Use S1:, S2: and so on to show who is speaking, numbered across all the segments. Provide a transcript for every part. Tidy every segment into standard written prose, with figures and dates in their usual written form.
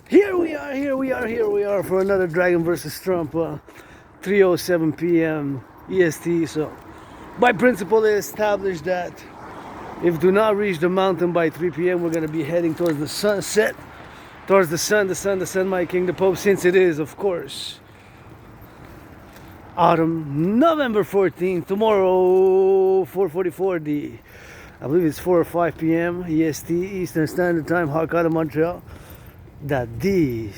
S1: Here we are for another Dragon versus Trump, 3:07 p.m. EST. So, by principle, they established that if do not reach the mountain by 3 p.m., we're going to be heading towards the sunset, towards the sun, my king, the Pope, since it is, of course, autumn, November 14th, tomorrow, 4:44, I believe it's 4 or 5 p.m. EST, Eastern Standard Time, hot out of Montreal, that the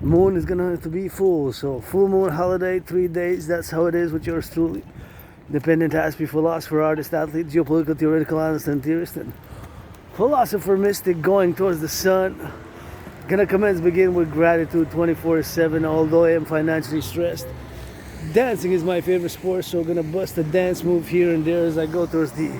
S1: moon is gonna have to be full. So full moon holiday, 3 days, that's how it is with yours truly. Independent aspie, philosopher, artist, athlete, geopolitical, theoretical, analyst, and theorist, and philosopher, mystic, going towards the sun. Gonna begin with gratitude 24/7, although I am financially stressed. Dancing is my favorite sport, so gonna bust a dance move here and there as I go towards the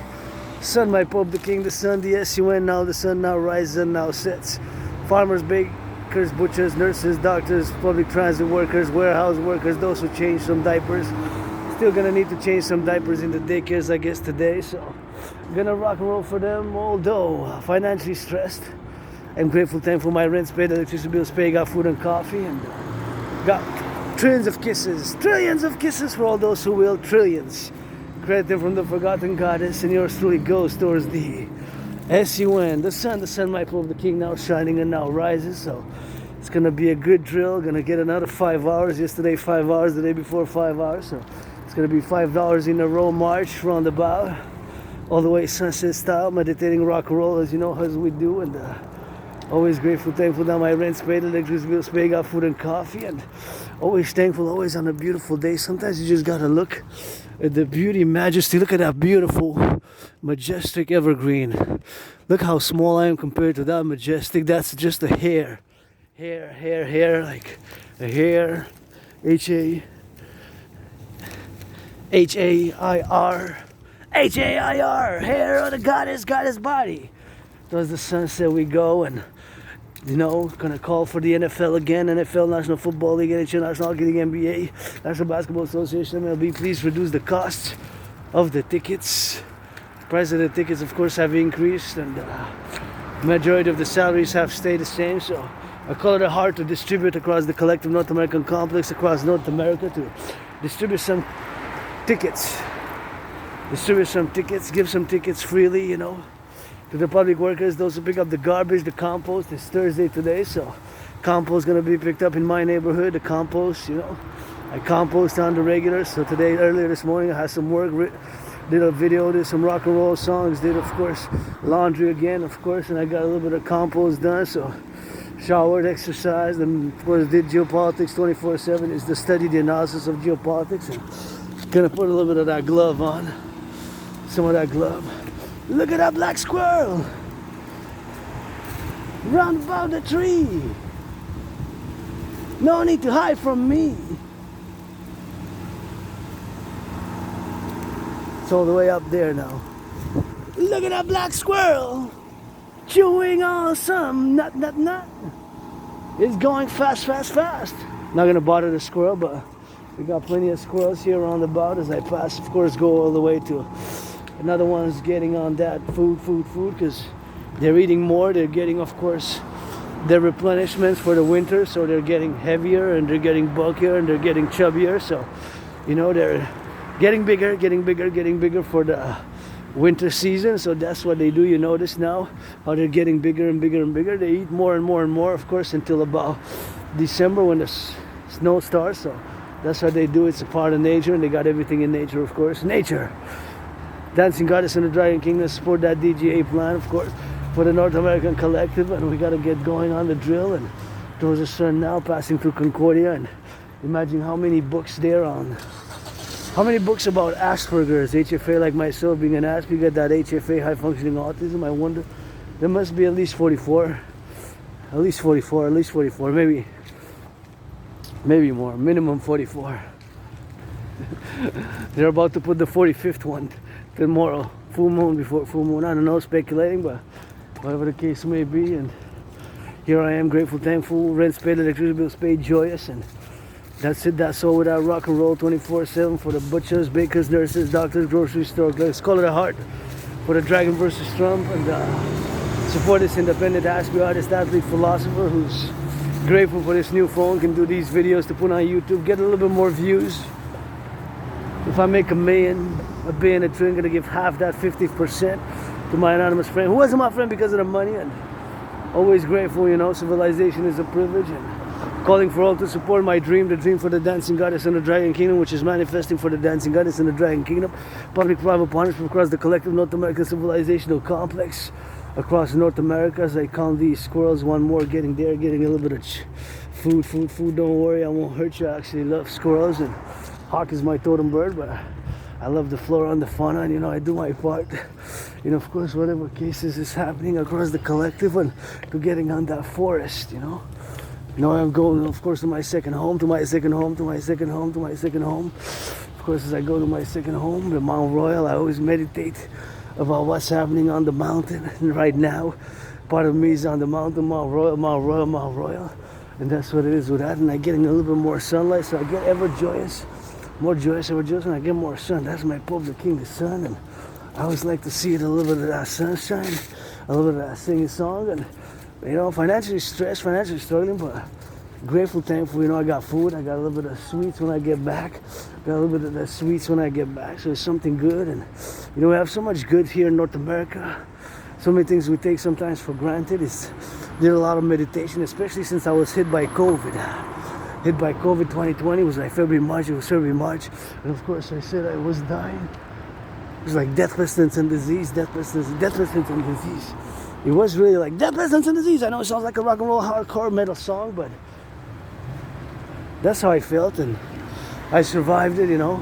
S1: sun, my Pope, the King, the sun, the SUN, now the sun now rises and now sets. Farmers, bakers, butchers, nurses, doctors, public transit workers, warehouse workers, those who change some diapers. Still gonna need to change some diapers in the daycares, I guess, today, so gonna rock and roll for them, although financially stressed. I'm grateful, thankful, my rent's paid, electricity bills paid, got food and coffee, and got trillions of kisses for all those who will, trillions. Credit them from the forgotten goddess, and yours truly goes towards the SUN, the sun, my Pope, the King, now shining and now rises. So it's gonna be a good drill. Gonna get another 5 hours. Yesterday 5 hours, the day before 5 hours. So it's gonna be $5 in a row march roundabout, all the way sunset style, meditating rock and roll as you know, as we do, and always grateful, thankful that my rent's paid, electricity bills paid, got food and coffee, and always thankful, always on a beautiful day. Sometimes you just gotta look at the beauty, majesty. Look at that beautiful, majestic evergreen. Look how small I am compared to that majestic. That's just a hair, like a hair. H-A-I-R, hair of the goddess body. Towards the sunset we go, and you know, gonna call for the NFL again, NFL, National Football League, NHL, National Hockey League, NBA, National Basketball Association, MLB, please reduce the cost of the tickets. Price of the tickets, of course, have increased, and majority of the salaries have stayed the same, so I call it a heart to distribute across the Collective North American complex, across North America, to distribute some tickets. Give some tickets freely, you know, to the public workers, those who pick up the garbage, the compost. It's Thursday today, so compost gonna be picked up in my neighborhood. The compost, you know, I compost on the regular. So today, earlier this morning, I had some work, did a video, did some rock and roll songs, did of course laundry again, of course, and I got a little bit of compost done. So showered, exercised, and of course did geopolitics 24/7. Is the study, the analysis of geopolitics, and gonna put a little bit of that glove on, some of that glove. Look at that black squirrel round about the tree. No need to hide from me. It's all the way up there now. Look at that black squirrel chewing on some nut. It's going fast. Not gonna bother the squirrel, but we got plenty of squirrels here around about as I pass. Of course, go all the way to another one's getting on that food, because they're eating more. They're getting, of course, their replenishments for the winter, so they're getting heavier and they're getting bulkier and they're getting chubbier. So, you know, they're getting bigger for the winter season. So that's what they do. You notice now how they're getting bigger and bigger. They eat more and more, of course, until about December when the snow starts. So that's what they do. It's a part of nature, and they got everything in nature, of course. Nature. Dancing Goddess in the Dragon Kingdom, support that DGA plan, of course, for the North American Collective, and we gotta get going on the drill, and towards the sun now, passing through Concordia, and imagine how many books there on, how many books about Asperger's, HFA, like myself being an Asperger, get that HFA, high functioning autism. I wonder, there must be at least 44, maybe more, minimum 44. They're about to put the 45th one tomorrow, full moon, before full moon. I don't know, speculating, but whatever the case may be. And here I am, grateful, thankful, rent's paid, electricity bills paid, joyous, and that's it. That's all with our rock and roll 24/7 for the butchers, bakers, nurses, doctors, grocery store. Let's call it a heart for the Dragon versus Trump, and support this independent aspie artist, athlete, philosopher who's grateful for this new phone, can do these videos to put on YouTube, get a little bit more views. If I make $1 million, $1 billion, $1 trillion, I'm gonna give half that, 50%, to my anonymous friend who wasn't my friend because of the money, and always grateful, you know. Civilization is a privilege, and calling for all to support my dream, the dream for the dancing goddess in the dragon kingdom, which is manifesting for the dancing goddess in the dragon kingdom. Public private partnership across the collective North American civilizational complex across North America. As I count these squirrels, one more getting there, getting a little bit of food. Don't worry, I won't hurt you. I actually love squirrels, and hawk is my totem bird, but I love the flora and the fauna, and you know, I do my part. You know, of course, whatever cases is happening across the collective, and to getting on that forest, you know. Now I'm going, of course, to my second home, to my second home, to my second home, to my second home. Of course, as I go to my second home, the Mount Royal, I always meditate about what's happening on the mountain. And right now, part of me is on the mountain, Mount Royal, Mount Royal, Mount Royal. And that's what it is with that. And I'm getting a little bit more sunlight, so I get ever joyous, more joyous, ever joyous, and I get more sun. That's my Publik King, the sun. And I always like to see it, a little bit of that sunshine, a little bit of that singing song. And, you know, financially stressed, financially struggling, but grateful, thankful. You know, I got food, I got a little bit of sweets when I get back. Got a little bit of the sweets when I get back, so it's something good. And, you know, we have so much good here in North America. So many things we take sometimes for granted. Did a lot of meditation, especially since I was hit by COVID. Hit by COVID 2020, it was like February, March, it was February, March. And of course I said I was dying. It was like deathlessness and disease, deathlessness and disease. It was really like deathlessness and disease. I know it sounds like a rock and roll hardcore metal song, but that's how I felt, and I survived it, you know.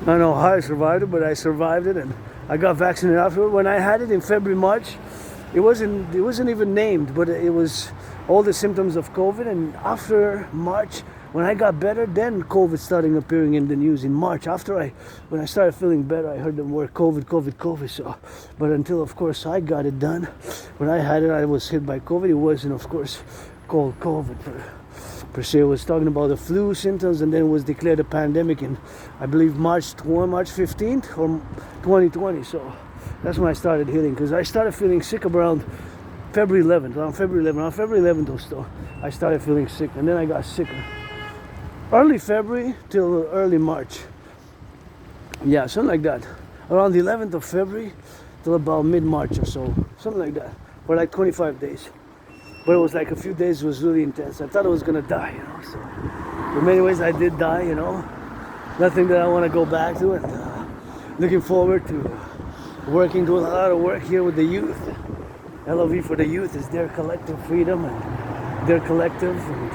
S1: I don't know how I survived it, but I survived it, and I got vaccinated afterward. When I had it in February, March, it wasn't even named, but it was all the symptoms of COVID. And after March, when I got better, then COVID started appearing in the news in March. When I started feeling better, I heard the word COVID. So, but until, of course, I got it done. When I had it, I was hit by COVID. It wasn't, of course, called COVID per se. It was talking about the flu symptoms, and then it was declared a pandemic in, I believe, March 15th or 2020. So that's when I started healing, because I started feeling sick around February 11th. Around February 11th or so, I started feeling sick, and then I got sicker. Early February till early March. Yeah, something like that. Around the 11th of February till about mid-March or so. Something like that. For like 25 days. But it was like a few days was really intense. I thought I was gonna die, you know. So in many ways I did die, you know. Nothing that I want to go back to, and looking forward to doing a lot of work here with the youth. LOV for the youth is their collective freedom and their collective and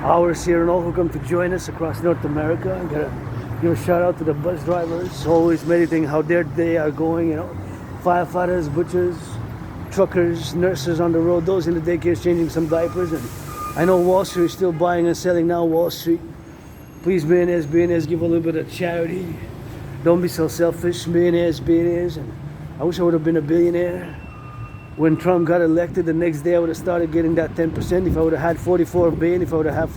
S1: ours here, and all who come to join us across North America. I gotta give a shout out to the bus drivers, always meditating how their day are going, you know. Firefighters, butchers, truckers, nurses on the road, those in the daycares changing some diapers. And I know Wall Street is still buying and selling now. Wall Street, please, billionaires, give a little bit of charity. Don't be so selfish, millionaires. And I wish I would have been a billionaire when Trump got elected. The next day I would have started getting that 10%. If I would have had 44 billion, I would have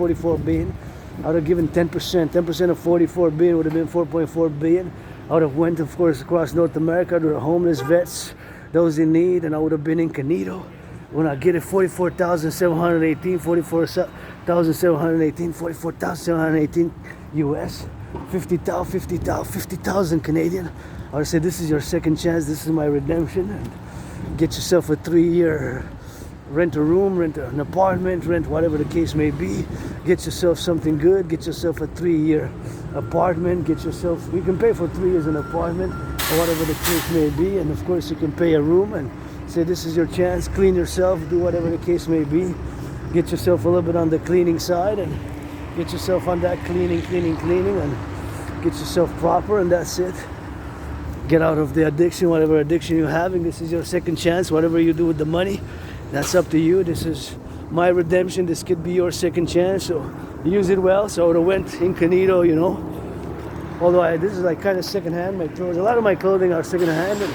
S1: given 10%. 10% of 44 billion would have been 4.4 billion. I would have went, of course, across North America to the homeless vets, those in need, and I would have been in Canito. When I get it, 44,718 US, 50,000 Canadian. I would say, this is your second chance, this is my redemption. And get yourself a 3-year, rent a room, rent an apartment, rent whatever the case may be. Get yourself something good, get yourself a 3-year apartment, you can pay for 3 years an apartment, or whatever the case may be. And of course you can pay a room and say, this is your chance, clean yourself, do whatever the case may be. Get yourself a little bit on the cleaning side, and get yourself on that cleaning, and get yourself proper, and that's it. Get out of the addiction, whatever addiction you're having. This is your second chance. Whatever you do with the money, that's up to you. This is my redemption. This could be your second chance, so use it well. So I would have went incognito, you know. Although this is like kind of secondhand. My clothes, a lot of my clothing are secondhand, and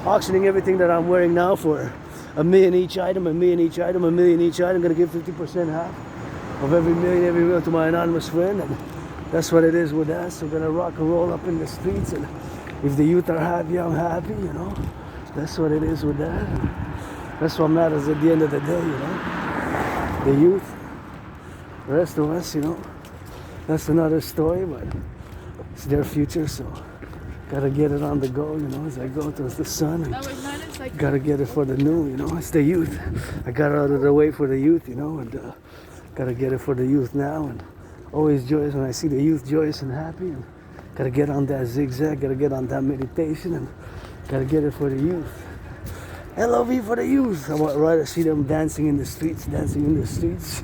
S1: auctioning everything that I'm wearing now for $1 million each item. I'm gonna give 50% half of every million to my anonymous friend, and that's what it is with us. We're gonna rock and roll up in the streets, and if the youth are happy, I'm happy, you know. That's what it is with that. That's what matters at the end of the day, The youth. The rest of us, that's another story, but it's their future, so gotta get it on the go, as I go towards the sun. And gotta get it for the new, it's the youth. I got out of the way for the youth, and gotta get it for the youth now. And always joyous when I see the youth joyous and happy. And gotta get on that zigzag, gotta get on that meditation, and gotta get it for the youth. LOV for the youth. I would rather see them dancing in the streets, dancing in the streets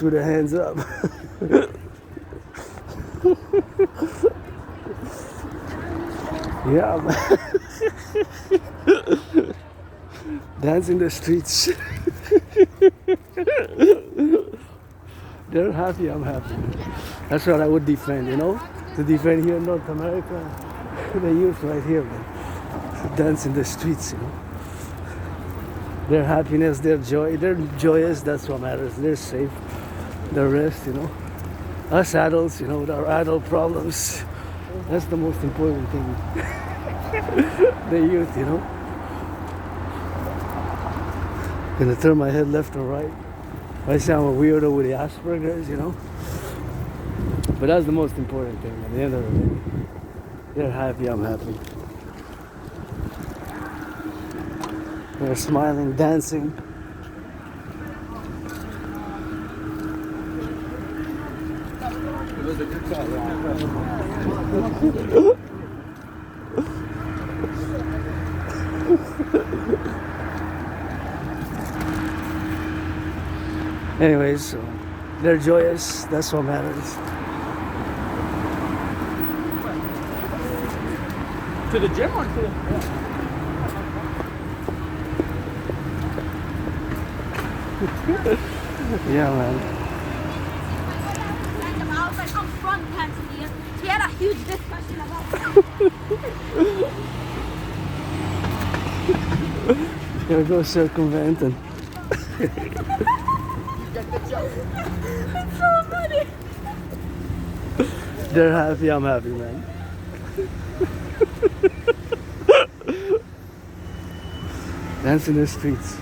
S1: with their hands up. Yeah, man. Dance in the streets. They're happy, I'm happy. That's what I would defend, To defend here in North America, the youth right here, man. Dance in the streets, Their happiness, their joy, they're joyous, that's what matters. They're safe. The rest, Us adults, with our adult problems, that's the most important thing. The youth, Gonna turn my head left or right. I sound a weirdo with the Asperger's, But that's the most important thing at the end of the day. They're happy, I'm happy. They're smiling, dancing. Anyways, so they're joyous, that's what matters.
S2: To the gym or to the...
S1: Yeah, man.
S3: We had a huge discussion about
S1: Gonna go circumvent and
S3: It's so funny.
S1: they're happy, I'm happy, man. Dance in the streets.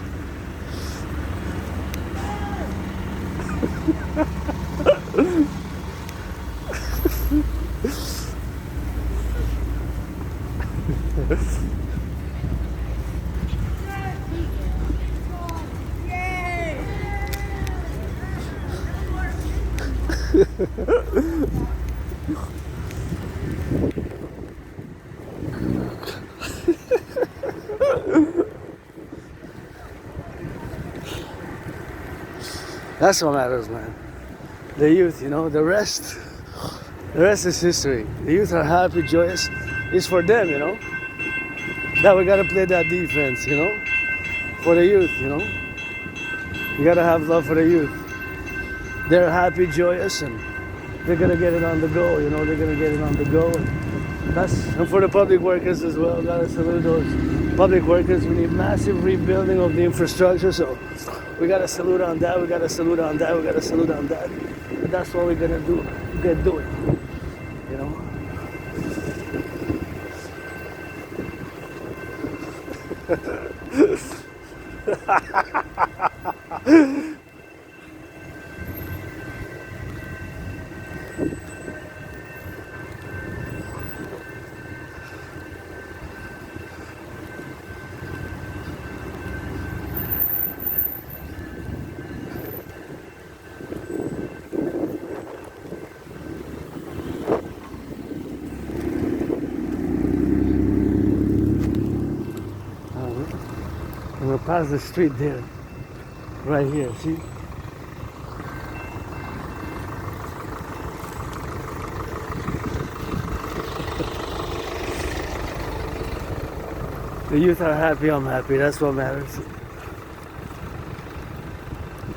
S1: That's what matters, man. The youth, the rest is history. The youth are happy, joyous. It's for them, That we gotta play that defense, for the youth, You gotta have love for the youth. They're happy, joyous, and they're gonna get it on the go, They're gonna get it on the go. And for the public workers as well, gotta salute those public workers. We need massive rebuilding of the infrastructure, so we gotta salute on that. We gotta salute on that. We gotta salute on that. And that's what we're gonna do. We're gonna do it, I'm gonna pass the street there, right here, see? The youth are happy, I'm happy, that's what matters.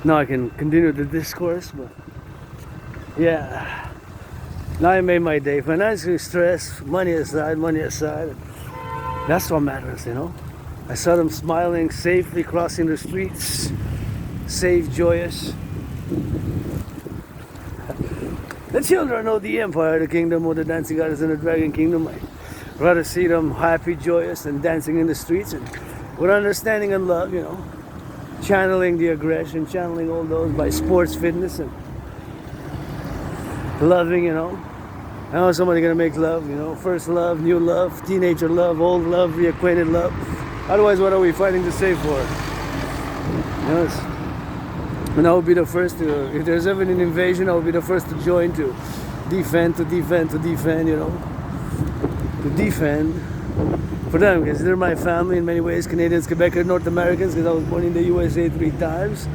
S1: Now I can continue the discourse, but yeah. Now I made my day. Financial stress, money aside, that's what matters, I saw them smiling, safely crossing the streets, safe, joyous. The children of the empire, the kingdom of the dancing goddess and the dragon kingdom. rather see them happy, joyous, and dancing in the streets, and with understanding and love, you know, channeling the aggression, channeling all those by sports, fitness, and loving, you know. How is somebody gonna make love, you know? First love, new love, teenager love, old love, reacquainted love. Otherwise, what are we fighting to save for? You know, and I will be the first to, if there's ever an invasion, I will be the first to join, to defend, you know. To defend for them, because they're my family in many ways, Canadians, Quebecers, North Americans, because I was born in the USA three times,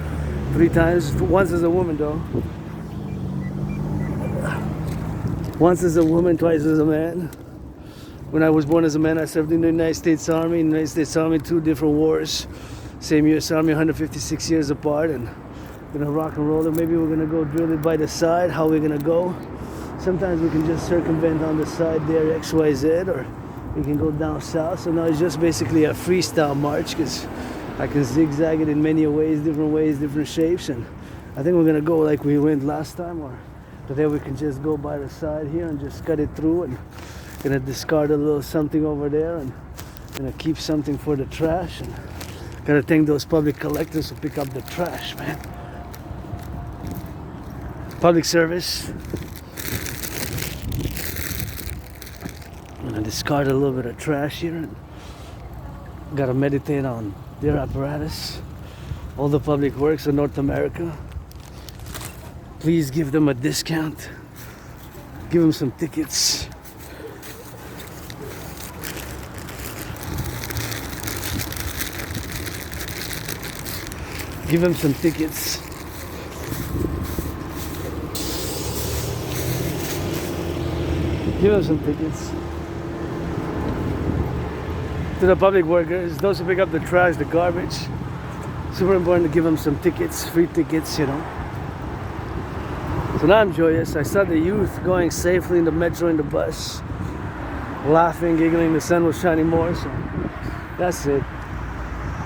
S1: once as a woman though. Once as a woman, twice as a man. When I was born as a man, I served in the United States Army. In the United States Army, 2 different wars. Same US Army, 156 years apart. And gonna rock and roll it. Maybe we're gonna go drill it by the side. How we're gonna go? Sometimes we can just circumvent on the side there, XYZ, or we can go down south. So now it's just basically a freestyle march, because I can zigzag it in many ways, different shapes. And I think we're gonna go like we went last time, or today we can just go by the side here and just cut it through, and gonna discard a little something over there, and gonna keep something for the trash, and gotta thank those public collectors who pick up the trash, man. Public service. I'm gonna discard a little bit of trash here, and gotta meditate on their apparatus. All the public works in North America. Please give them a discount. Give them some tickets. Give them some tickets. Give them some tickets. To the public workers, those who pick up the trash, the garbage, super important to give them some tickets, free tickets, you know. So now I'm joyous. I saw the youth going safely in the metro, in the bus, laughing, giggling. The sun was shining more, so that's it.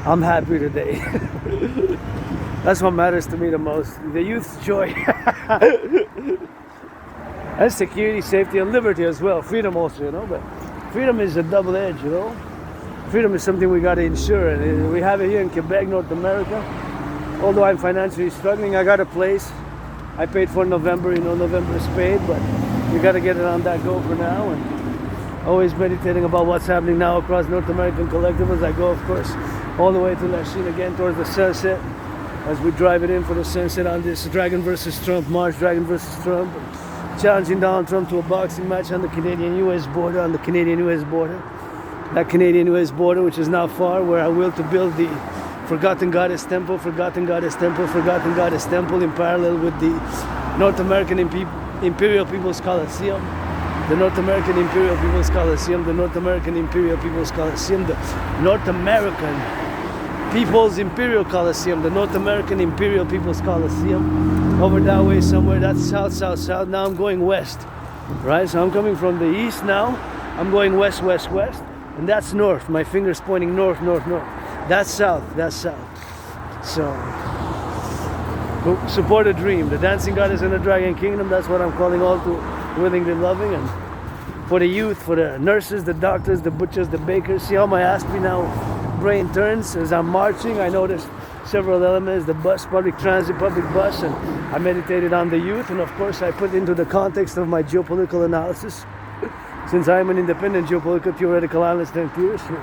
S1: I'm happy today. That's what matters to me the most. The youth's joy. And security, safety, and liberty as well. Freedom also, you know. But freedom is a double edge, you know. Freedom is something we got to ensure. And we have it here in Quebec, North America. Although I'm financially struggling, I got a place. I paid for November, you know, November is paid, but you got to get it on that go for now. And always meditating about what's happening now across North American Collective as I go, of course, all the way to Lachine again towards the sunset, as we drive it in for the sunset on this Dragon versus Trump march, Dragon versus Trump, challenging Donald Trump to a boxing match on the Canadian-US border, That Canadian-US border, which is not far, where I will to build the Forgotten Goddess Temple in parallel with the North American Imperial People's Coliseum, the North American Imperial People's Coliseum, the North American Imperial People's Coliseum, the North American People's Imperial Coliseum, the North American Imperial People's Coliseum, over that way somewhere. That's south. Now I'm going west, right? So I'm coming from the east now. I'm going west, and that's north. My finger's pointing north. That's south. So, support a dream. The dancing goddess in the dragon kingdom, that's what I'm calling all to willingly loving. And for the youth, for the nurses, the doctors, the butchers, the bakers, see how my Aspie now brain turns as I'm marching. I noticed several elements, the bus, public transit, public bus, and I meditated on the youth. And of course, I put into the context of my geopolitical analysis, since I am an independent geopolitical theoretical analyst and theorist who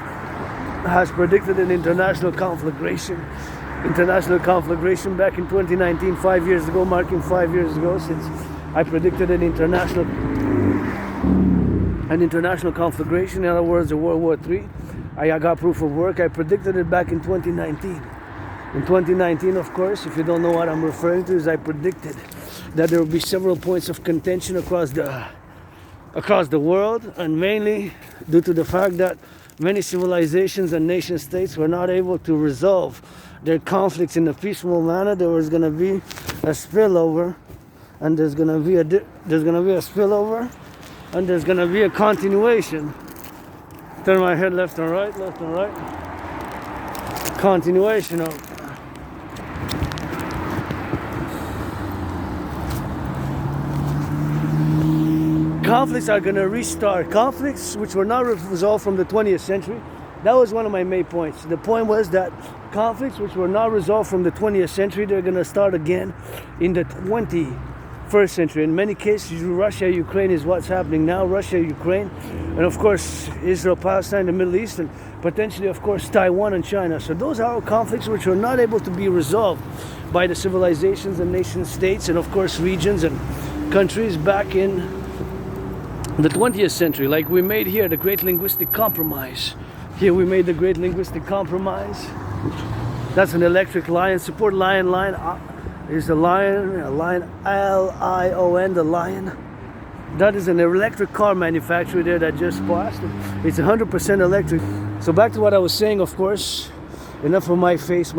S1: has predicted an international conflagration back in 2019, 5 years ago, marking 5 years ago since I predicted an international conflagration, in other words, a World War III. I got proof of work. I predicted it back in 2019. In 2019, of course, if you don't know what I'm referring to, is I predicted that there will be several points of contention across the world, and mainly due to the fact that many civilizations and nation states were not able to resolve their conflicts in a peaceful manner. There was going to be a spillover, and there's going to be a spillover, and there's going to be a continuation. Turn my head left and right. Continuation of conflicts are going to restart. Conflicts which were not resolved from the 20th century. That was one of my main points. The point was that conflicts which were not resolved from the 20th century, they're going to start again in the 21st century. In many cases, Russia, Ukraine is what's happening now. Russia, Ukraine, and of course, Israel, Palestine, the Middle East, and potentially, of course, Taiwan and China. So those are all conflicts which are not able to be resolved by the civilizations and nation states and, of course, regions and countries back in the 20th century. Like we made here, the Great Linguistic Compromise. Here we made the Great Linguistic Compromise. That's an electric lion. Support lion. Is the lion, L-I-O-N, the lion. That is an electric car manufacturer there that just passed. It's 100% electric. So back to what I was saying, of course. Enough of my face,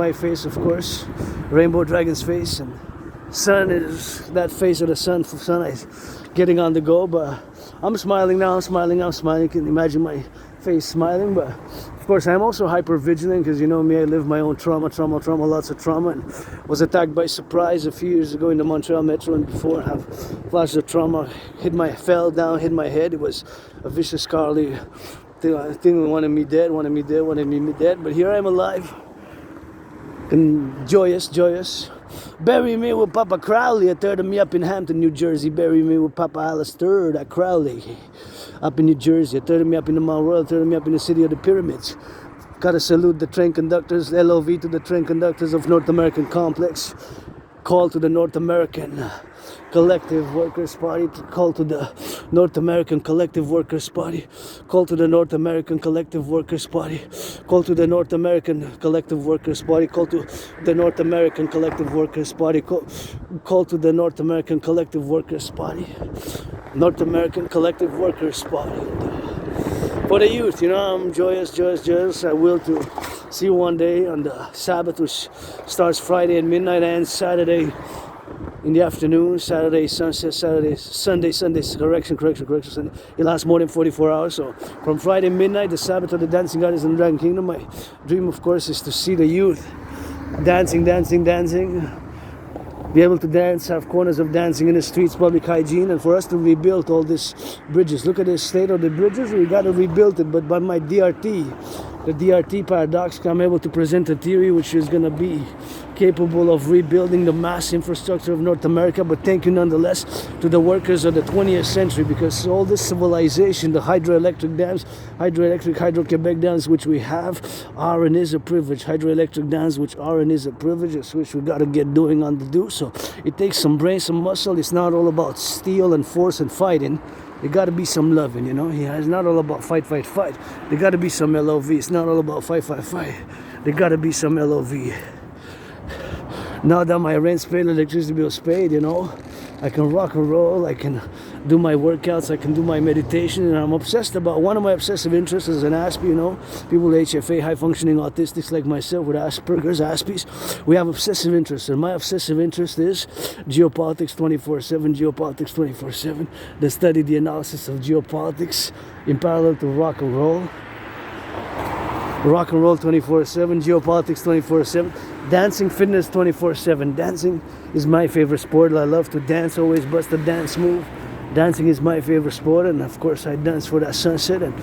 S1: of course. Rainbow Dragon's face. And sun is that face of the sun. Sun is getting on the go. But I'm smiling now, I'm smiling. You can imagine my face smiling. But of course, I'm also hyper vigilant because you know me, I live my own trauma, lots of trauma, and was attacked by surprise a few years ago in the Montreal Metro, and before I have flashes of trauma, fell down, hit my head. It was a vicious scarly thing, wanted me dead, but here I am alive and joyous. Bury me with Papa Crowley, a third of me up in Hampton, New Jersey. Bury me with Papa Alistair, that Crowley. Up in New Jersey, a third of me up in the Mount Royal, a third of me up in the city of the pyramids. Gotta salute the train conductors, LOV to the train conductors of North American Complex. Call to the North American Collective Workers Party. Call to the North American Collective Workers Party. Call to the North American Collective Workers Party. Call to the North American Collective Workers Party. Call to the North American Collective Workers Party. Call to the North American Collective Workers Party. North American Collective Workers Party. For the youth, you know, I'm joyous. I will to see you one day on the Sabbath, which starts Friday at midnight and Saturday in the afternoon, Saturday sunset, Sunday, correction, Sunday. It lasts more than 44 hours. So from Friday midnight, the Sabbath of the Dancing Goddess in the Dragon Kingdom, my dream, of course, is to see the youth dancing. Be able to dance, have corners of dancing in the streets, public hygiene, and for us to rebuild all these bridges. Look at the state of the bridges, we got to rebuild it. But by my DRT, the DRT paradox, I'm able to present a theory which is going to be capable of rebuilding the mass infrastructure of North America. But thank you nonetheless to the workers of the 20th century, because all this civilization, the hydroelectric dams, Hydro-Quebec dams, which we have, are and is a privilege. Hydroelectric dams, which are and is a privilege, which we got to get doing on the do. So it takes some brain, some muscle. It's not all about steel and force and fighting. There got to be some loving, you know. It's not all about fight. There got to be some LOV. It's not all about fight. There got to be some LOV. Now that my rent's paid, electricity bill's paid, you know, I can rock and roll, I can do my workouts, I can do my meditation, and I'm obsessed about, one of my obsessive interests is an ASPE, you know, people with HFA, high-functioning autistics like myself with Asperger's, ASPEs, we have obsessive interests, and my obsessive interest is geopolitics 24/7, the study, the analysis of geopolitics in parallel to rock and roll 24/7, geopolitics 24/7, dancing, fitness 24/7. Dancing is my favorite sport. I love to dance, always bust a dance move. Dancing is my favorite sport, and of course I dance for that sunset, and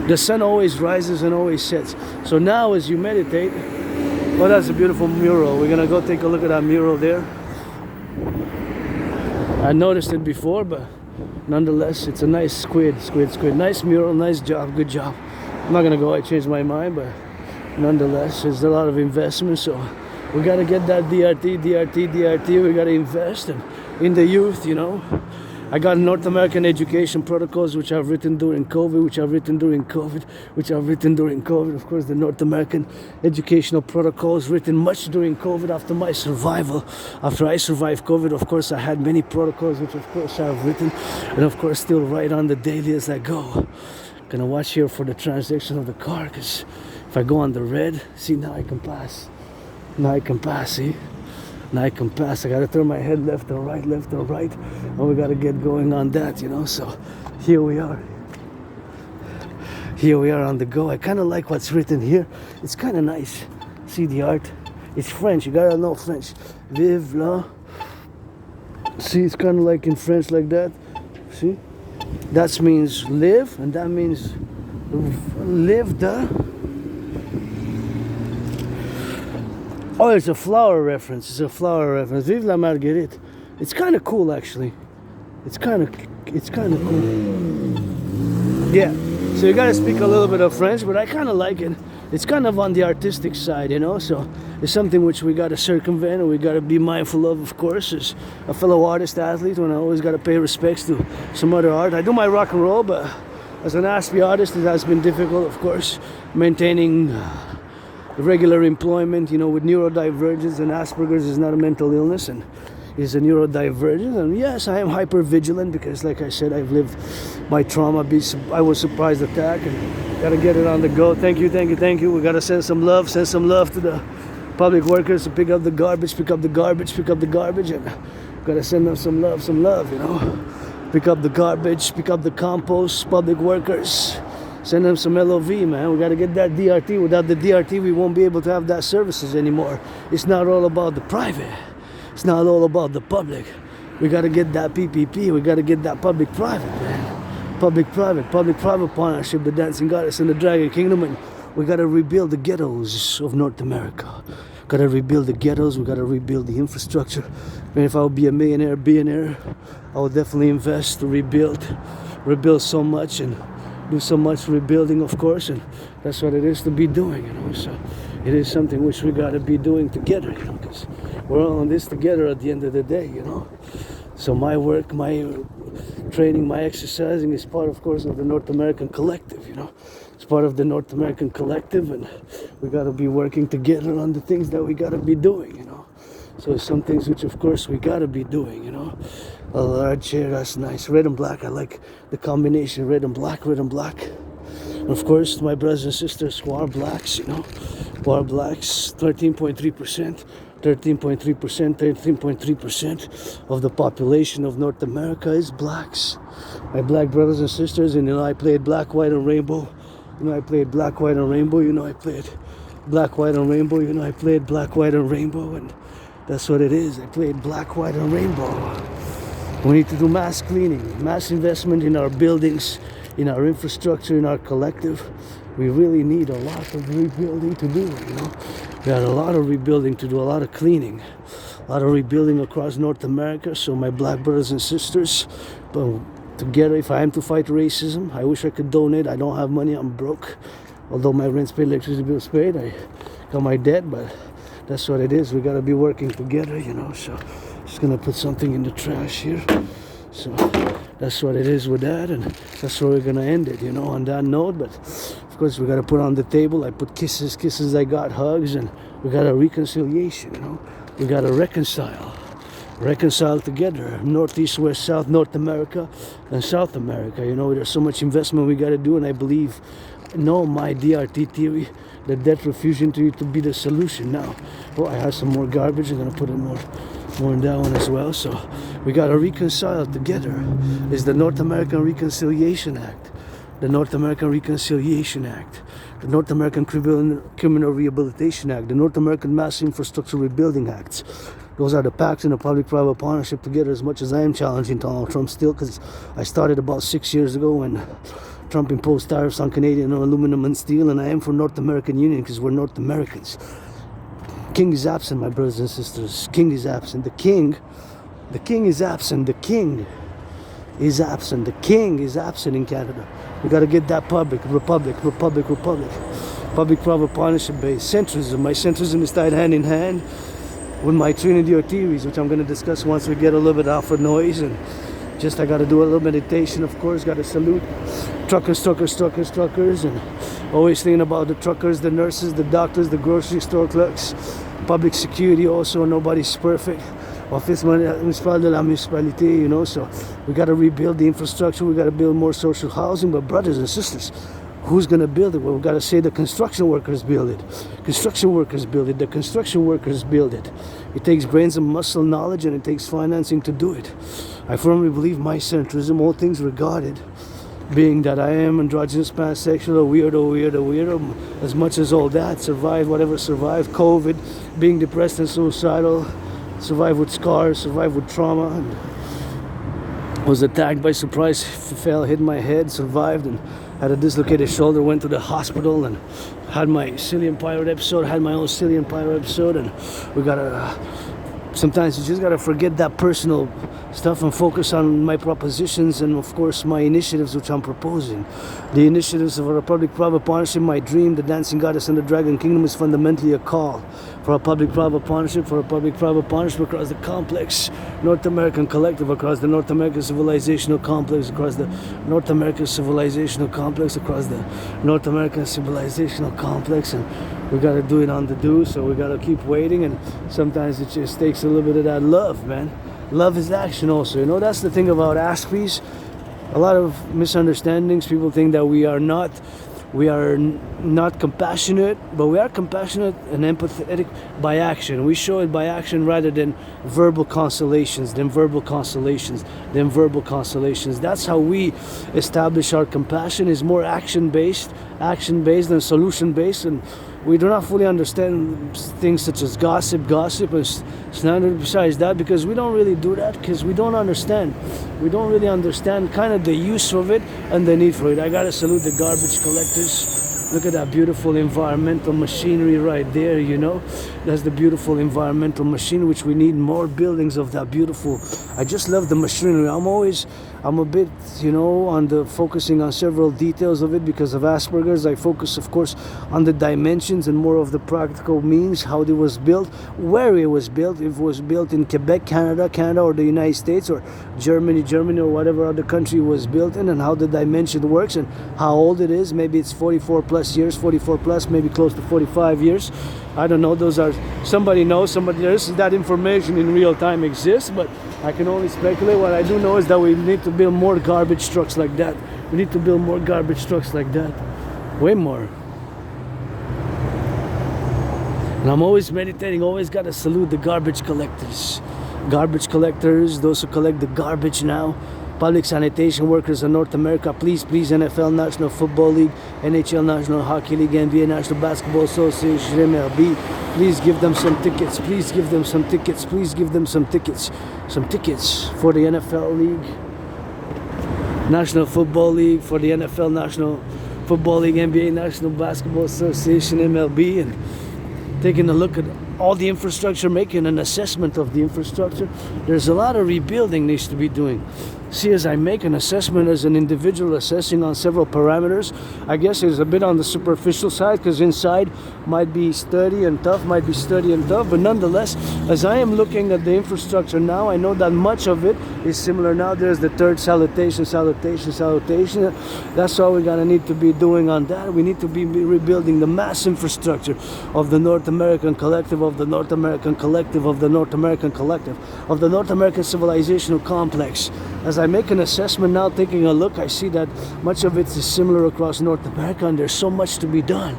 S1: the sun always rises and always sets. So now as you meditate, oh, that's a beautiful mural. We're gonna go take a look at that mural there. I noticed it before, but nonetheless it's a nice squid. Nice mural, nice job, good job. I'm not gonna go, I changed my mind, but nonetheless, there's a lot of investment, so we gotta get that DRT, we gotta invest in the youth, you know. I got North American education protocols, which I've written during COVID, of course, the North American educational protocols written much during COVID after my survival. After I survived COVID, of course, I had many protocols, which of course I've written, and of course still write on the daily as I go. Gonna watch here for the transaction of the car, because if I go on the red, see, now I can pass, see, now I can pass. I gotta turn my head left and right, and we gotta get going on that, you know. So here we are on the go. I kind of like what's written here. It's kind of nice. See the art, it's French, you gotta know French. Vive la. See, it's kind of like in French like that. See? That means live, and that means live the... Oh, it's a flower reference. It's a flower reference. Vive la marguerite. It's kind of cool, actually. It's kind of cool. Yeah. So you gotta speak a little bit of French, but I kind of like it. It's kind of on the artistic side, you know. So it's something which we gotta circumvent, and we gotta be mindful of course, as a fellow artist athlete. When I always gotta pay respects to some other art. I do my rock and roll, but as an Aspie artist, it has been difficult, of course, maintaining regular employment, you know, with neurodivergence, and Asperger's is not a mental illness, and is a neurodivergence. And yes, I am hyper vigilant because, like I said, I've lived my trauma. I was surprise attack, and gotta get it on the go. Thank you. We gotta send some love to the public workers to pick up the garbage, and gotta send them some love, you know. Pick up the garbage, pick up the compost, public workers. Send them some LOV, man. We got to get that DRT. Without the DRT, we won't be able to have that services anymore. It's not all about the private. It's not all about the public. We got to get that PPP. We got to get that public-private, man. Public-private partnership, the dancing goddess and the dragon kingdom. And we got to rebuild the ghettos of North America. Got to rebuild the ghettos. We got to rebuild the infrastructure. And if I would be a billionaire, I would definitely invest to rebuild so much and do so much rebuilding, of course, and that's what it is to be doing, you know. So it is something which we got to be doing together, you know, because we're all in this together at the end of the day, you know. So my work, my training, my exercising is part, of course, of the North American Collective, you know. It's part of the North American Collective, and we got to be working together on the things that we got to be doing, you know. So some things which, of course, we got to be doing, you know. A large chair, that's nice. Red and black, I like the combination, red and black. And of course, my brothers and sisters who are blacks, you know, who are blacks, 13.3%. 13.3% of the population of North America is blacks. My black brothers and sisters, and you know, I played black, white, and rainbow. You know, I played black, white, and rainbow. You know, I played black, white, and rainbow. You know, I played black, white, and rainbow, and that's what it is. I played black, white, and rainbow. We need to do mass cleaning, mass investment in our buildings, in our infrastructure, in our collective. We really need a lot of rebuilding to do, you know. We got a lot of rebuilding to do, a lot of cleaning, a lot of rebuilding across North America. So my black brothers and sisters, together, if I am to fight racism, I wish I could donate. I don't have money, I'm broke. Although my rent's paid, electricity bill's paid, I got my debt, but that's what it is. We gotta be working together, you know. So just gonna put something in the trash here. So that's what it is with that, and that's where we're gonna end it, you know, on that note. But of course, we gotta put on the table. I put kisses. I got hugs, and we got a reconciliation, you know. We gotta reconcile together. North, east, west, south, North America and South America. You know, there's so much investment we gotta do, and I believe, my DRT theory, the debt refusion theory, to be the solution. Now, I have some more garbage. I'm gonna put it more in that one as well. So we gotta reconcile together. Is the North American Reconciliation Act, the North American Reconciliation Act, the North American Criminal Rehabilitation Act, the North American Mass Infrastructure Rebuilding Acts. Those are the pacts in a public-private partnership together. As much as I am challenging Donald Trump still, because I started about 6 years ago when Trump imposed tariffs on Canadian aluminum and steel, and I am for North American Union because we're North Americans. King is absent, my brothers and sisters. King is absent. The king is absent. The king is absent. The king is absent in Canada. We got to get that republic. Public-private partnership based centrism. My centrism is tied hand in hand with my Trinity or theories, which I'm going to discuss once we get a little bit off of noise. And just I got to do a little meditation, of course. Got to salute truckers, and always thinking about the truckers, the nurses, the doctors, the grocery store clerks, public security also. Nobody's perfect. Office municipal de la municipalité, you know. So we got to rebuild the infrastructure. We got to build more social housing. But brothers and sisters, who's going to build it? Well, we got to say the construction workers build it. Construction workers build it. The construction workers build it. It takes brains and muscle knowledge, and it takes financing to do it. I firmly believe my centrism, all things regarded, being that I am androgynous, pansexual, weirdo, as much as all that, survived whatever survived, COVID, being depressed and suicidal, survive with scars, survive with trauma, and Was attacked by surprise, fell, hit my head, survived, and had a dislocated shoulder. Went to the hospital and had my Cillian Pirate episode. Had my own Cillian Pirate episode, and we gotta. Sometimes you just gotta forget that personal stuff and focus on my propositions and, of course, my initiatives which I'm proposing. The initiatives of a public-private partnership, my dream, the Dancing Goddess and the Dragon Kingdom, is fundamentally a call for a public-private partnership, across the complex North American collective, across the North American civilizational complex, across the North American civilizational complex, across the North American civilizational complex, and we gotta do it on the do, so we gotta keep waiting, and sometimes it just takes a little bit of that love, man. Love is action also, you know. That's the thing about Aspries. A lot of misunderstandings. People think that we are not compassionate, but we are compassionate and empathetic by action. We show it by action rather than verbal consolations. That's how we establish our compassion. Is more action based than solution based, and we do not fully understand things such as gossip and slander besides that, because we don't really do that, because we don't really understand kind of the use of it and the need for it. I gotta salute the garbage collectors. Look at that beautiful environmental machinery right there, you know. That's the beautiful environmental machine, which we need more buildings of that beautiful. I just love the machinery. I'm a bit, you know, focusing on several details of it because of Asperger's. I focus, of course, on the dimensions and more of the practical means, how it was built, where it was built, if it was built in Quebec, Canada, or the United States, or Germany, or whatever other country it was built in, and how the dimension works and how old it is. Maybe it's 44 plus, maybe close to 45 years. I don't know. Those are, somebody knows, that information in real time exists, but I can only speculate. What I do know is that we need to build more garbage trucks like that. Way more. And I'm always meditating, always got to salute the garbage collectors. Those who collect the garbage now. Public sanitation workers in North America, please, NFL, National Football League, NHL, National Hockey League, NBA, National Basketball Association, MLB, please give them some tickets. Some tickets for the NFL League, National Football League, for the NFL, National Football League, NBA, National Basketball Association, MLB, and taking a look at all the infrastructure, making an assessment of the infrastructure. There's a lot of rebuilding needs to be doing. See, as I make an assessment as an individual, assessing on several parameters, I guess it's a bit on the superficial side, because inside might be sturdy and tough, but nonetheless, as I am looking at the infrastructure now, I know that much of it is similar now. There's the third salutation. That's all we gotta need to be doing on that. We need to be rebuilding the mass infrastructure of the North American collective, of the North American civilizational complex. As I make an assessment now, taking a look, I see that much of it is similar across North America, and there's so much to be done.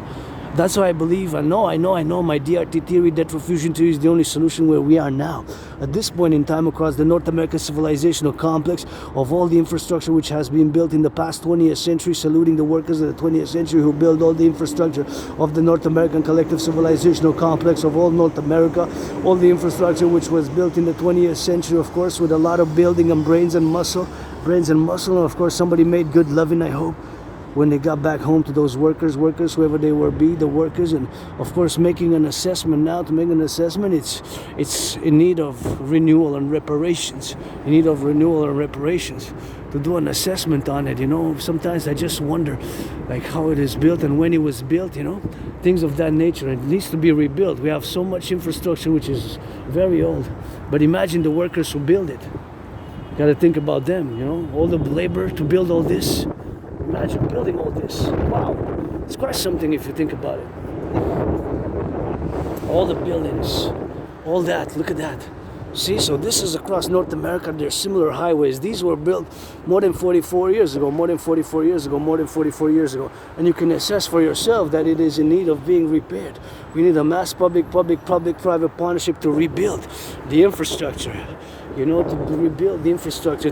S1: That's why I believe, I know my DRT theory, debt fusion theory, is the only solution where we are now. At this point in time, across the North American civilizational complex, of all the infrastructure which has been built in the past 20th century, saluting the workers of the 20th century who built all the infrastructure of the North American collective civilizational complex of all North America, all the infrastructure which was built in the 20th century, of course, with a lot of building and brains and muscle, and of course somebody made good loving, I hope, when they got back home to those workers, whoever they were, the workers, and of course making an assessment now. To make an assessment, it's in need of renewal and reparations. To do an assessment on it, you know. Sometimes I just wonder, like, how it is built and when it was built, you know, things of that nature. It needs to be rebuilt. We have so much infrastructure which is very old, but imagine the workers who build it. Got to think about them, you know, all the labor to build all this. Imagine building all this. Wow. It's quite something if you think about it. All the buildings, all that, look at that. See, so this is across North America. There's similar highways. These were built more than 44 years ago. And you can assess for yourself that it is in need of being repaired. We need a mass public-private partnership to rebuild the infrastructure. You know, to rebuild the infrastructure.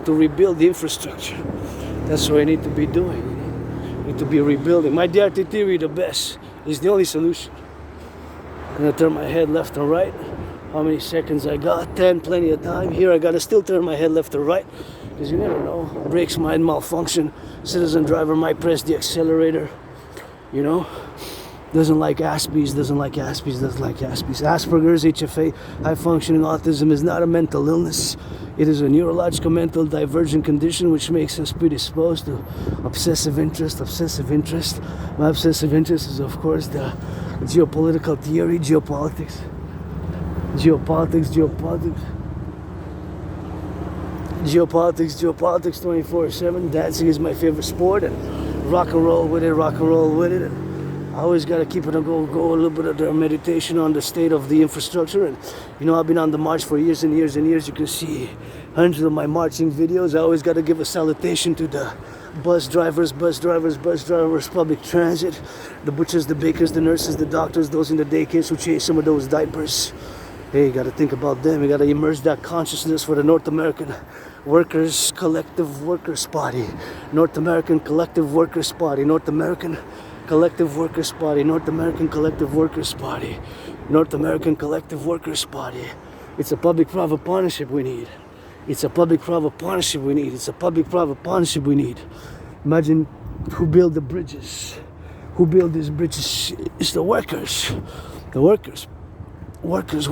S1: That's what I need to be doing. I need to be rebuilding. My DRT theory, the best, is the only solution. I'm gonna turn my head left and right. How many seconds I got? 10, plenty of time. Here I gotta still turn my head left and right. because you never know. Brakes might malfunction. Citizen driver might press the accelerator. You know, doesn't like Aspies, doesn't like Aspies, doesn't like Aspies. Asperger's, HFA, high functioning autism is not a mental illness. It is a neurological mental divergent condition which makes us predisposed to obsessive interest. My obsessive interest is, of course, the geopolitical theory, geopolitics 24/7. Dancing is my favorite sport, and rock and roll with it. And I always got to keep it and go a little bit of the meditation on the state of the infrastructure. And you know, I've been on the march for years and years and years. You can see hundreds of my marching videos. I always got to give a salutation to the bus drivers, public transit, the butchers, the bakers, the nurses, the doctors, those in the daycares who change some of those diapers. Hey, you got to think about them. You got to immerse that consciousness for the North American Workers Collective Workers Party. North American Collective Workers Party. North American Collective Workers Party. North American Collective Workers Party. North American Collective Workers Party. It's a public-private partnership we need. It's a public-private partnership we need. It's a public-private partnership we need. Imagine who build the bridges. Who build these bridges? It's the workers. The workers. Workers.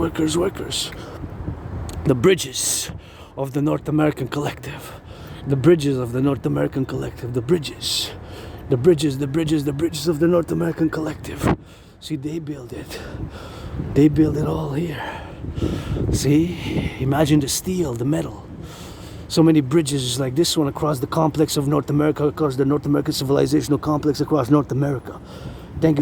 S1: The bridges of the North American Collective. The bridges of the North American Collective. The bridges of the North American Collective. See, they build it. They build it all here. See, imagine the steel, the metal. So many bridges like this one across the complex of North America, across the North American civilizational complex across North America. Thank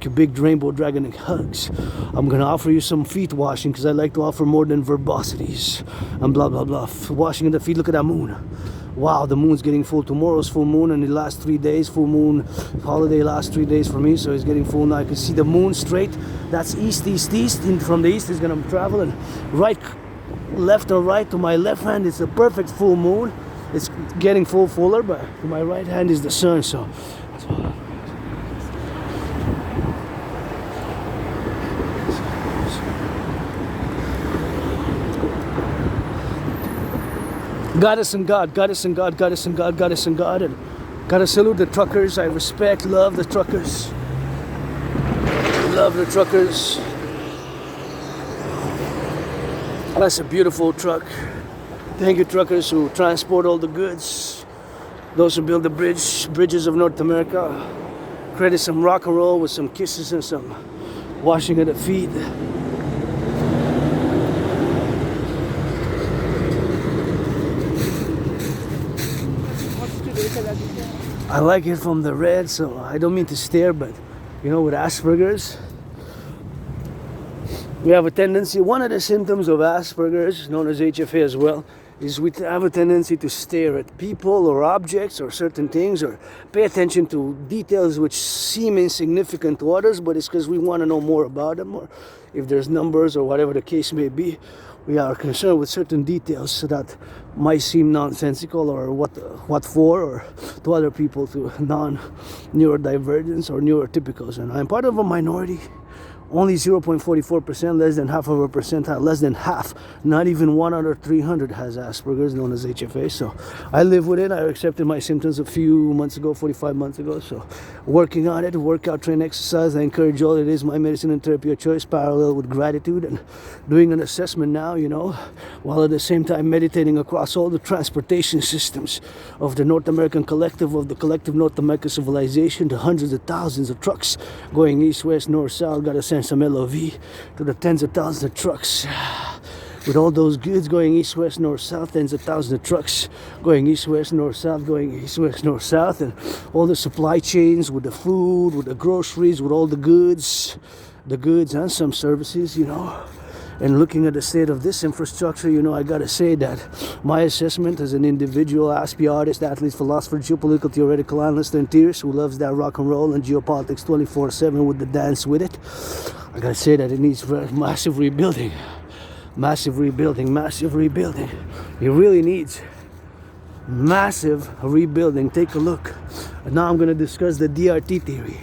S1: you, big rainbow dragon and hugs. I'm gonna offer you some feet washing because I like to offer more than verbosities and blah blah blah. Washing of the feet. Look at that moon. Wow, the moon's getting full. Tomorrow's full moon, and the last 3 days, full moon holiday, last 3 days for me, so it's getting full now. I can see the moon straight. That's east. From the east, it's gonna travel, and right, left or right to my left hand, it's a perfect full moon. It's getting fuller, but to my right hand is the sun, so that's all. Goddess and God, and gotta salute the truckers. I respect, love the truckers. That's a beautiful truck. Thank you, truckers who transport all the goods. Those who build the bridges of North America. Credit some rock and roll with some kisses and some washing of the feet. I like it from the red, so I don't mean to stare, but you know, with Asperger's, we have a tendency, one of the symptoms of Asperger's, known as HFA as well, is we have a tendency to stare at people or objects or certain things, or pay attention to details which seem insignificant to others, but it's because we want to know more about them, or if there's numbers or whatever the case may be. We are concerned with certain details that might seem nonsensical or what for, or to other people, to non-neurodivergents or neurotypicals. And I'm part of a minority. Only 0.44%, less than half of a percentile, less than half, not even 1 out of 300 has Asperger's, known as HFA. So I live with it. I accepted my symptoms a few months ago, 45 months ago. So working on it, workout, train, exercise. I encourage all. It is my medicine and therapy of choice, parallel with gratitude, and doing an assessment now, you know, while at the same time meditating across all the transportation systems of the North American Collective, of the collective North American civilization, the hundreds of thousands of trucks going east, west, north, south. Got to send some LOV to the tens of thousands of trucks with all those goods going east, west, north, south. Tens of thousands of trucks going east, west, north, south, going east, west, north, south, and all the supply chains with the food, with the groceries, with all the goods and some services, you know. And looking at the state of this infrastructure, you know, I gotta say that my assessment as an individual, Aspie artist, athlete, philosopher, geopolitical theoretical analyst, and tears who loves that rock and roll and geopolitics 24/7 with the dance with it, I gotta say that it needs massive rebuilding. It really needs massive rebuilding. Take a look. And now I'm gonna discuss the DRT theory.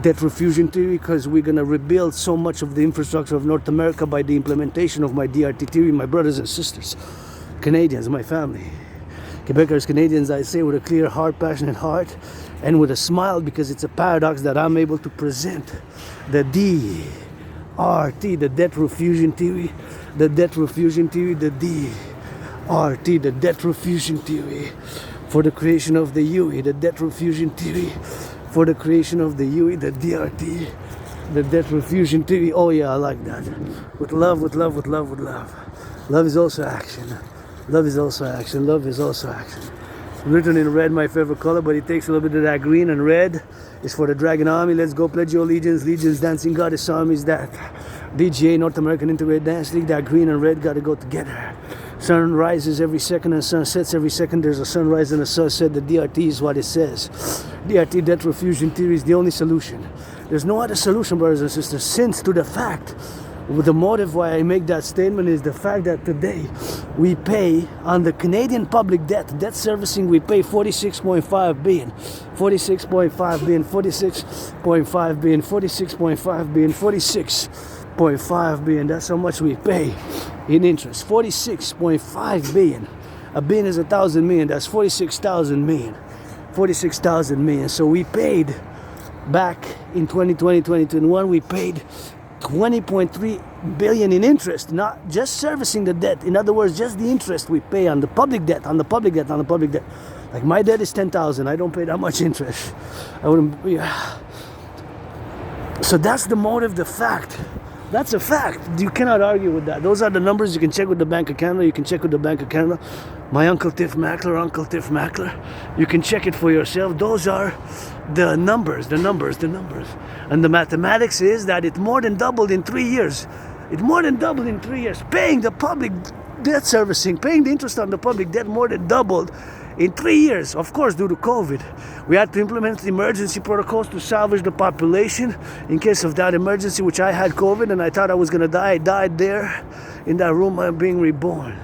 S1: Debt refusion theory, because we're going to rebuild so much of the infrastructure of North America by the implementation of my DRT theory, my brothers and sisters, Canadians, my family. Quebecers, Canadians, I say with a clear heart, passionate heart, and with a smile, because it's a paradox that I'm able to present. The DRT, the debt refusion theory, the debt refusion theory, the DRT, the debt refusion theory for the creation of the UE, the debt refusion theory for the creation of the UE, the DRT, the debt refusion theory. Oh yeah, I like that. With love, with love, with love, with love. Love is also action. Love is also action. Love is also action. Written in red, my favorite color, but it takes a little bit of that green, and red is for the Dragon Army. Let's go pledge your allegiance. Legions, dancing goddess armies, that DGA, North American Integrated Dance League, that green and red gotta go together. Sun rises every second and sun sets every second. There's a sunrise and a sunset. The DRT is what it says. DRT, debt refusion theory, is the only solution. There's no other solution, brothers and sisters, since to the fact, the motive why I make that statement is the fact that today we pay on the Canadian public debt servicing, we pay 46.5 billion, 46.5 billion, 46.5 billion, 46.5 billion, 46.5 billion. That's how much we pay in interest. 46.5 billion. A billion is 1,000 million. That's 46,000 million. 46,000 million. So we paid back in 2020, 2021, we paid 20.3 billion in interest, not just servicing the debt. In other words, just the interest we pay on the public debt, on the public debt, on the public debt. Like my debt is 10,000. I don't pay that much interest. I wouldn't. Yeah. So that's the motive, the fact. That's a fact. You cannot argue with that. Those are the numbers. You can check with the Bank of Canada. You can check with the Bank of Canada. My Uncle Tiff Mackler, Uncle Tiff Mackler. You can check it for yourself. Those are the numbers, the numbers, the numbers. And the mathematics is that it more than doubled in 3 years. It more than doubled in 3 years. Paying the public debt servicing, paying the interest on the public debt more than doubled in 3 years. Of course, due to COVID. We had to implement emergency protocols to salvage the population in case of that emergency, which I had COVID and I thought I was going to die. I died there in that room. I'm being reborn.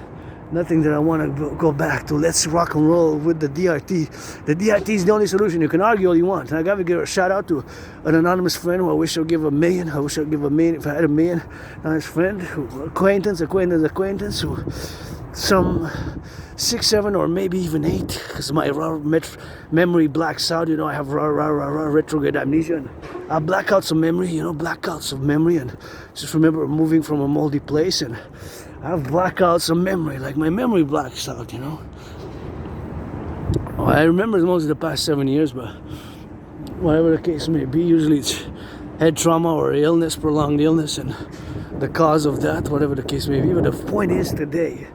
S1: Nothing that I want to go back to. Let's rock and roll with the DRT. The DRT is the only solution. You can argue all you want. And I got to give a shout out to an anonymous friend who I wish I'd give $1 million. I wish I'd give $1 million if I had $1 million. Anonymous friend, acquaintance, who some 6, 7, or maybe even 8, because my memory blacks out. You know, I have retrograde amnesia, and I black out some memory. You know, blackouts of memory, and just remember moving from a moldy place, and I have blackouts of memory. Like my memory blacks out. You know, I remember most of the past 7 years, but whatever the case may be, usually it's head trauma or illness, prolonged illness, and the cause of that, whatever the case may be. But the point is, today,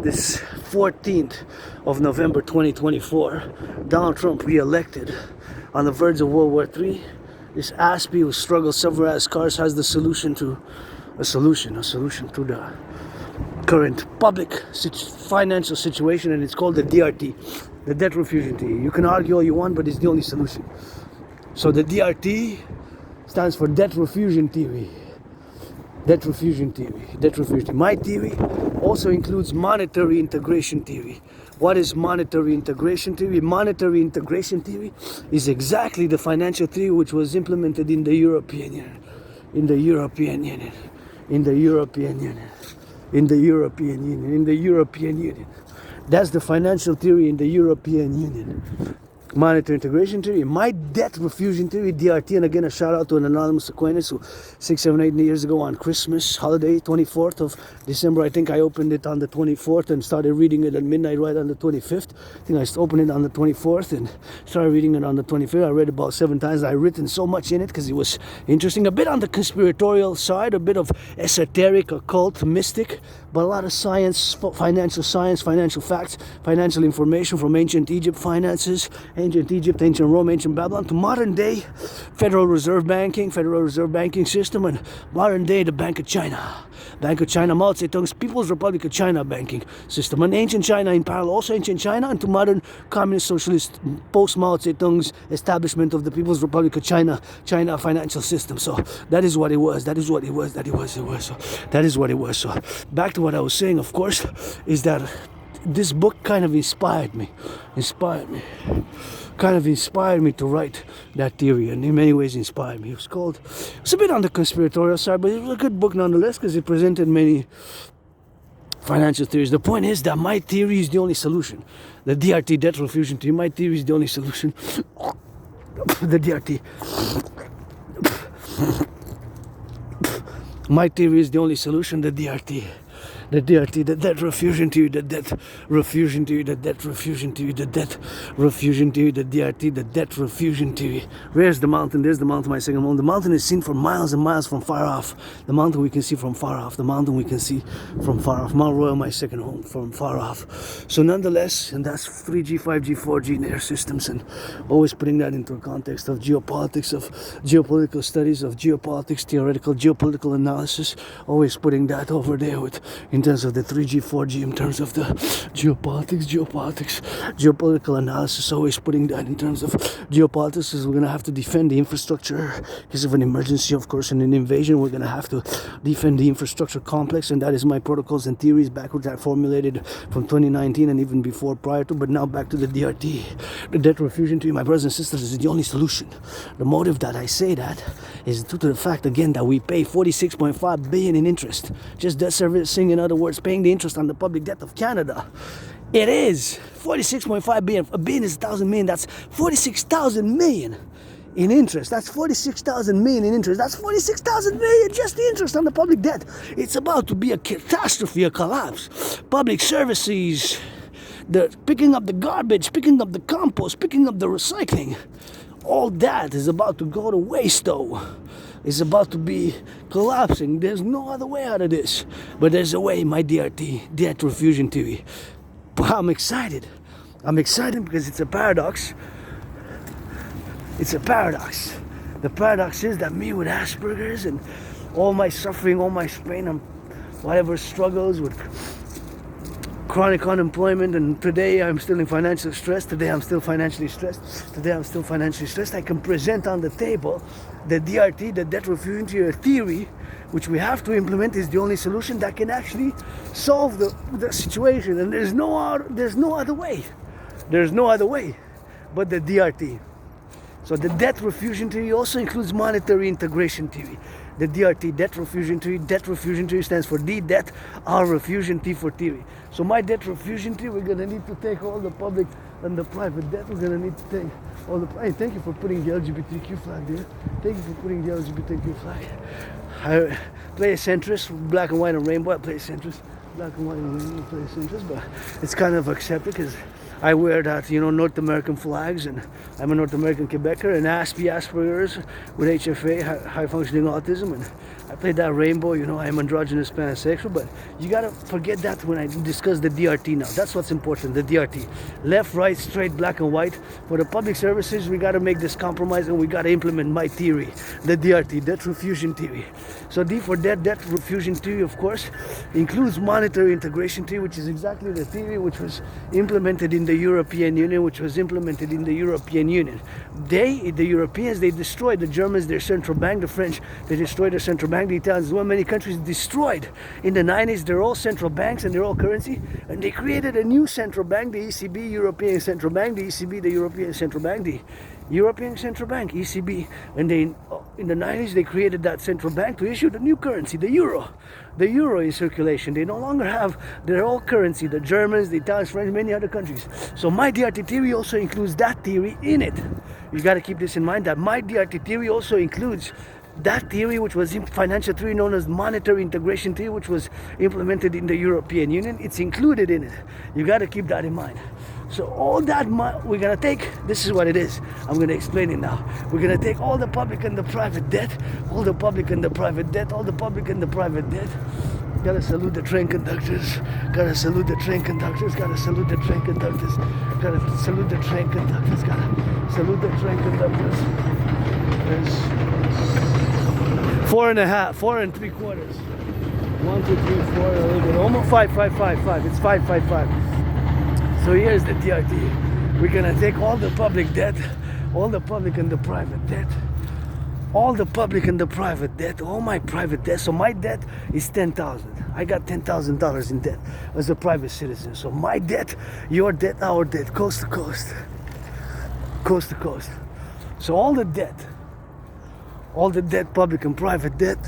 S1: this 14th of November 2024, Donald Trump re-elected on the verge of World War III. This Aspie who struggles several as cars has the solution to a solution to the current public financial situation, and it's called the DRT, the debt refusion theory. You can argue all you want, but it's the only solution. So the DRT stands for debt refusion theory. Debt refusion theory. Debt refusion theory. My theory also includes monetary integration theory. What is monetary integration theory? Monetary integration theory is exactly the financial theory which was implemented in the European Union. In the European Union. In the European Union. In the European Union. In the European Union. That's the financial theory in the European Union. Monetary integration theory, my debt refusion theory, DRT, and again a shout out to an anonymous acquaintance who 6, 7, 8 years ago on Christmas holiday, 24th of December, I think I opened it on the 24th and started reading it at midnight right on the 25th. I think I opened it on the 24th and started reading it on the 25th. I read about 7 times. I've written so much in it because it was interesting, a bit on the conspiratorial side, a bit of esoteric, occult, mystic, but a lot of science, financial facts, financial information from ancient Egypt, finances, ancient Egypt, ancient Rome, ancient Babylon, to modern day Federal Reserve banking system, and modern day the Bank of China. Bank of China, Mao Zedong's People's Republic of China banking system, and ancient China in parallel, also ancient China, and to modern communist socialist post Mao Zedong's establishment of the People's Republic of China financial system. So that is what it was. So that is what it was. So back to what I was saying, of course, is that this book kind of inspired me to write that theory, and in many ways inspired me. It's a bit on the conspiratorial side, but it was a good book nonetheless, because it presented many financial theories. The point is that my theory is the only solution. The DRT, debt refusion theory, my theory is the only solution. The DRT. My theory is the only solution, the DRT. The DRT, the debt refusion theory, the debt refusion theory, the debt refusion theory, the debt refusion theory, the DRT, the debt refusion theory. Where's the mountain? There's the mountain, my second home. The mountain is seen for miles and miles from far off. The mountain we can see from far off. The mountain we can see from far off. Mount Royal, my second home, from far off. So nonetheless, and that's 3G, 5G, 4G in air systems, and always putting that into a context of geopolitics, of geopolitical studies, of geopolitics, theoretical geopolitical analysis, always putting that over there with in terms of the 3G, 4G, in terms of the geopolitical analysis, always putting that in terms of geopolitics, is we're going to have to defend the infrastructure because of an emergency, of course, and an invasion. We're going to have to defend the infrastructure complex, and that is my protocols and theories backwards I formulated from 2019 and even before, prior to, but now back to the DRT. The debt refusion to my brothers and sisters is the only solution. The motive that I say that is due to the fact, again, that we pay 46.5 billion in interest. Just debt servicing, in other words, paying the interest on the public debt of Canada. It is 46.5 billion. A billion is 1,000 million. That's 46,000 million in interest. That's 46,000 million in interest. That's 46,000 million just the interest on the public debt. It's about to be a catastrophe, a collapse. Public services, the picking up the garbage, picking up the compost, picking up the recycling. All that is about to go to waste, though. It's about to be collapsing. There's no other way out of this. But there's a way, my DRT, debt refusion theory. But I'm excited. I'm excited because it's a paradox. It's a paradox. The paradox is that me with Asperger's and all my suffering, all my pain, and whatever struggles with chronic unemployment, and today I'm still in financial stress. Today I'm still financially stressed. I can present on the table the DRT, the debt refusion theory, which we have to implement, is the only solution that can actually solve the situation. And there's no other way. There's no other way but the DRT. So the debt refusion theory also includes monetary integration theory. The DRT, debt refusion theory stands for D, debt, R, refusion, T for theory. So my debt refusion theory, we're going to need to take all the public and the private debt. We're going to need to take all the... Hey, thank you for putting the LGBTQ flag there. Thank you for putting the LGBTQ flag. I play a centrist, black and white and rainbow. I play a centrist, black and white and rainbow. I play a centrist, but it's kind of accepted because I wear that, North American flags, and I'm a North American Quebecer, and Asperger's with HFA, high functioning autism, and I play that rainbow, I'm androgynous pansexual, but you gotta forget that when I discuss the DRT now. That's what's important, the DRT. Left, right, straight, black and white. For the public services, we gotta make this compromise and we gotta implement my theory, the DRT, debt refusion theory. So D for debt refusion theory, of course, includes monetary integration theory, which is exactly the theory which was implemented in the European Union, The Europeans, they destroyed, the Germans, their central bank, the French, they destroyed their central bank, the Italians, well, many countries destroyed. In the 90s, they're all central banks and they're all currency, and they created a new central bank, the ECB, European Central Bank, the ECB, the European Central Bank, the European Central Bank, ECB, and they, in the 90s, they created that central bank to issue the new currency, the euro in circulation. They no longer have their old currency, the Germans, the Italians, French, many other countries. So my DRT theory also includes that theory in it. You got to keep this in mind, that my DRT theory also includes that theory, which was financial theory known as monetary integration theory, which was implemented in the European Union. It's included in it. You got to keep that in mind. So all that we're going to take, this is what it is. I'm going to explain it now. We're going to take all the public and the private debt, all the public and the private debt, all the public and the private debt. Gotta salute the train conductors. Gotta salute the train conductors. Gotta salute the train conductors. Gotta salute the train conductors. Gotta salute the train conductors. There's 4 3/4. 1, 2, 3, 4, a little bit. Almost 5. It's 5. So here's the DRT. We're gonna take all the public debt, all the public and the private debt, all the public and the private debt, all my private debt. So my debt is $10,000. I got $10,000 in debt as a private citizen. So my debt, your debt, our debt, coast to coast. Coast to coast. So all the debt, public and private debt.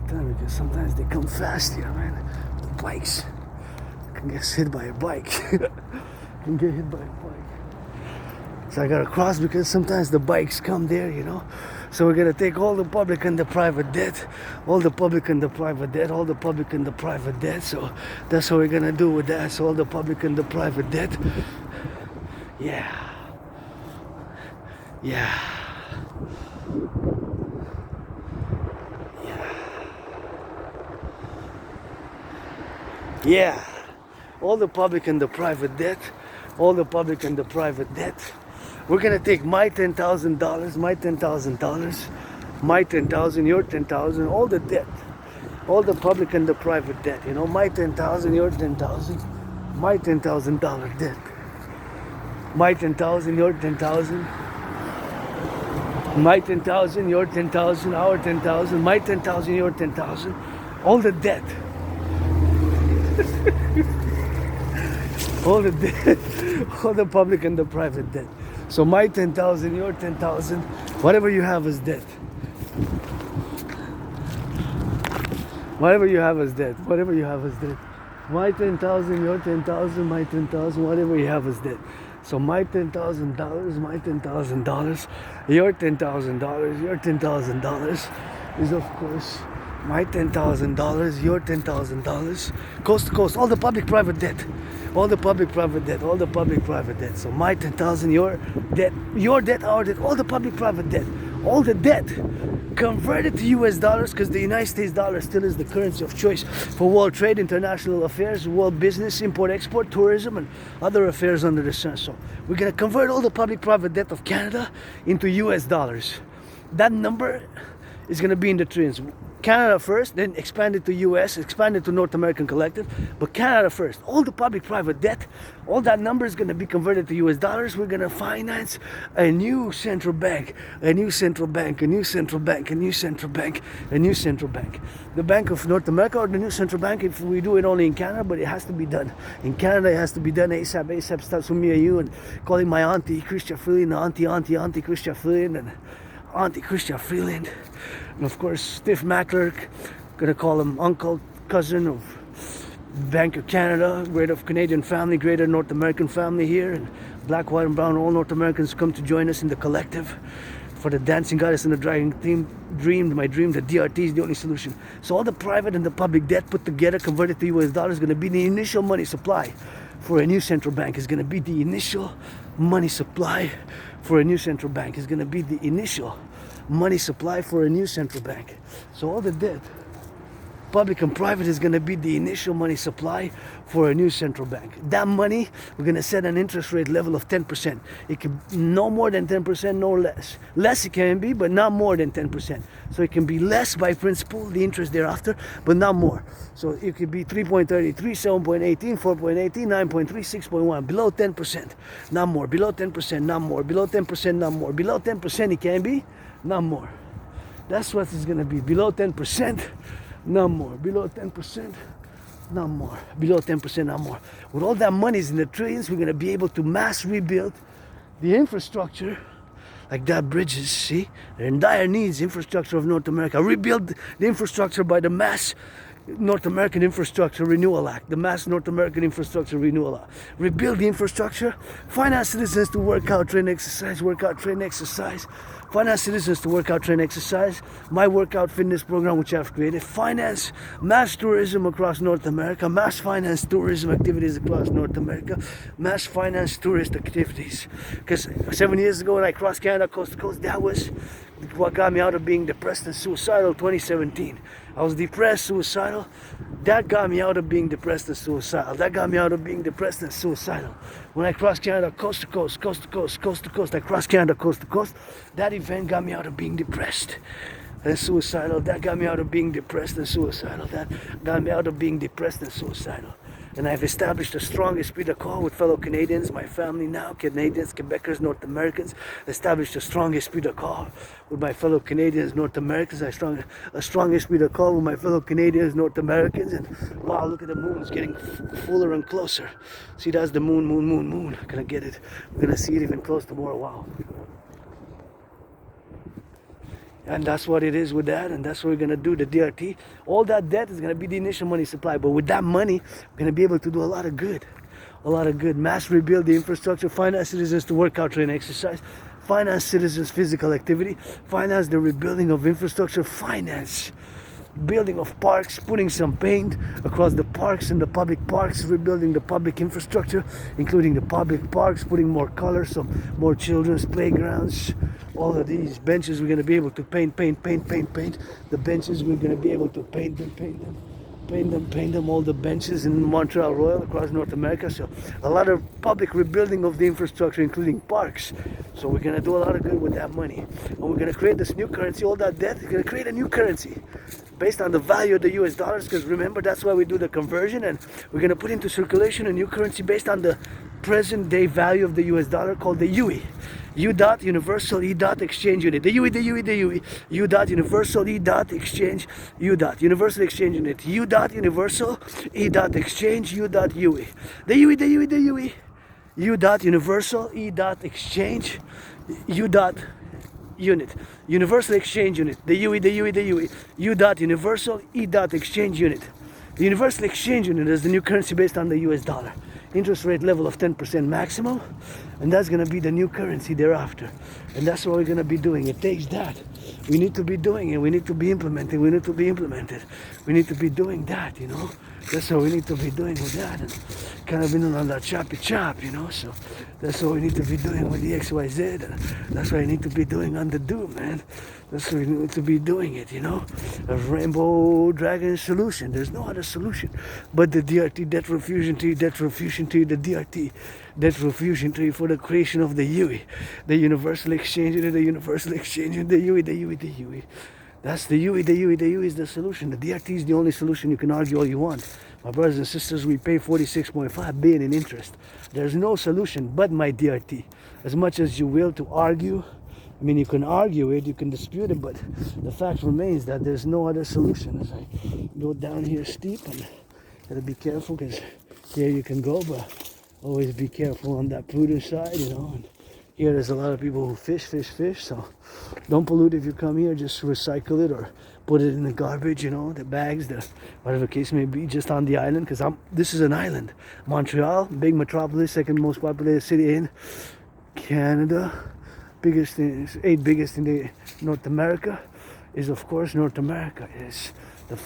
S1: Because sometimes they come fast here, man. The bikes. can get hit by a bike. Can get hit by a bike. So I gotta cross because sometimes the bikes come there, you know. So we're gonna take all the public and the private debt, all the public and the private debt, all the public and the private debt. So that's what we're gonna do with that. So all the public and the private debt. Yeah. Yeah. Yeah. Yeah. All the public and the private debt, all the public and the private debt. We're gonna take my $10,000, my $10,000, my 10,000, your 10,000, all the debt, all the public and the private debt. You know, my 10,000, your 10,000, my $10,000 debt, my 10,000, your 10,000, my 10,000, your 10,000, our 10,000, my 10,000, your 10,000, all the debt. All the debt, all the public and the private debt. So my 10,000, your 10,000, whatever you have is debt. Whatever you have is debt. Whatever you have is debt. My 10,000, your 10,000, my 10,000, whatever you have is debt. So my $10,000, my $10,000, your $10,000, your $10,000 is of course my $10,000, your $10,000, coast to coast, all the public private debt, all the public private debt, all the public private debt. So my 10,000, your debt, our debt, all the public private debt, all the debt converted to US dollars because the United States dollar still is the currency of choice for world trade, international affairs, world business, import, export, tourism, and other affairs under the sun. So we're gonna convert all the public private debt of Canada into US dollars. That number is gonna be in the trillions. Canada first, then expanded to US, expanded to North American Collective, but Canada first. All the public-private debt, all that number is going to be converted to US dollars. We're going to finance a new central bank, a new central bank, a new central bank, a new central bank, a new central bank. The Bank of North America or the new central bank, if we do it only in Canada, but it has to be done. In Canada, it has to be done ASAP. ASAP starts with me and you, and calling my auntie, Christian Freeland, auntie Christian Freeland, and Auntie Christian Freeland, and of course Steve Mackler, gonna call him uncle, cousin of Bank of Canada, greater Canadian family, greater North American family here, and black, white, and brown, all North Americans come to join us in the collective for the dancing goddess and the dragon dream, my dream, the DRT is the only solution. So all the private and the public debt put together, converted to US dollars, is gonna be the initial money supply for a new central bank. Is gonna be the initial money supply for a new central bank. Is going to be the initial money supply for a new central bank. So all the debt, public and private, is going to be the initial money supply for a new central bank. That money, we're going to set an interest rate level of 10%. It can no more than 10%, no less. Less it can be, but not more than 10%. So it can be less by principle, the interest thereafter, but not more. So it could be 3.33, 7.18, 4.18, 9.3, 6.1, below 10%, not more. Below 10%, not more. Below 10%, not more. Below 10% it can be, not more. That's what it's going to be. Below 10%, not more. Below 10%, not more. Below 10%, not more. With all that money in the trillions, we're going to be able to mass rebuild the infrastructure, like that bridges, see? They're in dire needs, infrastructure of North America. Rebuild the infrastructure by the mass North American Infrastructure Renewal Act, the Mass North American Infrastructure Renewal Act. Rebuild the infrastructure, finance citizens to work out, train, exercise, work out, train, exercise. Finance citizens to work out, train, exercise. My workout fitness program, which I've created. Finance mass tourism across North America. Mass finance tourism activities across North America. Mass finance tourist activities. Because 7 years ago when I crossed Canada coast to coast, that was what got me out of being depressed and suicidal. 2017. I was depressed, suicidal. That got me out of being depressed and suicidal. That got me out of being depressed and suicidal. When I crossed Canada coast to coast, coast to coast, coast to coast, I crossed Canada coast to coast. That event got me out of being depressed and suicidal. That got me out of being depressed and suicidal. That got me out of being depressed and suicidal. And I've established a strong esprit de corps with fellow Canadians, my family now, Canadians, Quebecers, North Americans. Established a strong esprit de corps with my fellow Canadians, North Americans. A strong esprit de corps with my fellow Canadians, North Americans. And wow, look at the moon, it's getting fuller and closer. See, that's the moon, moon, moon, moon. I'm gonna get it. We're gonna see it even close tomorrow. Wow. And that's what it is with that, and that's what we're gonna do, the DRT. All that debt is gonna be the initial money supply, but with that money, we're gonna be able to do a lot of good. A lot of good. Mass rebuild the infrastructure, finance citizens to work out, train, exercise, finance citizens physical activity, finance the rebuilding of infrastructure, finance building of parks, putting some paint across the parks and the public parks, rebuilding the public infrastructure, including the public parks, putting more color, some more children's playgrounds. All of these benches we're going to be able to paint. The benches we're going to be able to paint them, all the benches in Montreal Royal across North America. So a lot of public rebuilding of the infrastructure, including parks. So we're going to do a lot of good with that money. And we're going to create this new currency. All that debt, we're going to create a new currency based on the value of the US dollars, because remember, that's why we do the conversion, and we're going to put into circulation a new currency based on the present day value of the US dollar, called the UE. U dot universal E dot exchange unit. The UE. U dot universal E dot exchange. U dot universal exchange unit. U dot universal E dot exchange. U dot UE. The UE. U dot universal E dot exchange. U dot unit. Universal exchange unit. The UE. U dot universal E dot exchange unit. The universal exchange unit is the new currency based on the US dollar. Interest rate level of 10% maximum, and that's going to be the new currency thereafter. And that's what we're going to be doing. It takes that. We need to be doing it. We need to be implementing. We need to be implemented. We need to be doing that, you know. That's what we need to be doing with that. And kind of been on that choppy chop, you know. So that's what we need to be doing with the XYZ. And that's what we need to be doing on the do, man. That's what we need to be doing it, you know. A rainbow dragon solution. There's no other solution but the DRT, debt refusion tree, the DRT, debt refusion tree for the creation of the UE, the universal exchange unit, the universal exchange unit, the UE. That's the UE, the UE is the solution. The DRT is the only solution. You can argue all you want. My brothers and sisters, we pay 46.5 billion in interest. There's no solution but my DRT. As much as you will to argue, I mean, you can argue it, you can dispute it, but the fact remains that there's no other solution. As I go down here steep, and gotta be careful, because here you can go, but always be careful on that polluted side, you know. And here there's a lot of people who fish, so don't pollute if you come here. Just recycle it or put it in the garbage, you know, the bags, the whatever case may be, just on the island, because this is an island. Montreal, big metropolis, second most populated city in Canada. Eighth biggest in the North America is, of course, North America. Is the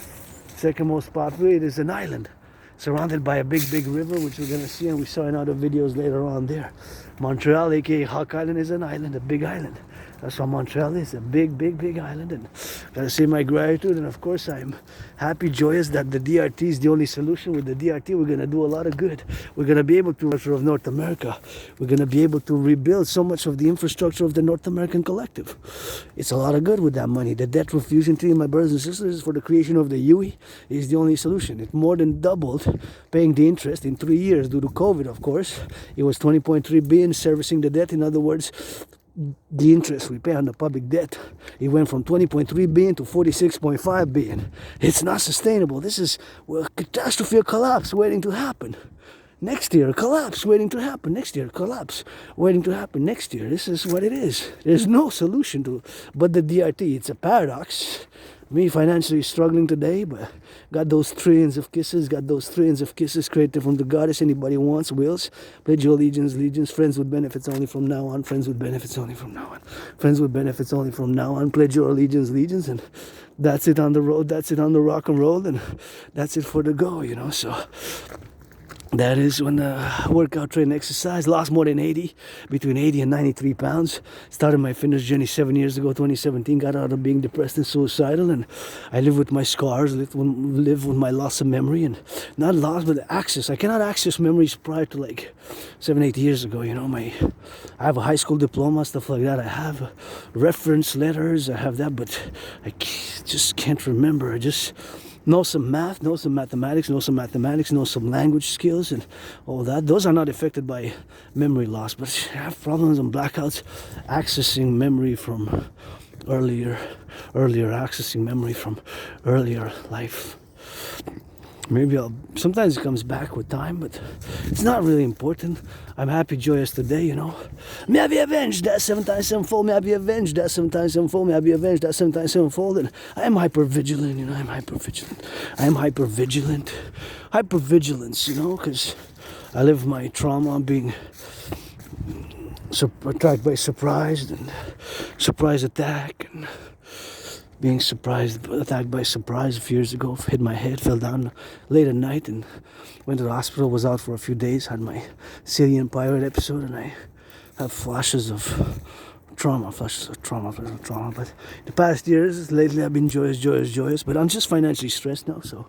S1: second most populated. It is an island surrounded by a big river, which we're gonna see, and we saw in other videos later on there. Montreal, aka Hawk Island, is an island, a big island. That's what Montreal is, a big island. And gotta say my gratitude, and of course I'm happy, joyous that the DRT is the only solution. With the DRT, we're gonna do a lot of good. We're gonna be able to of North America. We're gonna be able to rebuild so much of the infrastructure of the North American collective. It's a lot of good with that money. The debt refusion tree, my brothers and sisters, for the creation of the UE is the only solution. It more than doubled paying the interest in 3 years due to COVID, of course. It was 20.3 billion servicing the debt. In other words, the interest we pay on the public debt, it went from 20.3 billion to 46.5 billion. It's not sustainable. This is a catastrophe, a collapse waiting to happen. Next year, a collapse waiting to happen. Next year, a collapse waiting to happen. Next year, this is what it is. There's no solution to but the DRT. It's a paradox. Me financially struggling today, but got those trillions of kisses, created from the goddess. Anybody wants, wills. Pledge your allegiance, friends with benefits only from now on, friends with benefits only from now on, friends with benefits only from now on. Pledge your allegiance, and that's it on the road, that's it on the rock and roll, and that's it for the go, you know. So that is when workout, train, exercise. Lost more than between 80 and 93 pounds. Started my fitness journey 7 years ago, 2017. Got out of being depressed and suicidal, and I live with my scars, live with my loss of memory, and not loss, but access. I cannot access memories prior to like 7-8 years ago. You know, I have a high school diploma, stuff like that. I have reference letters. I have that, but I just can't remember. I just know some math, know some mathematics, know some language skills, and all that. Those are not affected by memory loss, but I have problems and blackouts accessing memory from earlier accessing memory from earlier life. Maybe sometimes it comes back with time, but it's not really important. I'm happy, joyous today, you know. May I be avenged that 7 times 7-fold. May I be avenged that 7 times 7-fold. May I be avenged that 7 times 7-fold. And I am hyper-vigilant, you know. I'm hyper-vigilant. I am hyper-vigilant. Hyper-vigilance, you know, because I live my trauma being attacked by surprise and surprise attack and being attacked by surprise a few years ago. Hit my head, fell down late at night and went to the hospital, was out for a few days, had my Cillian pirate episode, and I have flashes of trauma. But the past years, lately I've been joyous, but I'm just financially stressed now, so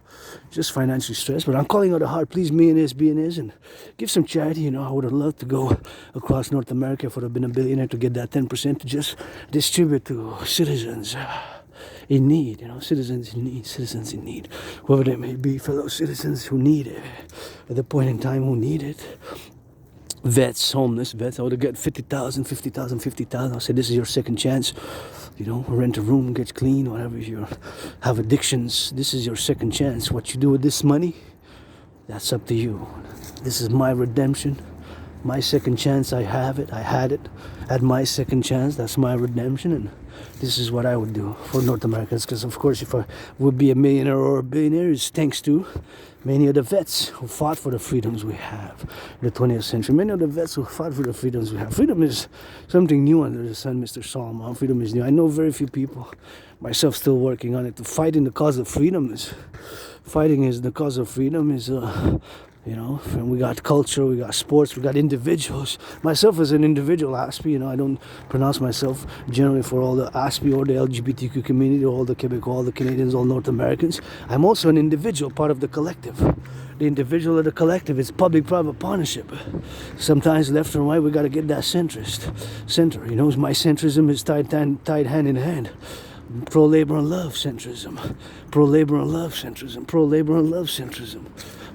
S1: just financially stressed. But I'm calling out a heart, please, be in this, and give some charity, you know. I would have loved to go across North America if I would have been a billionaire to get that 10% to just distribute to citizens in need, you know, citizens in need, whoever they may be, fellow citizens who need it, at the point in time who need it. Vets, homeless vets, I would have got 50,000. I said, this is your second chance, you know, rent a room, get clean, whatever you have addictions, this is your second chance. What you do with this money, that's up to you. This is my redemption, my second chance. I had my second chance, that's my redemption, and this is what I would do for North Americans, because of course if I would be a millionaire or a billionaire, it's thanks to many of the vets who fought for the freedoms we have in the 20th century. Many of the vets who fought for the freedoms we have. Freedom is something new under the sun, Mr. Solomon. Freedom is new. I know very few people, myself still working on it, to fight in the cause of freedom is, you know, and we got culture, we got sports, we got individuals. Myself as an individual, ASPE, you know, I don't pronounce myself generally for all the ASPE or the LGBTQ community, or all the Quebec, all the Canadians, all North Americans. I'm also an individual, part of the collective. The individual of the collective, it's public-private partnership. Sometimes left and right, we got to get that center. You know, my centrism is tied hand in hand. Pro-labor and love centrism. Pro-labor and love centrism. Pro-labor and love centrism.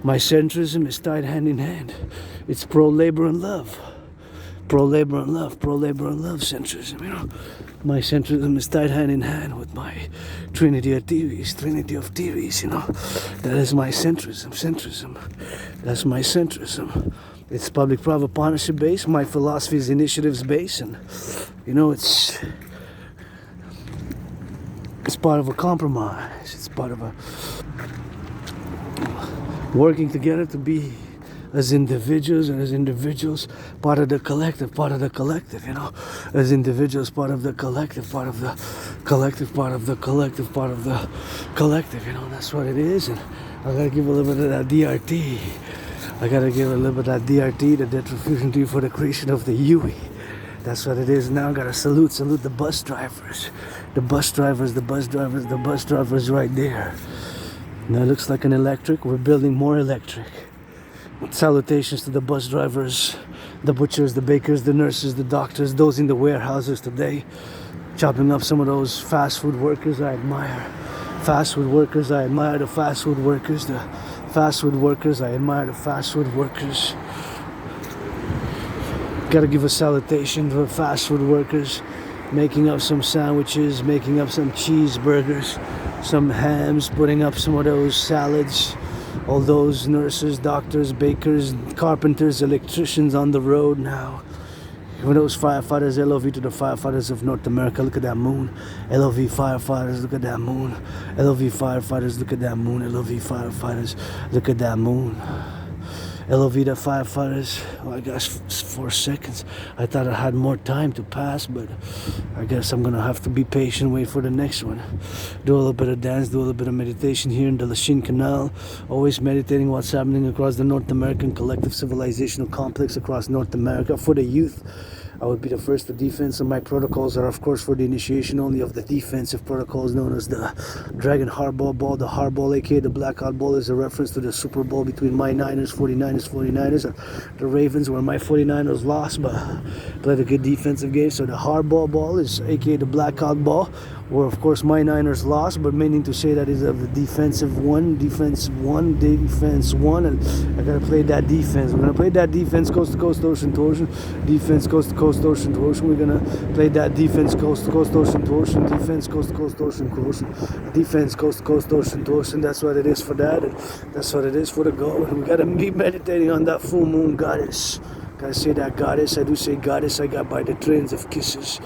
S1: My centrism is tied hand in hand. It's pro-labor and love. Pro-labor and love. Pro-labor and love centrism, you know. My centrism is tied hand in hand with my trinity of theories, you know. That is my centrism. That's my centrism. It's public-private partnership based. My philosophy is initiatives based, and, you know, it's part of a compromise. It's part of a working together to be as individuals, part of the collective, you know, as individuals, part of the collective, you know, that's what it is. And I gotta give a little bit of that DRT. The debt refusion to for the creation of the UE. That's what it is now. I gotta salute the bus drivers. The bus drivers right there. Now it looks like an electric. We're building more electric. Salutations to the bus drivers, the butchers, the bakers, the nurses, the doctors, those in the warehouses today, chopping up some of those fast food workers. I admire fast food workers. I admire the fast food workers. I admire the fast food workers. Gotta give a salutation to the fast food workers, making up some sandwiches, making up some cheeseburgers, some hams, putting up some of those salads. All those nurses, doctors, bakers, carpenters, electricians on the road now. Even those firefighters, LOV to the firefighters of North America, look at that moon. LOV firefighters, look at that moon. LOV firefighters, look at that moon. LOV firefighters, look at that moon. LOV the firefighters. Oh, I guess 4 seconds. I thought I had more time to pass, but I guess I'm gonna have to be patient, wait for the next one. Do a little bit of dance, do a little bit of meditation here in the Lachine Canal. Always meditating what's happening across the North American collective civilizational complex across North America for the youth. I would be the first to defense, and my protocols are, of course, for the initiation only of the defensive protocols known as the Dragon Hardball Ball. The Hardball, aka the Black Hardball, is a reference to the Super Bowl between my Niners, 49ers, and the Ravens, where my 49ers lost, but played a good defensive game. So the Hardball Ball is aka the Black Hardball, where, of course, my Niners lost, but meaning to say that is of the defense one, and I gotta play that defense. We're gonna play that defense coast to coast, ocean to ocean, defense coast to coast, ocean to ocean. We're gonna play that defense coast to coast, ocean to ocean, defense coast to coast, ocean to ocean. defense, coast to coast, ocean to ocean. That's what it is for that, and that's what it is for the go. And we gotta be meditating on that full moon goddess. Gotta say that goddess. I do say goddess. I got by the trains of kisses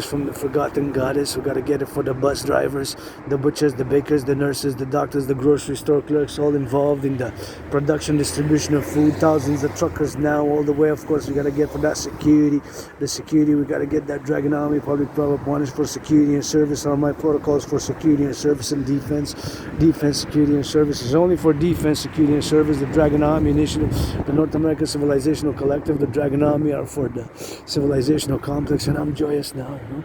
S1: from the forgotten goddess. We gotta get it for the bus drivers, the butchers, the bakers, the nurses, the doctors, the grocery store clerks, all involved in the production, distribution of food. Thousands of truckers now, all the way. Of course, we gotta get for that security. The security, we gotta get that Dragon Army, Public Private Partners for security and service. All my protocols for security and service and defense. Defense, security and service is only for defense, security and service. The Dragon Army Initiative, the North American Civilizational Collective, the Dragon Army are for the civilizational complex, and I'm joyous now, you know.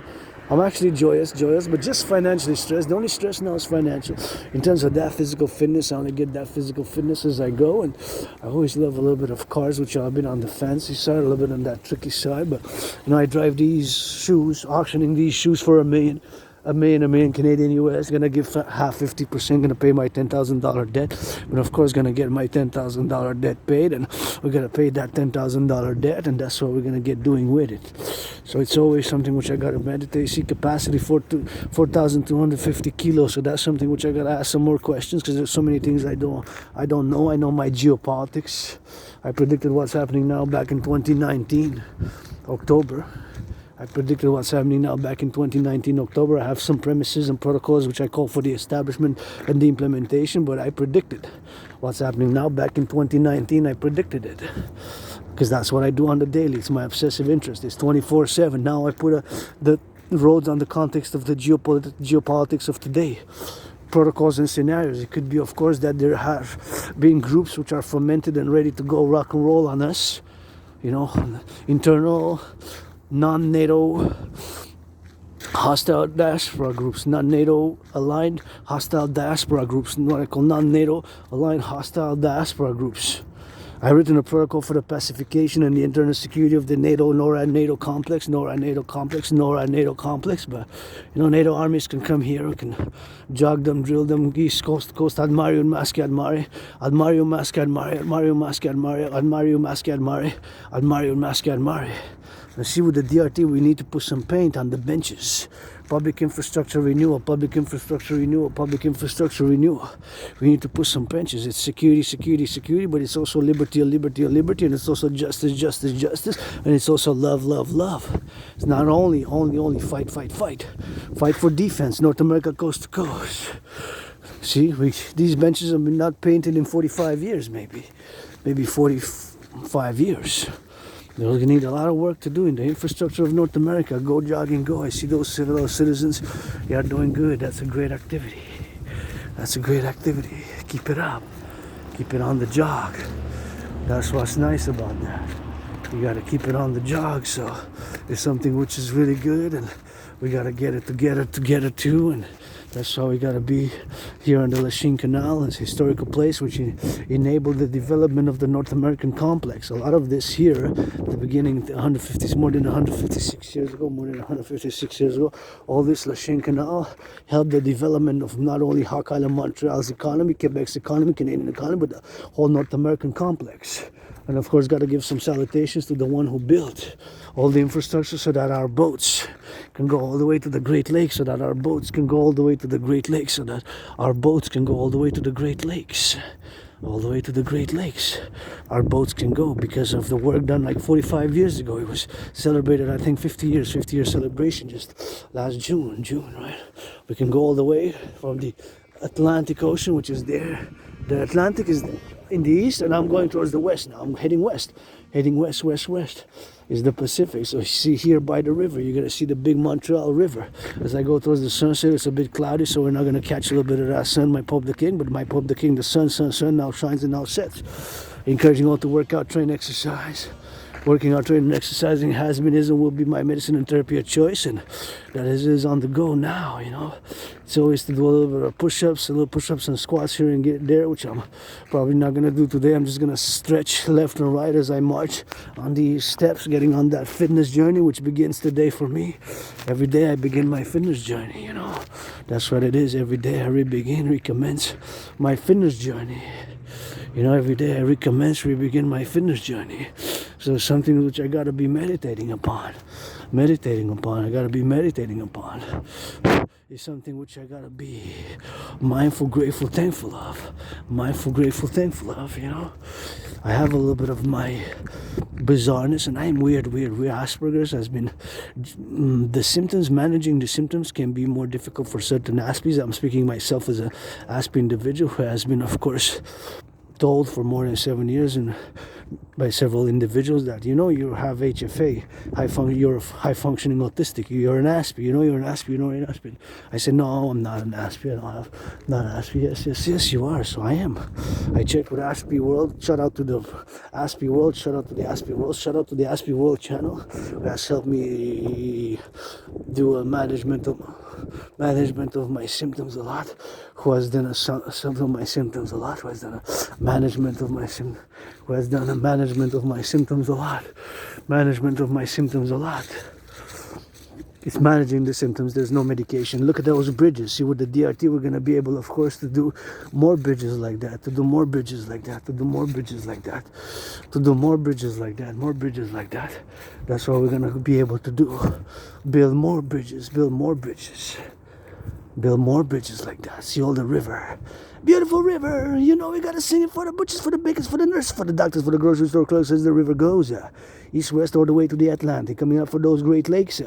S1: I'm actually joyous, but just financially stressed. The only stress now is financial. In terms of that physical fitness, I only get that physical fitness as I go, and I always love a little bit of cars, which I've been on the fancy side, a little bit on that tricky side, but you know, I drive these shoes, auctioning these shoes for $1 million Canadian US, gonna give half 50%, gonna pay my $10,000 debt, but of course gonna get my $10,000 debt paid, and we're gonna pay that $10,000 debt, and that's what we're gonna get doing with it. So it's always something which I gotta meditate. See, capacity 4,250 kilos, so that's something which I gotta ask some more questions, because there's so many things I don't know. I know my geopolitics. I predicted what's happening now back in 2019 October. I predicted what's happening now back in 2019 October. I have some premises and protocols which I call for the establishment and the implementation, but I predicted what's happening now back in 2019. I predicted it because that's what I do on the daily. It's my obsessive interest. It's 24/7. Now I put the roads on the context of the geopolitics of today. Protocols and scenarios. It could be, of course, that there have been groups which are fomented and ready to go rock and roll on us. You know, internal non-NATO hostile diaspora groups, non-NATO aligned hostile diaspora groups, what I call non-NATO aligned hostile diaspora groups. I've written a protocol for the pacification and the internal security of the NORAD-NATO complex, but you know, NATO armies can come here, we can jog them, drill them, east coast to coast, ad Mario, Maschi, ad Mare, ad Mario, Maschi, ad Mare, ad Mario, Maschi, ad Mare, ad Mario, Maschi, ad Mare, ad Mario, Maschi, ad Mare. And see, with the DRT, we need to put some paint on the benches. Public infrastructure renewal, public infrastructure renewal, public infrastructure renewal. We need to put some benches. It's security, security, security, but it's also liberty, liberty, liberty, and it's also justice, justice, justice, and it's also love, love, love. It's not only fight, fight, fight. Fight for defense, North America coast to coast. See, these benches have been not painted in 45 years, maybe 45 years. They're going to need a lot of work to do in the infrastructure of North America. Go jogging, go. I see those citizens. They are doing good. That's a great activity. That's a great activity. Keep it up. Keep it on the jog. That's what's nice about that. You got to keep it on the jog. So it's something which is really good, and we got to get it together too. And that's how we got to be here on the Lachine Canal. It's a historical place which enabled the development of the North American complex. A lot of this here, at the beginning, more than 156 years ago, all this Lachine Canal helped the development of not only Hawk Island, Montreal's economy, Quebec's economy, Canadian economy, but the whole North American complex. And of course, got to give some salutations to the one who built all the infrastructure so that our boats can go all the way to the Great Lakes, so that our boats can go all the way to the Great Lakes, so that our boats can go all the way to the Great Lakes. All the way to the Great Lakes. Our boats can go because of the work done like 45 years ago. It was celebrated, I think, 50 year celebration just last June, right? We can go all the way from the Atlantic Ocean, which is there. The Atlantic is in the east, and I'm going towards the west now. I'm heading west, west is the Pacific. So you see here by the river, you're going to see the big Montreal River. As I go towards the sunset, it's a bit cloudy, so we're not going to catch a little bit of that sun, my Publik, but my Publik, the sun now shines and now sets. Encouraging all to work out, train, exercise. Working out, training, exercising has been, is, and will be my medicine and therapy of choice, and that is on the go now, you know. It's always to do a little bit of push-ups, and squats here and get there, which I'm probably not going to do today. I'm just going to stretch left and right as I march on these steps, getting on that fitness journey, which begins today for me. Every day I begin my fitness journey, you know. That's what it is. Every day I recommence my fitness journey. You know, every day I begin my fitness journey. So it's something which I got to be meditating upon. I got to be meditating upon. is something which I gotta be mindful, grateful, thankful of. Mindful, grateful, thankful of, you know. I have a little bit of my bizarreness, and I'm weird. Asperger's has been, the symptoms, managing the symptoms can be more difficult for certain Aspies. I'm speaking myself as a Aspie individual who has been, of course, told for more than 7 years and by several individuals that, you know, you have HFA, you're high functioning autistic, you're an Aspie, you know you're an Aspie, you know you're an Aspie. I said, no, I'm not an Aspie, I don't have, not an Aspie. Yes, you are, so I am. I checked with Aspie World, shout out to the Aspie World, shout out to the Aspie World, shout out to the Aspie World channel, who has helped me do a management of my symptoms a lot, who has done a my symptoms a lot, who has done a management of my symptoms a lot. It's managing the symptoms. There's no medication. Look at those bridges. See, with the DRT, we're going to be able, of course, to do more bridges like that, to do more bridges like that, to do more bridges like that, to do more bridges like that, more bridges like that. That's what we're going to be able to do. Build more bridges, build more bridges. Build more bridges like that. See all the river. Beautiful river. You know, we got to sing it for the butchers, for the bakers, for the nurses, for the doctors, for the grocery store clerks as the river goes. East, west, all the way to the Atlantic. Coming up for those Great Lakes.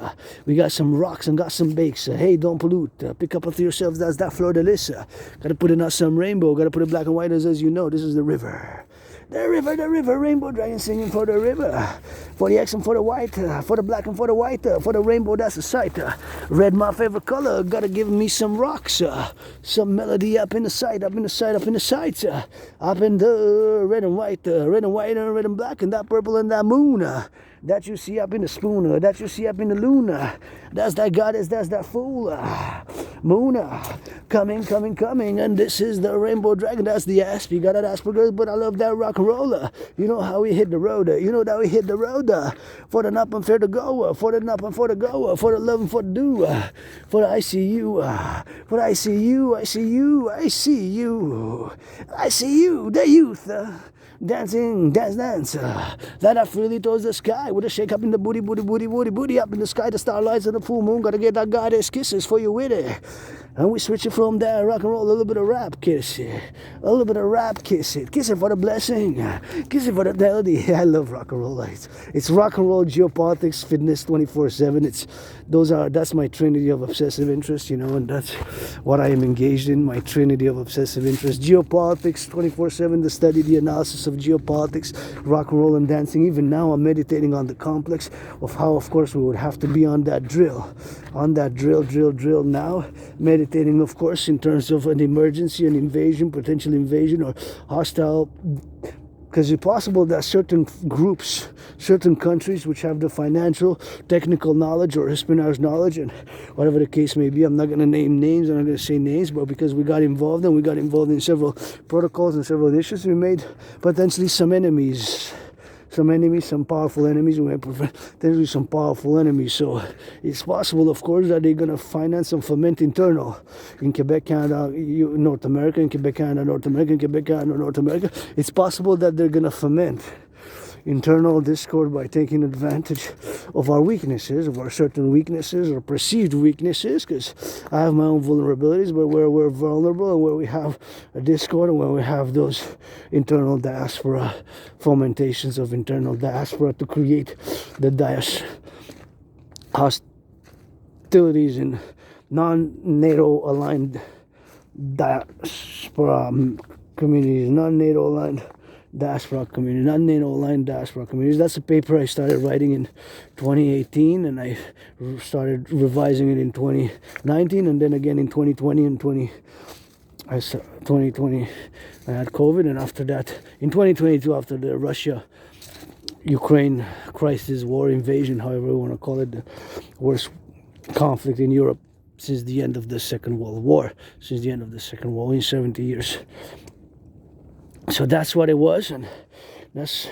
S1: We got some rocks and got some bakes. Hey, don't pollute. Pick up after yourselves. That's that Fleur de Lis. Got to put in some rainbow. Got to put it black and white as you know. This is the river. The river, rainbow dragon singing for the river. For the X and for the white, for the black and for the white, for the rainbow, that's a sight. Red, my favorite color, gotta give me some rocks. Some melody up in the sight, up in the sights. Up in the red and white, and red and black, and that purple and that moon. That you see up in the spoon, that you see up in the luna. That's that goddess, that's that fool. Moon, coming, and this is the rainbow dragon, that's the Aspie. Got that Asperger's, but I love that rock and roller. You know how we hit the road, for the up and fair to go, for the up and for the go, for the love and for the do, for the I see you, the youth. Dancing, dance, that I freely towards the sky with a shake up in the booty up in the sky, the starlights and the full moon. Gotta get that goddess kisses for you with it. And we switch it from there, rock and roll, a little bit of rap, kiss it. A little bit of rap, kiss it. Kiss it for the blessing, kiss it for the melody. I love rock and roll. It's rock and roll, geopolitics, fitness 24/7. That's my trinity of obsessive interest, you know, and that's what I am engaged in, my trinity of obsessive interest. Geopolitics 24/7, the study, the analysis of geopolitics, rock and roll and dancing. Even now I'm meditating on the complex of how, of course, we would have to be on that drill now. Meditating, of course, in terms of an emergency, an invasion, potential invasion, or hostile. Because it's possible that certain groups, certain countries which have the financial, technical knowledge or espionage knowledge, and whatever the case may be, I'm not going to name names, I'm not going to say names, but because we got involved in several protocols and several initiatives, we made potentially some enemies, some powerful enemies. We may potentially some powerful enemies. So it's possible, of course, that they're going to finance and foment internal in Quebec, Canada, North America, in Quebec, Canada, North America, in Quebec, Canada, North America. It's possible that they're going to foment internal discord by taking advantage of our weaknesses, of our certain weaknesses or perceived weaknesses, because I have my own vulnerabilities, but where we're vulnerable and where we have a discord and where we have those internal diaspora, fomentations of internal diaspora to create the hostilities in non-NATO aligned diaspora communities, non-NATO aligned diaspora community, not NATO aligned diaspora communities. That's a paper I started writing in 2018, and I started revising it in 2019, and then again in 2020 and 2020 I had COVID, and after that in 2022, after the Russia-Ukraine crisis, war, invasion, however you want to call it, the worst conflict in Europe since the end of the Second World War, in 70 years. So that's what it was, and that's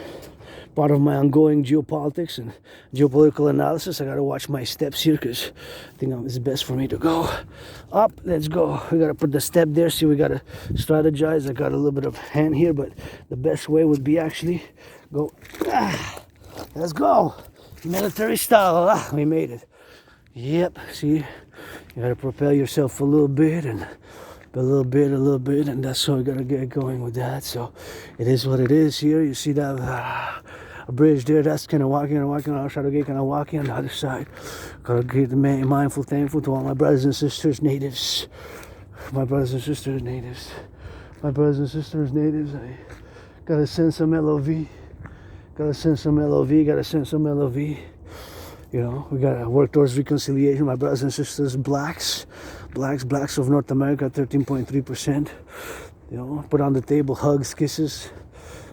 S1: part of my ongoing geopolitics and geopolitical analysis. I gotta watch my steps here because I think it's best for me to go up. Let's go. We gotta put the step there. See, we gotta strategize. I got a little bit of hand here, but the best way would be actually go. Let's go. Military style. We made it. Yep. See, You gotta propel yourself a little bit and a little bit, and that's how we gotta get going with that. So it is what it is here. You see that a bridge there, that's kind of walking. I'll try to get kind of walking on the other side. Gotta get mindful, thankful to all my brothers and sisters, natives. My brothers and sisters, natives. I gotta send some LOV. Gotta send some LOV. You know, we gotta work towards reconciliation. My brothers and sisters, blacks of North America, 13.3%. You know, put on the table hugs, kisses,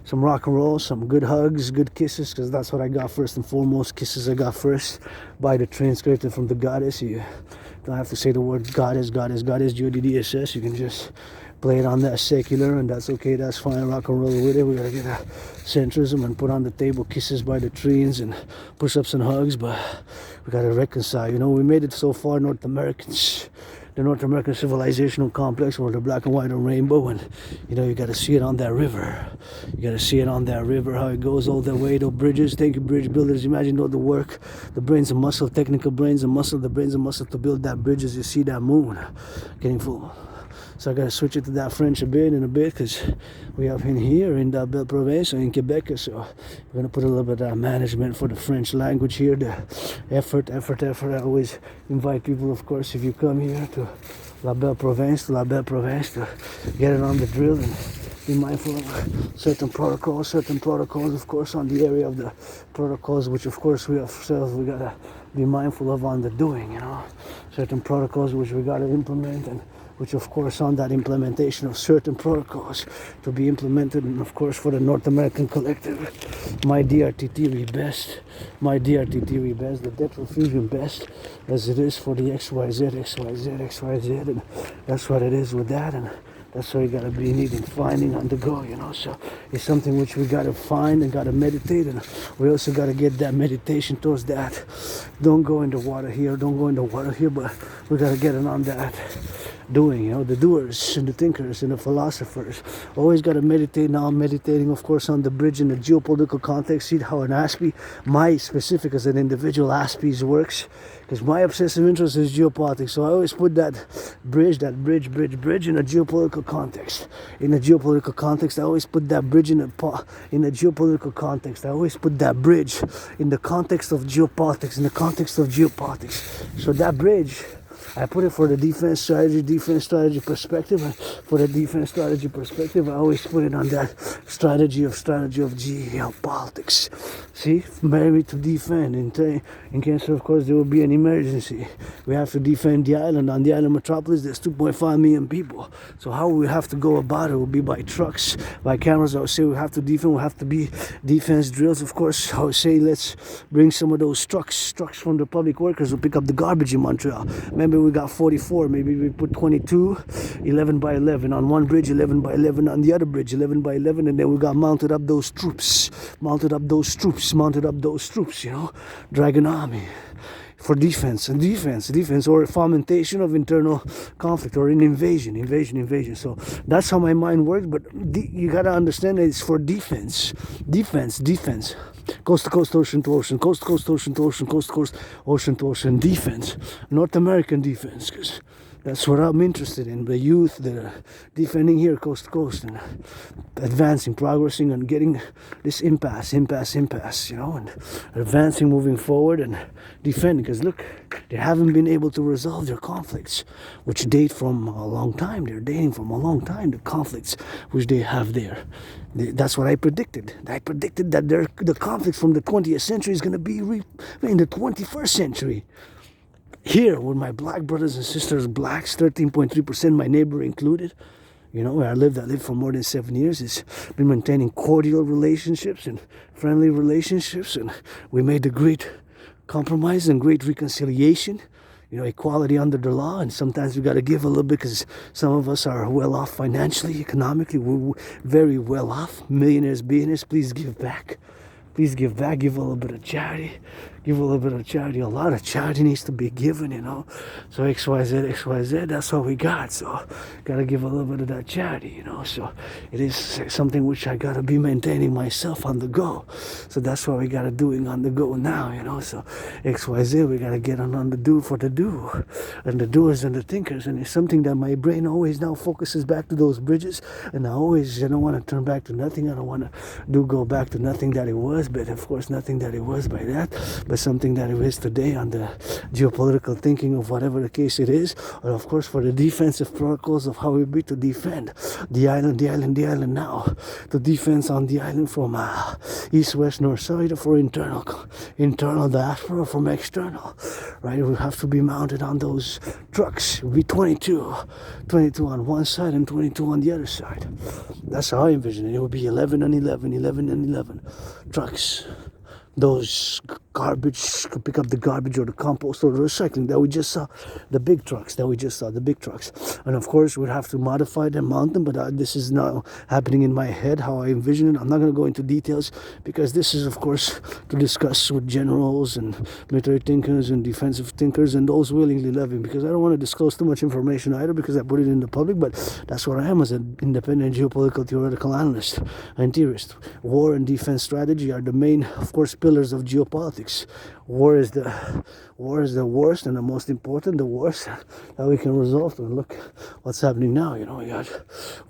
S1: some rock and roll, some good hugs, good kisses, because that's what I got first and foremost. Kisses I got first by the transcripted from the goddess. You don't have to say the word goddess, GODDSS. You can just play it on that secular, and that's okay, that's fine. Rock and roll with it. We gotta get a centrism and put on the table kisses by the trees and push-ups and hugs, but we gotta reconcile. You know, we made it so far, North Americans. The North American civilizational complex, or the black and white and rainbow, and you know, you gotta see it on that river. How it goes all the way to bridges. Thank you, bridge builders. Imagine all the work, the brains and muscle, technical brains and muscle, the brains and muscle to build that bridge as you see that moon getting full. So I gotta switch it to that French in a bit, because we have in here in the Belle Province in Quebec. So we're gonna put a little bit of management for the French language here. The effort. I always invite people, of course, if you come here to La Belle Province, to get it on the drill and be mindful of certain protocols, of course, on the area of the protocols, which of course we ourselves, we gotta be mindful of on the doing, you know, certain protocols which we gotta implement, and which of course on that implementation of certain protocols to be implemented, and of course for the North American collective, my DRTT best, the debt refusion best, as it is for the XYZ, and that's what it is with that, and that's why you gotta be needing, finding on the go, you know. So it's something which we gotta find and gotta meditate, and we also gotta get that meditation towards that. Don't go in the water here, but we gotta get it on that doing, you know, the doers and the thinkers and the philosophers. Always got to meditate. Now I'm meditating, of course, on the bridge in the geopolitical context. See how an ASPE, my specific as an individual ASPEs works, because my obsessive interest is geopolitics. So I always put that bridge in a geopolitical context. In a geopolitical context, I always put that bridge in a geopolitical context. I always put that bridge in the context of geopolitics, So that bridge, I put it for the defense strategy perspective. And for the defense strategy perspective, I always put it on that strategy of geopolitics. See, maybe to defend. In case, of course, there will be an emergency. We have to defend the island. On the island metropolis, there's 2.5 million people. So how we have to go about it will be by trucks, by cameras. I would say we have to defend. We have to be defense drills. Of course, I would say let's bring some of those trucks from the public workers who pick up the garbage in Montreal. Maybe we got 44, maybe we put 22, 11 by 11 on one bridge, 11 by 11 on the other bridge, 11 by 11, and then we got mounted up those troops, you know, Dragon Army for defense, or fomentation of internal conflict, or an invasion. So that's how my mind works, but you gotta understand that it's for defense. Coast to coast, ocean to ocean, coast to coast, ocean to ocean, coast to coast, ocean to ocean defense, North American defense, because that's what I'm interested in. The youth that are defending here coast to coast and advancing, progressing, and getting this impasse, you know, and advancing, moving forward, and defending. Because look, they haven't been able to resolve their conflicts, which date from a long time. They're dating from a long time, the conflicts which they have there. That's what I predicted. I predicted that the conflicts from the 20th century is going to be in the 21st century. Here, with my black brothers and sisters, blacks, 13.3%, my neighbor included, you know, where I lived for more than 7 years. It's been maintaining cordial relationships and friendly relationships, and we made a great compromise and great reconciliation. You know, equality under the law, and sometimes we got to give a little bit, because some of us are well off financially, economically. We're very well off. Millionaires, billionaires, please give back. Give a little bit of charity. give a little bit of charity. A lot of charity needs to be given, you know. So XYZ, that's what we got. So gotta give a little bit of that charity, you know. So it is something which I gotta be maintaining myself on the go. So that's what we gotta doing on the go now, you know. So XYZ, we gotta get on the do for the do, and the doers and the thinkers. And it's something that my brain always now focuses back to those bridges. And I don't want to turn back to nothing. I don't want to go back to nothing that it was, but of course nothing that it was by that, but something that it is today on the geopolitical thinking of whatever the case it is, or of course for the defensive protocols of how we be to defend the island now, to defense on the island from east, west, north, south, either for internal diaspora, from external, right? We have to be mounted on those trucks. It will be 22 on one side and 22 on the other side. That's how I envision it. It would be 11 and 11 trucks. Those garbage, could pick up the garbage or the compost or the recycling that we just saw, the big trucks. And of course we'd have to modify them, mount them, but this is now happening in my head, how I envision it. I'm not going to go into details because this is of course to discuss with generals and military thinkers and defensive thinkers and those willingly living, because I don't want to disclose too much information either, because I put it in the public, but that's what I am as an independent geopolitical theoretical analyst and theorist. War and defense strategy are the main, of course, pillars of geopolitics. War is the worst and the most important, the worst that we can resolve. And look what's happening now, you know. We got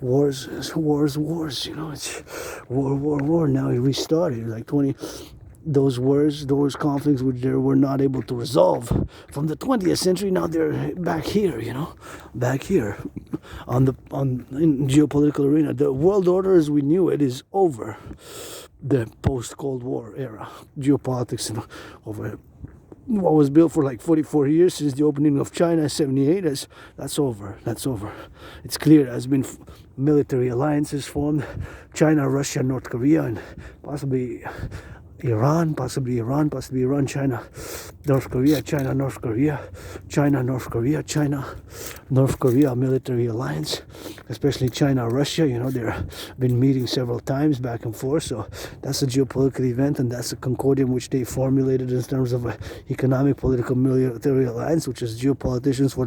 S1: wars, you know. It's war. Now it restarted like 20. Those wars, those conflicts which they were not able to resolve from the 20th century, now they're back here, you know, back here in geopolitical arena. The world order as we knew it is over. The post-Cold War era, geopolitics, and over what was built for like 44 years since the opening of China in 78, that's over. It's clear there has been military alliances formed, China, Russia, North Korea, and possibly Iran, China, North Korea, China, North Korea military alliance, especially China, Russia. You know, they've been meeting several times back and forth. So that's a geopolitical event, and that's a concordium which they formulated in terms of an economic, political, military alliance, which is geopoliticians for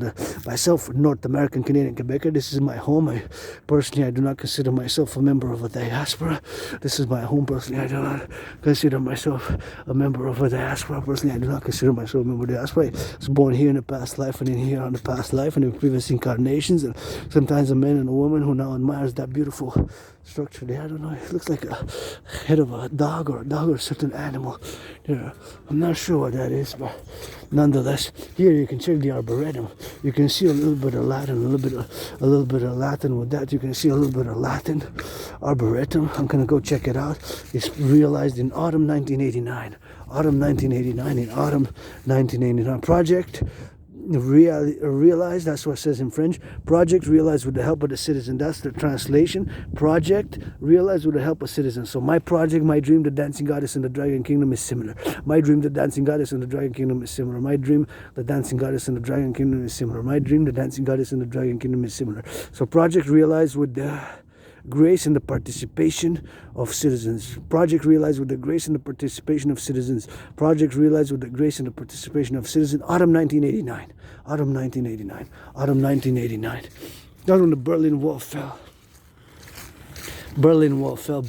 S1: myself, North American, Canadian, Quebecer. This is my home. I do not consider myself a member of a diaspora. This is my home. Personally, I do not consider myself a member of a diaspora. Personally, I do not consider myself a member of a diaspora. I was born here in the past life and in here on the past life and in previous incarnations, and sometimes a man and a woman who now admires that beautiful structure there. I don't know, it looks like a head of a dog or a certain animal there. I'm not sure what that is, but nonetheless, here you can check the arboretum. You can see a little bit of Latin, a little bit of Latin with that. You can see a little bit of Latin arboretum. I'm gonna go check it out. It's realized in autumn 1989. Project realized, that's what it says in French. Project realized with the help of the citizen. That's the translation. Project realized with the help of citizens. So my project, my dream, the dancing goddess and the dragon kingdom is similar. My dream, the dancing goddess and the dragon kingdom is similar. My dream, the dancing goddess and the dragon kingdom is similar. My dream, the dancing goddess and the dragon kingdom is similar. So project realized with the grace and the participation of citizens. Project realized with the grace and the participation of citizens. Project realized with the grace and the participation of citizens. Autumn 1989. That's when the Berlin Wall fell. Berlin Wall fell.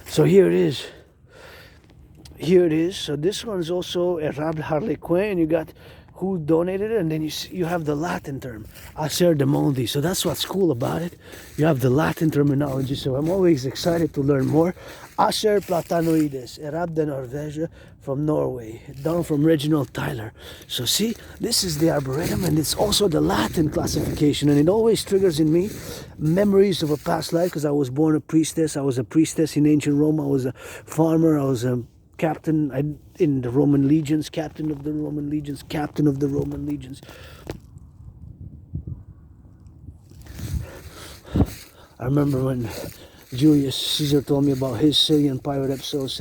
S1: So here it is. So this one's also Érable Harlequin, and you got who donated it, and then you have the Latin term, Acer de Mondi. So that's what's cool about it. You have the Latin terminology, so I'm always excited to learn more. Acer platanoides, Érable de Norvège from Norway, down from Reginald Tyler. So see, this is the arboretum, and it's also the Latin classification, and it always triggers in me memories of a past life, because I was born a priestess. I was a priestess in ancient Rome. I was a farmer. I was a captain in the Roman legions, captain of the Roman legions. I remember when Julius Caesar told me about his Sicilian pirate episodes.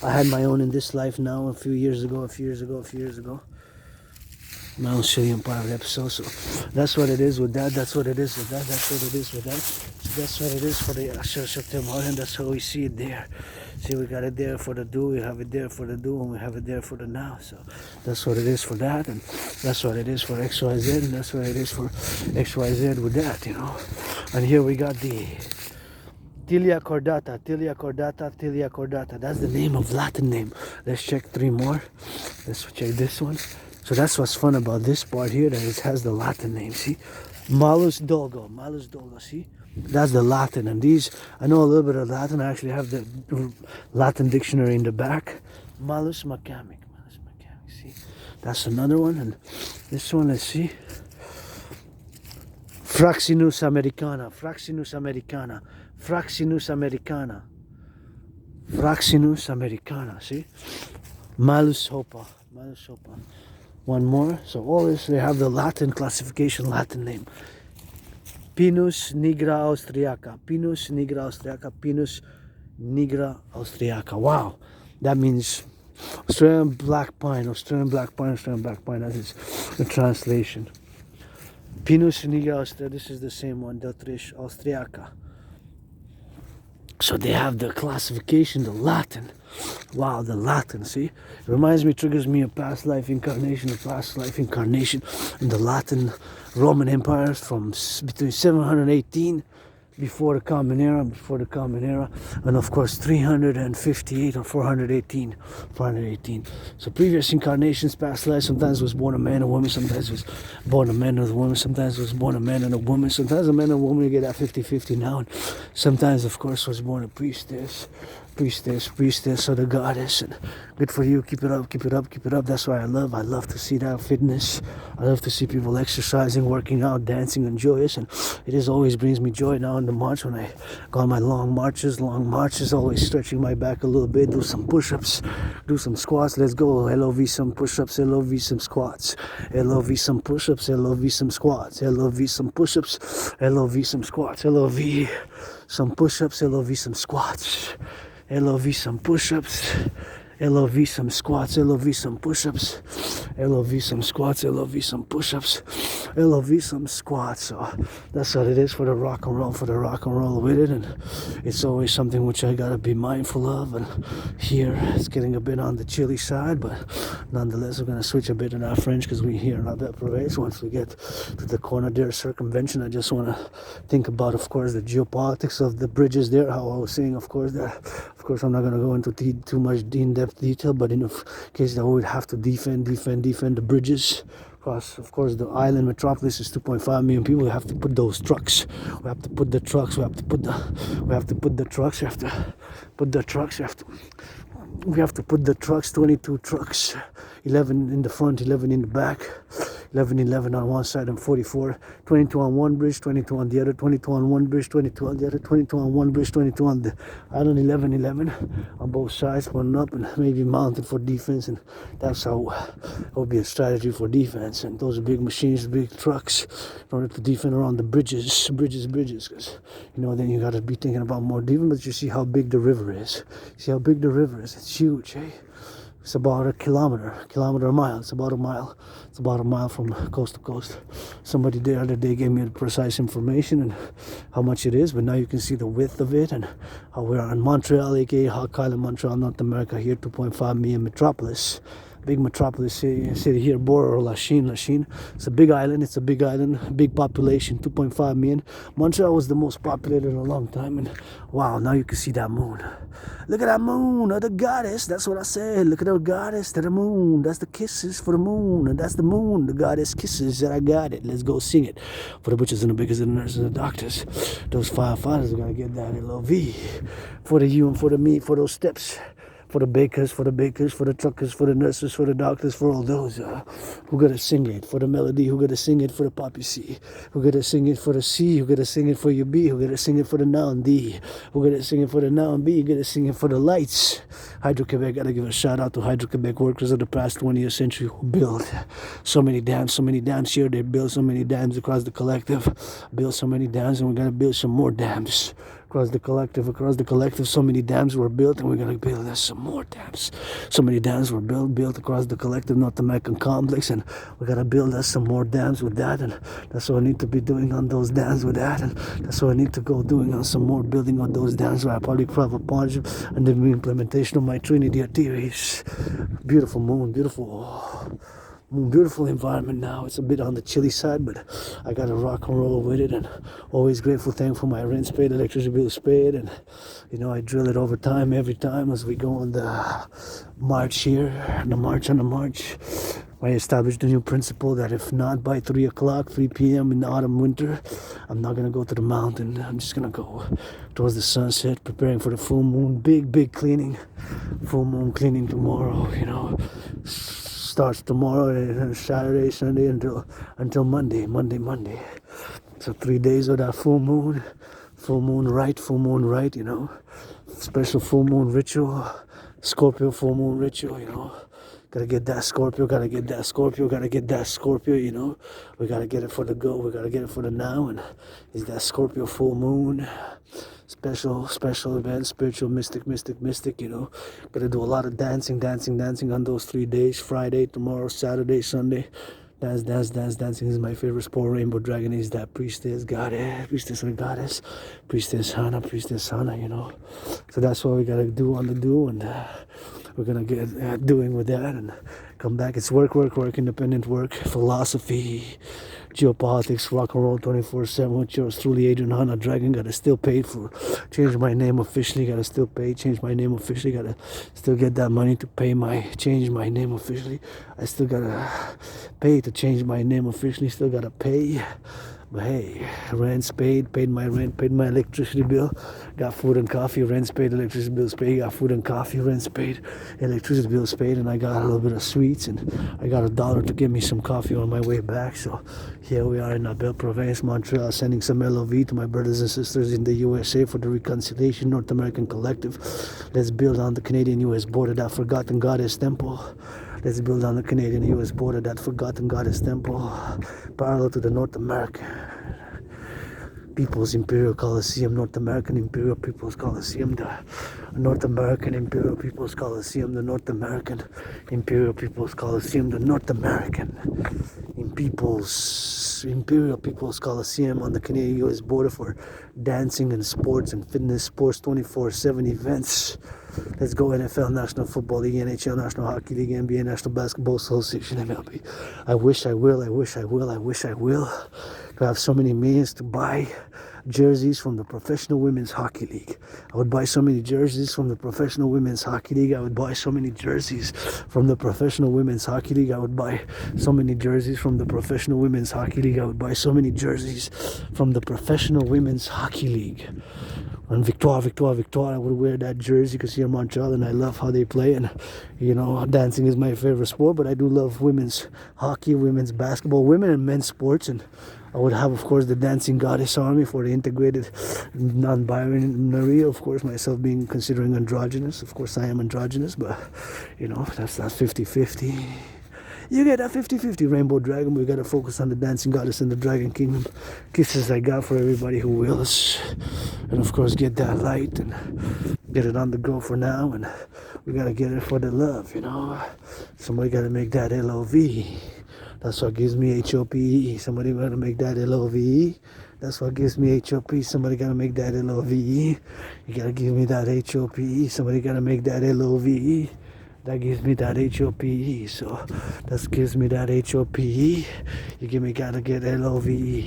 S1: I had my own in this life now, a few years ago. My own Sicilian pirate episode. So that's what it is with that. that's what it is for the Church of Tim Horton. That's how we see it there. See, we got it there for the do, we have it there for the do, and we have it there for the now. So that's what it is for that, and that's what it is for XYZ, and that's what it is for XYZ with that, you know. And here we got the Tilia cordata, Tilia cordata, Tilia cordata. That's the name of Latin name. Let's check 3 more. Let's check this one. So that's what's fun about this part here, that it has the Latin name, see? Malus dolgo, see? That's the Latin, and these, I know a little bit of Latin. I actually have the Latin dictionary in the back. Malus macamic, see? That's another one, and this one, let's see. Fraxinus americana, Fraxinus americana, Fraxinus americana, Fraxinus americana, see? Malus hopa, Malus hopa. One more, so all this, they have the Latin classification, Latin name. Pinus nigra austriaca, Pinus nigra austriaca, Pinus nigra austriaca. Wow, that means Australian black pine, Australian black pine, Australian black pine. That is the translation. Pinus nigra austriaca, this is the same one, Deltrish austriaca. So they have the classification, the Latin. Wow, the Latin, see? It reminds me, triggers me a past life incarnation in the Latin Roman Empire from between 718 before the Common Era, and of course 358 or 418. So previous incarnations, past life, sometimes was born a man and a woman, sometimes was born a man and a woman, sometimes was born a man and a woman, sometimes a man and a woman, you get that 50-50 now, and sometimes of course was born a priestess or the goddess. And good for you, keep it up. That's why I love to see that fitness. I love to see people exercising, working out, dancing, and joyous, and it is always brings me joy now in the march when I go on my long marches, always stretching my back a little bit, do some push-ups, do some squats. Let's go. LOV some push-ups, LOV some squats, LOV some push-ups, LOV some squats, LOV some push-ups, LOV some squats, LOV some push-ups, LOV some squats, LOV some push-ups, LOV some squats, LOV some push-ups, LOV some squats, LOV some push-ups, LOV some squats. So that's what it is for the rock and roll with it, and it's always something which I gotta be mindful of. And here it's getting a bit on the chilly side, but nonetheless we're gonna switch a bit in our French because we're here in Appel Privee. Once we get to the corner there, circumvention, I just want to think about, of course, the geopolitics of the bridges there. How I was saying, of course, I'm not gonna go into too much in-depth detail, but in case that we would have to defend the bridges across, of course, the island metropolis is 2.5 million people. We have to put those trucks, we have to put the trucks, 22 trucks, 11 in the front, 11 in the back, 11 on one side and 44, 22 on one bridge, 22 on the other, 22 on one bridge, 22 on the other, 22 on one bridge, 22 on the island, 11 on both sides, one up and maybe mounted for defense. And that's how it would be a strategy for defense. And those are big machines, big trucks, in order to defend around the bridges, because, you know, then you got to be thinking about more defense. But you see how big the river is. It's huge, eh? It's about a mile. It's about a mile from coast to coast. Somebody the other day gave me the precise information and how much it is, but now you can see the width of it and how we're in Montreal, aka Hawk Island, Montreal, North America, here, 2.5 million metropolis. Big metropolis city here, Boro or Lachine. It's a big island, big population, 2.5 million. Montreal was the most populated in a long time, and wow, now you can see that moon. Look at that moon, the goddess, that's what I said. Look at the goddess to the moon. That's the kisses for the moon, and that's the moon, the goddess kisses, and I got it. Let's go sing it. For the butchers and the bakers and the nurses and the doctors, those firefighters are gonna get that LOV. For the you and for the me, for those steps. For the bakers, for the truckers, for the nurses, for the doctors, for all those who gotta sing it. For the melody, who gotta sing it for the poppy C. Who gotta sing it for the C, who gotta sing it for your B, who gotta sing it for the noun D. Who gotta sing it for the noun B, who gotta sing it for the lights. Hydro-Quebec, gotta give a shout out to Hydro-Quebec workers of the past 20th century who built so many dams here. They built so many dams across the collective, built so many dams, and we gotta build some more dams across the collective. So many dams were built, and we're gonna build some more dams. So many dams were built across the collective North American complex, and we gotta build us some more dams with that, and that's what I need to be doing on those dams with that, and that's what I need to go doing on some more building on those dams where I Publik, Privee, partnership, and the implementation of my Trinity theories. Beautiful moon, beautiful environment now. It's a bit on the chilly side, but I gotta rock and roll with it, and always grateful, thankful my rent paid, electricity bill is paid, and you know I drill it over time, every time as we go on the march here, on the march. I established a new principle that if not by 3 p.m. in the autumn, winter, I'm not gonna go to the mountain. I'm just gonna go towards the sunset, preparing for the full moon. Big cleaning, full moon cleaning tomorrow. You know, starts tomorrow and Saturday, Sunday until Monday. So 3 days of that full moon right. You know, special full moon ritual, Scorpio full moon ritual. You know. Gotta get that Scorpio, you know. We gotta get it for the go, we gotta get it for the now, and it's that Scorpio full moon. Special event, spiritual, mystic, you know. Gotta do a lot of dancing on those 3 days, Friday, tomorrow, Saturday, Sunday. Dancing is my favorite sport. Rainbow Dragon is that priestess or goddess, priestess Hana, you know. So that's what we gotta do on the do, and we're gonna get doing with that and come back. It's work, independent work, philosophy, geopolitics, rock and roll 24/7 with yours truly, Adrian Hana Dragon. Gotta still pay for, change my name officially, gotta still pay, change my name officially, gotta still get that money to pay change my name officially. I still gotta pay to change my name officially, still gotta pay. But hey, rent's paid my rent, paid my electricity bill, got food and coffee, rent's paid, electricity bill's paid, got food and coffee, rent's paid, electricity bill's paid, and I got a little bit of sweets, and I got $1 to get me some coffee on my way back. So here we are in Appel, Province, Montreal, sending some LOV to my brothers and sisters in the USA for the Reconciliation North American Collective. Let's build on the Canadian-US border, that forgotten goddess temple. Let's build on the Canadian-US border, that forgotten goddess temple, parallel to the North American People's Imperial Coliseum, North American Imperial People's Coliseum, the North American Imperial People's Coliseum, the North American Imperial People's Coliseum, the North American Imperial People's Coliseum on the Canadian-US border for dancing and sports and fitness, sports 24/7 events. Let's go NFL, National Football League, NHL, National Hockey League, NBA, National Basketball Association, MLB. I wish I will to have so many millions to buy jerseys from the Professional Women's Hockey League. I would buy so many jerseys from the Professional Women's Hockey League. I would buy so many jerseys from the Professional Women's Hockey League. I would buy so many jerseys from the Professional Women's Hockey League. I would buy so many jerseys from the Professional Women's Hockey League. And Victoire, I would wear that jersey because here in Montreal, and I love how they play. And you know, dancing is my favorite sport, but I do love women's hockey, women's basketball, women and men's sports. And I would have, of course, the Dancing Goddess Army for the integrated non-binary. Of course, myself being considering androgynous. Of course, I am androgynous, but you know, that's not 50-50. You get that 50-50 Rainbow Dragon. We gotta focus on the Dancing Goddess and the Dragon Kingdom. Kisses I got for everybody who wills. And of course, get that light and get it on the go for now. And we gotta get it for the love, you know. Somebody gotta make that LOV. That's what gives me HOPE. Somebody gotta make that LOVE. That's what gives me HOP. Somebody gotta make that LOVE. You gotta give me that HOPE. Somebody gotta make that LOVE. That gives me that HOPE, so that gives me that HOPE. You gotta get LOVE.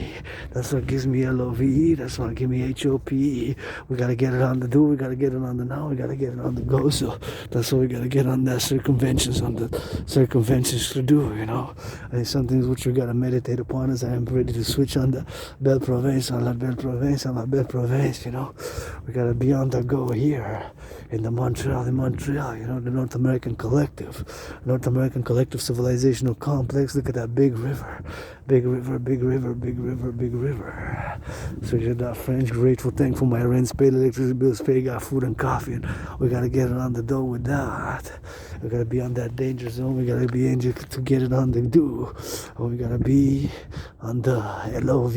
S1: That's what gives me LOVE. That's what gives me HOPE. We gotta get it on the do. We gotta get it on the now. We gotta get it on the go. So that's what we gotta get on that circumventions to do. You know, I think some things which we gotta meditate upon as I am ready to switch on the Belle Province, on la Belle Province, on la Belle Province. You know, we gotta be on the go here in Montreal. You know, the North American American Collective, North American Collective Civilizational Complex. Look at that big river, big river, big river, big river, big river. So you're that French, grateful, thankful, my rent's paid, electricity bills paid, got food and coffee, and we gotta get it on the door with that. We gotta be on that danger zone, we gotta be able to get it on the do. We gotta be on the LOVE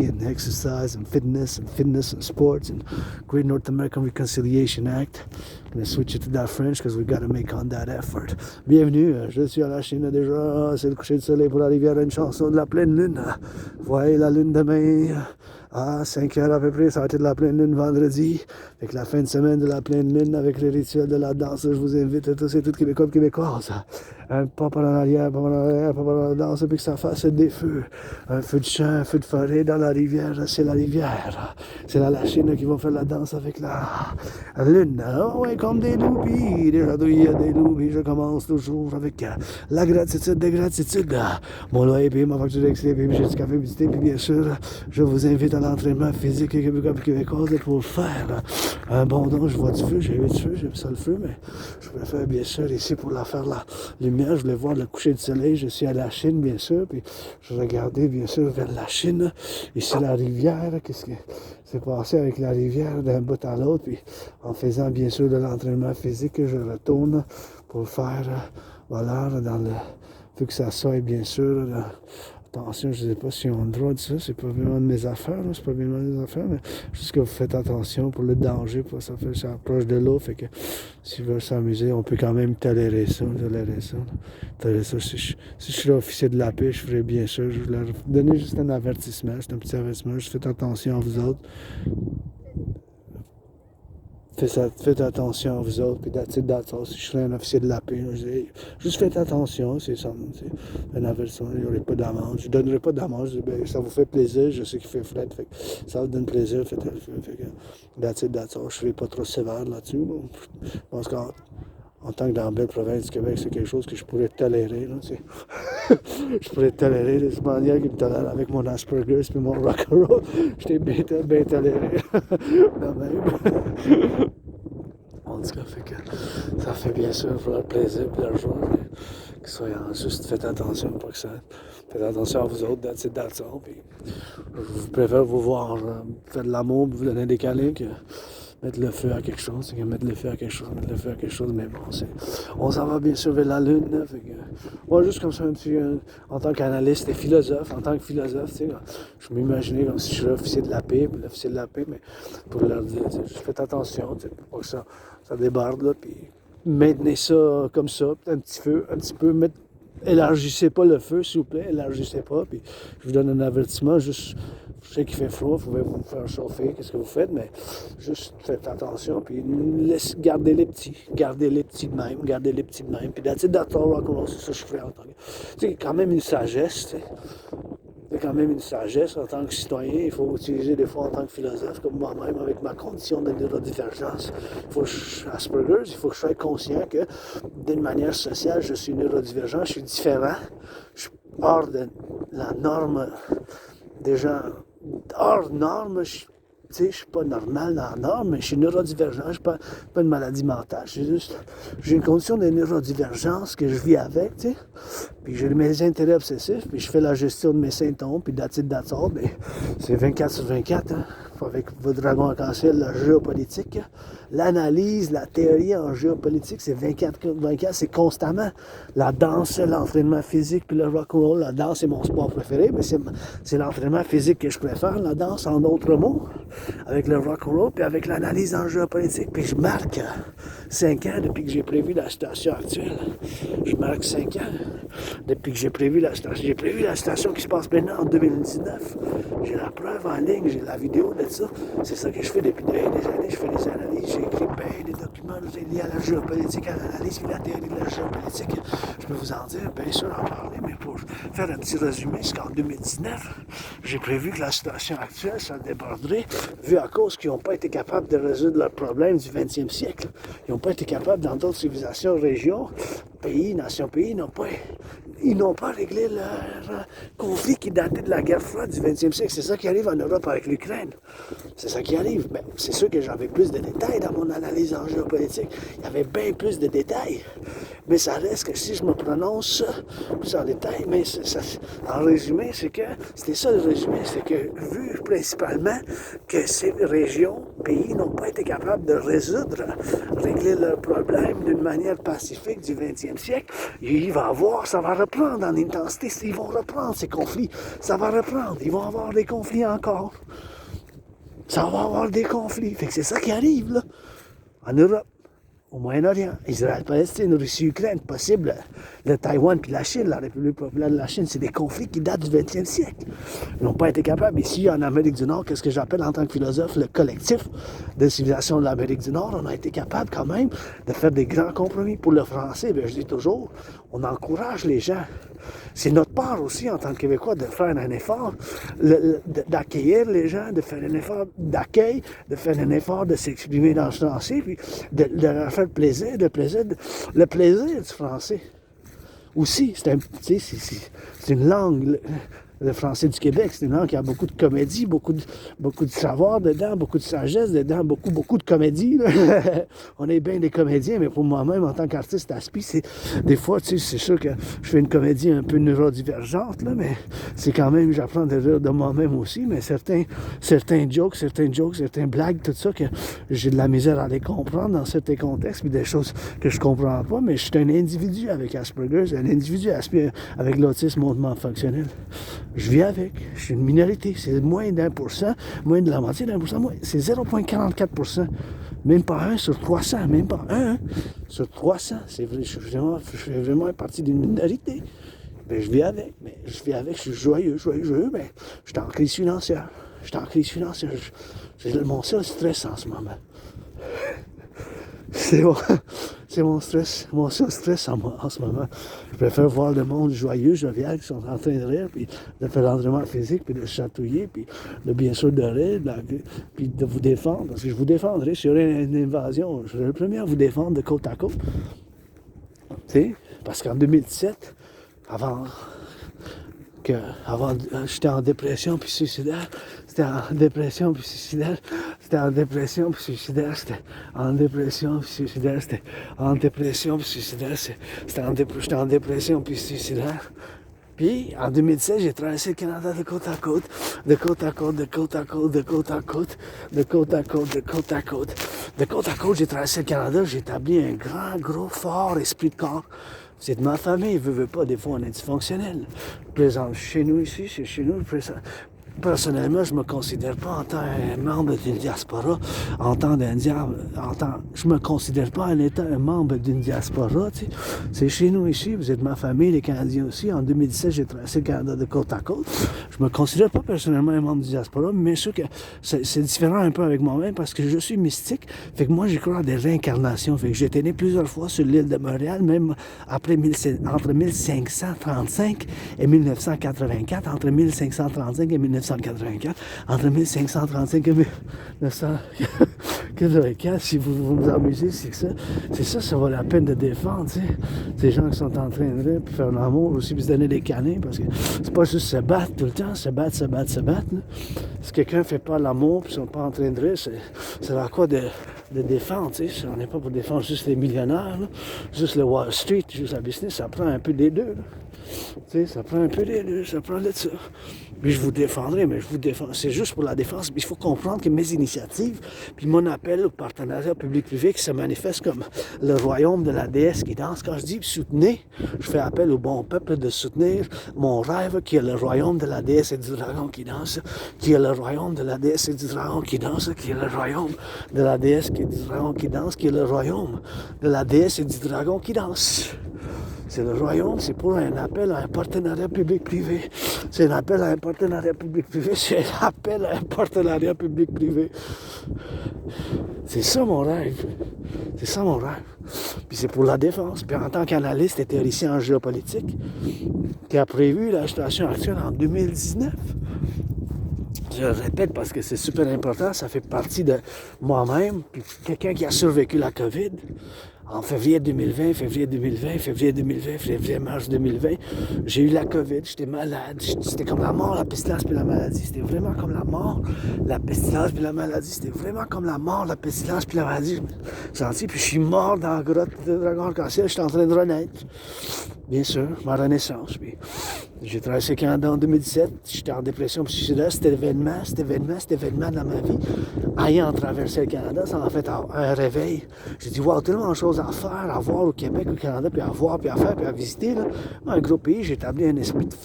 S1: and exercise and fitness and sports and Great North American Reconciliation Act. I'm gonna switch it to that French because we gotta make on that effort. Bienvenue, je suis à la Chine déjà, c'est le coucher de soleil pour la rivière, une chanson de la pleine lune. Voyez la lune demain. À 5 heures à peu près, ça va être de la pleine lune vendredi. Avec la fin de semaine de la pleine lune, avec les rituels de la danse, je vous invite à tous et toutes Québécois et Québécoises. Un pas par en arrière, pas par en arrière, pas par la danse, puis que ça fasse des feux. Un feu de champ, un feu de forêt dans la rivière, c'est la rivière. C'est la Chine qui va faire la danse avec la lune. Oh, ouais, comme des loupies, déjà il y a des loupies, je commence toujours avec la gratitude des gratitudes. Mon loyer payé, ma facture d'extrait, puis j'ai du café visité, puis bien sûr, je vous invite à l'entraînement physique québécois et québécoise pour faire un bon don. Je vois du feu, j'ai eu du feu, j'aime ça le feu, mais je préfère bien sûr ici pour la faire la lumière. Je voulais voir le coucher du soleil, je suis à la Chine bien sûr, puis je regardais bien sûr vers la Chine. Ici la rivière, qu'est-ce qui s'est passé avec la rivière d'un bout à l'autre, puis en faisant bien sûr de l'entraînement physique, je retourne pour faire, voilà, dans le, vu que ça soit bien sûr, attention, je ne sais pas si on a le droit de ça, c'est pas vraiment de mes affaires, là, c'est pas vraiment de mes affaires, mais juste que vous faites attention pour le danger, pour ça fait ça approche de l'eau, fait que s'ils veulent s'amuser, on peut quand même tolérer ça. Si je serais officier de la paix, je ferais bien ça, je vais leur donner juste un avertissement, c'est un petit avertissement, juste faites attention à vous autres. Faites attention à vous autres, puis si je serais un officier de la paix, juste faites attention, c'est ça, c'est un avertissement, il n'y aurait pas d'amende, je ne donnerai pas d'amende, je dis, ben, ça vous fait plaisir, je sais qu'il fait frais, fait que ça vous donne plaisir, fait que je ne serai pas trop sévère là-dessus, bon, je pense qu'en tant que dans la belle province du Québec, c'est quelque chose que je pourrais tolérer, là, tu sais. Je pourrais tolérer les manières qui me tolèrent avec mon Asperger's puis mon rock'n'roll. J'étais bien toléré. De même. En tout cas, fait que ça fait bien sûr pour leur plaisir et leur joie. Que soyez juste faites attention, pas que ça. Faites attention à vous autres, that's all. Puis, je préfère vous voir faire de l'amour, vous donner des câlins que mettre le feu à quelque chose, mettre le feu à quelque chose, mais bon, on s'en va bien sûr vers la lune, là, fait que, moi, juste comme ça, un petit, en tant qu'analyste et philosophe, tu sais, je m'imaginais comme si je serais officier de la paix, mais pour leur dire, juste faites attention, pour pas que ça débarde, là, puis maintenez ça comme ça, un petit peu, élargissez pas le feu, s'il vous plaît, élargissez pas, puis je vous donne un avertissement, juste, je sais qu'il fait froid, vous pouvez vous faire chauffer, qu'est-ce que vous faites, mais juste faites attention, puis gardez les petits de même, puis that's all rock'n'roll, c'est ça que je ferais en tant que... Tu sais, quand même une sagesse, tu sais. Il y a quand même une sagesse en tant que citoyen, il faut utiliser des fois en tant que philosophe, comme moi-même, avec ma condition de neurodivergence. Il faut que il faut que je sois conscient que, d'une manière sociale, je suis neurodivergent, je suis différent, je suis hors de la norme des gens, hors norme, je suis pas normal dans la norme, mais je suis neurodivergent, je n'ai pas une maladie mentale, j'ai une condition de neurodivergence que je vis avec, tu sais, puis j'ai mes intérêts obsessifs, puis je fais la gestion de mes symptômes, puis that's all, mais c'est 24 sur 24, hein, avec votre dragon arc-en-ciel, la géopolitique, l'analyse, la théorie en géopolitique, c'est 24, c'est constamment. La danse, l'entraînement physique, puis le rock'n'roll, la danse, c'est mon sport préféré, mais c'est l'entraînement physique que je préfère, la danse, en d'autres mots, avec le rock'n'roll, puis avec l'analyse en géopolitique, puis je marque 5 ans depuis que j'ai prévu la situation actuelle. Je marque 5 ans depuis que j'ai prévu la situation. J'ai prévu la situation qui se passe maintenant en 2019. J'ai la preuve en ligne, j'ai la vidéo de ça. C'est ça que je fais depuis des années. Je fais des analyses, j'ai écrit des documents liés à la géopolitique, à l'analyse et la théorie de la géopolitique. Je peux vous en dire, bien sûr, en parler, mais pour faire un petit résumé, c'est qu'en 2019, j'ai prévu que la situation actuelle, ça déborderait, vu à cause qu'ils n'ont pas été capables de résoudre leurs problèmes du 20e siècle. Ils n'ont pas été capables, dans d'autres civilisations, régions, pays, nations-pays, n'ont pas ils n'ont pas réglé leur conflit qui datait de la guerre froide du 20e siècle. C'est ça qui arrive en Europe avec l'Ukraine. C'est ça qui arrive. Mais c'est sûr que j'avais plus de détails dans mon analyse en géopolitique. Il y avait bien plus de détails. Mais ça reste que si je me prononce plus en détail, mais en résumé, c'est que, c'était ça le résumé, c'est que vu principalement que ces régions, pays n'ont pas été capables de régler leurs problèmes d'une manière pacifique du 20e siècle, ça va reprendre en intensité, ils vont reprendre ces conflits, ça va reprendre, ils vont avoir des conflits encore. Ça va avoir des conflits, fait que c'est ça qui arrive là, en Europe. Au Moyen-Orient, Israël-Palestine, Russie-Ukraine, possible, le Taïwan puis la Chine, la République populaire de la Chine, c'est des conflits qui datent du 20e siècle. Ils n'ont pas été capables. Ici, en Amérique du Nord, qu'est-ce que j'appelle en tant que philosophe le collectif de civilisation de l'Amérique du Nord, on a été capable quand même de faire des grands compromis. Pour le français, bien, je dis toujours, on encourage les gens. C'est notre part aussi, en tant que Québécois, de faire un effort, d'accueillir les gens, de faire un effort d'accueil, de faire un effort de s'exprimer dans le français, puis de leur faire plaisir, le plaisir du français. Aussi, c'est une langue, le français du Québec, c'est une langue qui a beaucoup de comédie, beaucoup de savoir dedans, beaucoup de sagesse dedans, beaucoup de comédie. Là. On est bien des comédiens, mais pour moi-même, en tant qu'artiste aspi, c'est des fois, c'est sûr que je fais une comédie un peu neurodivergente, là, mais c'est quand même, j'apprends de rire de moi-même aussi, mais certains jokes, certaines blagues, tout ça, que j'ai de la misère à les comprendre dans certains contextes, puis des choses que je comprends pas, mais je suis un individu avec Asperger, un individu avec l'autisme hautement fonctionnel. Je vis avec, je suis une minorité, c'est moins d'1%, moins de la moitié d'1%, c'est 0,44%, même pas 1 sur 300, même pas 1 sur 300, c'est vrai, je fais vraiment partie d'une minorité. Ben, je vis avec, je suis joyeux, mais je suis en crise financière, mon seul stress en ce moment. C'est mon seul stress en ce moment. Je préfère voir le monde joyeux, jovial, qui sont en train de rire, puis de faire l'entraînement physique, puis de chatouiller, puis de bien sûr de rire, puis de vous défendre. Parce que je vous défendrai s'il y aurait une invasion. Je serais le premier à vous défendre de côte à côte. Tu sais, parce qu'en 2017, j'étais en dépression puis suicidaire, c'était en dépression puis suicidaire, j'étais en dépression puis suicidaire, Puis, en 2016, j'ai traversé le Canada de côte à côte, j'ai traversé le Canada, j'ai établi un grand, gros, fort esprit de corps. C'est de ma famille, veut pas, des fois on est dysfonctionnel. Présent chez nous ici, c'est chez nous, personnellement, je me considère pas en tant que membre d'une diaspora, je me considère pas en étant un membre d'une diaspora, tu sais. C'est chez nous ici, vous êtes ma famille, les Canadiens aussi. En 2017, j'ai traversé le Canada de côte à côte. Je me considère pas personnellement un membre d'une diaspora, mais sûr que c'est différent un peu avec moi-même parce que je suis mystique. Fait que moi, j'y crois à des réincarnations. Fait que j'ai été né plusieurs fois sur l'île de Montréal, même entre 1535 et 1984, entre 1535 et 1984, entre 1535 et 1984, si vous vous amusez, c'est ça vaut la peine de défendre, tu sais. Ces gens qui sont en train de rire, puis faire l'amour aussi, puis se donner des câlins, parce que c'est pas juste se battre tout le temps, se battre, là. Si quelqu'un fait pas l'amour, puis ils sont pas en train de rire, c'est à quoi de défendre, tu sais. On n'est pas pour défendre juste les millionnaires, là, juste le Wall Street, juste la business, ça prend un peu des deux, là. Tu sais, ça prend un peu des deux, ça prend de ça. Puis je vous défendrai, mais je vous défends. C'est juste pour la défense. Puis il faut comprendre que mes initiatives, puis mon appel au partenariat public-privé qui se manifeste comme le royaume de la déesse qui danse. Quand je dis soutenez, je fais appel au bon peuple de soutenir mon rêve qui est le royaume de la déesse et du dragon qui danse, qui est le royaume de la déesse et du dragon qui danse, qui est le royaume de la déesse et du dragon qui danse, qui est le royaume de la déesse et du dragon qui danse. C'est le royaume, c'est pour un appel à un partenariat public-privé. C'est un appel à un partenariat public-privé. C'est un appel à un partenariat public-privé. C'est ça mon rêve. Puis c'est pour la défense. Puis en tant qu'analyste et théoricien en géopolitique, qui a prévu la situation actuelle en 2019. Je le répète parce que c'est super important, ça fait partie de moi-même. Puis quelqu'un qui a survécu la COVID, En février 2020, mars 2020, j'ai eu la COVID, j'étais malade, c'était comme la mort, la pestilence puis la maladie, c'était vraiment comme la mort, la pestilence puis la maladie, c'était vraiment comme la mort, la pestilence puis la maladie. Je me suis senti, puis je suis mort dans la grotte de Dragon Arc-en-Ciel, j'étais en train de renaître, bien sûr, ma renaissance. Puis j'ai traversé le Canada en 2017, j'étais en dépression suicidaire, cet événement dans ma vie, ayant traversé le Canada, ça m'a fait un réveil. J'ai dit, wow, tellement de choses à faire, à voir au Québec, au Canada, puis à voir, puis à faire, puis à visiter. Là. Moi, un gros pays, j'ai établi un esprit de...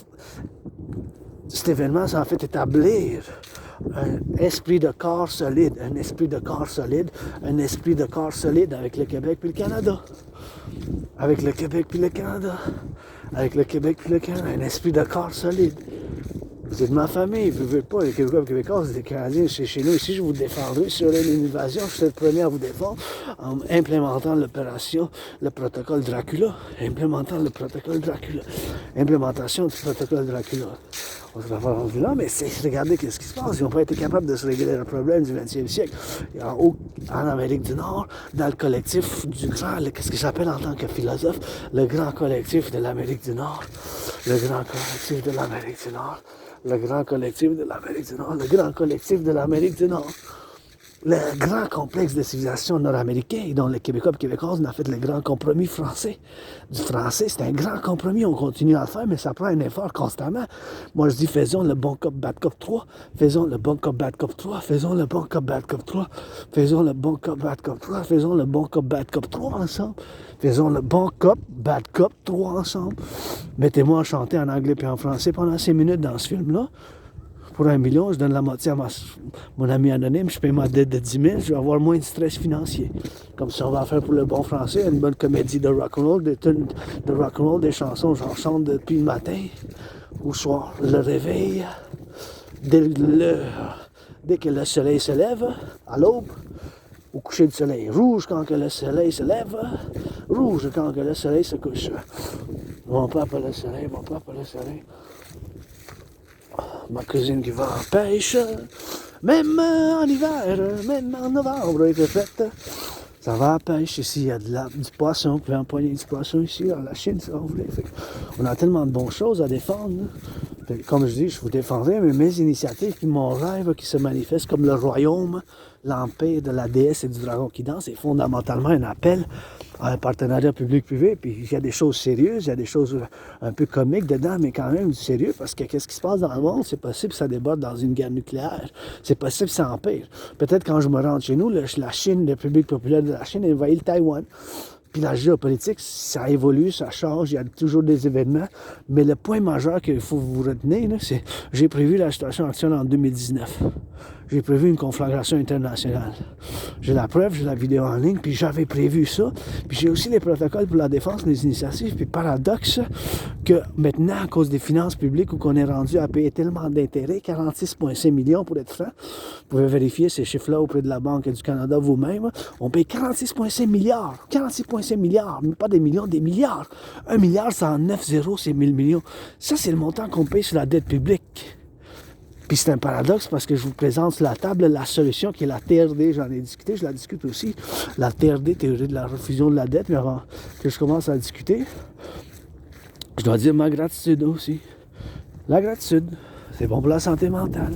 S1: Cet événement, ça m'a fait établir un esprit de corps solide, un esprit de corps solide avec le Québec puis le Canada. Avec le Québec puis le Canada. Avec le Québec puis le Canada. Un esprit de corps solide. Vous êtes de ma famille, vous ne pouvez pas, les Québécois et Québécois, vous êtes des Canadiens, c'est chez nous. Ici, je vous défendrai sur une invasion. Je suis le premier à vous défendre en implémentant l'opération, le protocole Dracula. Implémentation du protocole Dracula. On se va pas rendu là, mais regardez ce qui se passe. Ils n'ont pas été capables de se régler le problème du 20e siècle. En Amérique du Nord, dans le collectif du grand, qu'est-ce qu'il s'appelle en tant que philosophe, le grand collectif de l'Amérique du Nord. Le grand collectif de l'Amérique du Nord. Le grand collectif de l'Amérique du Nord. Le grand collectif de l'Amérique du Nord. Le grand complexe de civilisation nord-américain, dont les Québécois et Québécoises ont fait le grand compromis français. Du français, c'est un grand compromis, on continue à le faire, mais ça prend un effort constamment. Moi, je dis, faisons le bon cop, bad cop 3, faisons le bon cop, bad cop 3, faisons le bon cop, bad cop 3, faisons le bon cop, bad cop 3, faisons le bon cop, bad cop 3 ensemble. Faisons le bon cop, bad cop 3 ensemble. Mettez-moi à chanter en anglais et en français pendant 5 minutes dans ce film-là. Pour 1 million, je donne la moitié à mon ami anonyme, je paye ma dette de 10 000, je vais avoir moins de stress financier. Comme ça, on va faire pour le bon français une bonne comédie de rock'n'roll, des chansons, j'en chante depuis le matin au soir. Le réveil, dès que le soleil se lève, à l'aube, au coucher du soleil. Rouge quand que le soleil se lève, rouge quand que le soleil se couche. Mon papa le soleil, mon papa le soleil. Ma cousine qui va en pêche, même en hiver, même en novembre, il fait fête. Ça va à pêche ici, il y a du poisson, vous pouvez empoigner du poisson ici, dans la Chine, si vous voulez. On a tellement de bonnes choses à défendre. Comme je dis, je vous défendrai, mais mes initiatives, puis mon rêve qui se manifeste comme le royaume, l'empire de la déesse et du dragon qui danse, est fondamentalement un appel à un partenariat public-privé. Puis il y a des choses sérieuses, il y a des choses un peu comiques dedans, mais quand même du sérieux, parce que qu'est-ce qui se passe dans le monde, c'est possible que ça déborde dans une guerre nucléaire. C'est possible que ça empire. Peut-être quand je me rends chez nous, la Chine, la République populaire de la Chine, envahit le Taïwan. Puis la géopolitique, ça évolue, ça change, il y a toujours des événements. Mais le point majeur qu'il faut vous retenir, là, c'est j'ai prévu la situation actuelle en 2019. J'ai prévu une conflagration internationale. J'ai la preuve, j'ai la vidéo en ligne, puis j'avais prévu ça. Puis j'ai aussi les protocoles pour la défense des initiatives. Puis paradoxe que maintenant, à cause des finances publiques, où on est rendu à payer tellement d'intérêts, 46,5 millions pour être franc, vous pouvez vérifier ces chiffres-là auprès de la Banque du Canada vous-même, on paye 46,5 milliards. 46,5 milliards, mais pas des millions, des milliards. 1 milliard, c'est en 9 zéros, c'est 1000 millions. Ça, c'est le montant qu'on paye sur la dette publique. Puis c'est un paradoxe parce que je vous présente sur la table la solution qui est la TRD. J'en ai discuté, je la discute aussi. La TRD, théorie de la refusion de la dette. Mais avant que je commence à discuter, je dois dire ma gratitude aussi. La gratitude, c'est bon pour la santé mentale.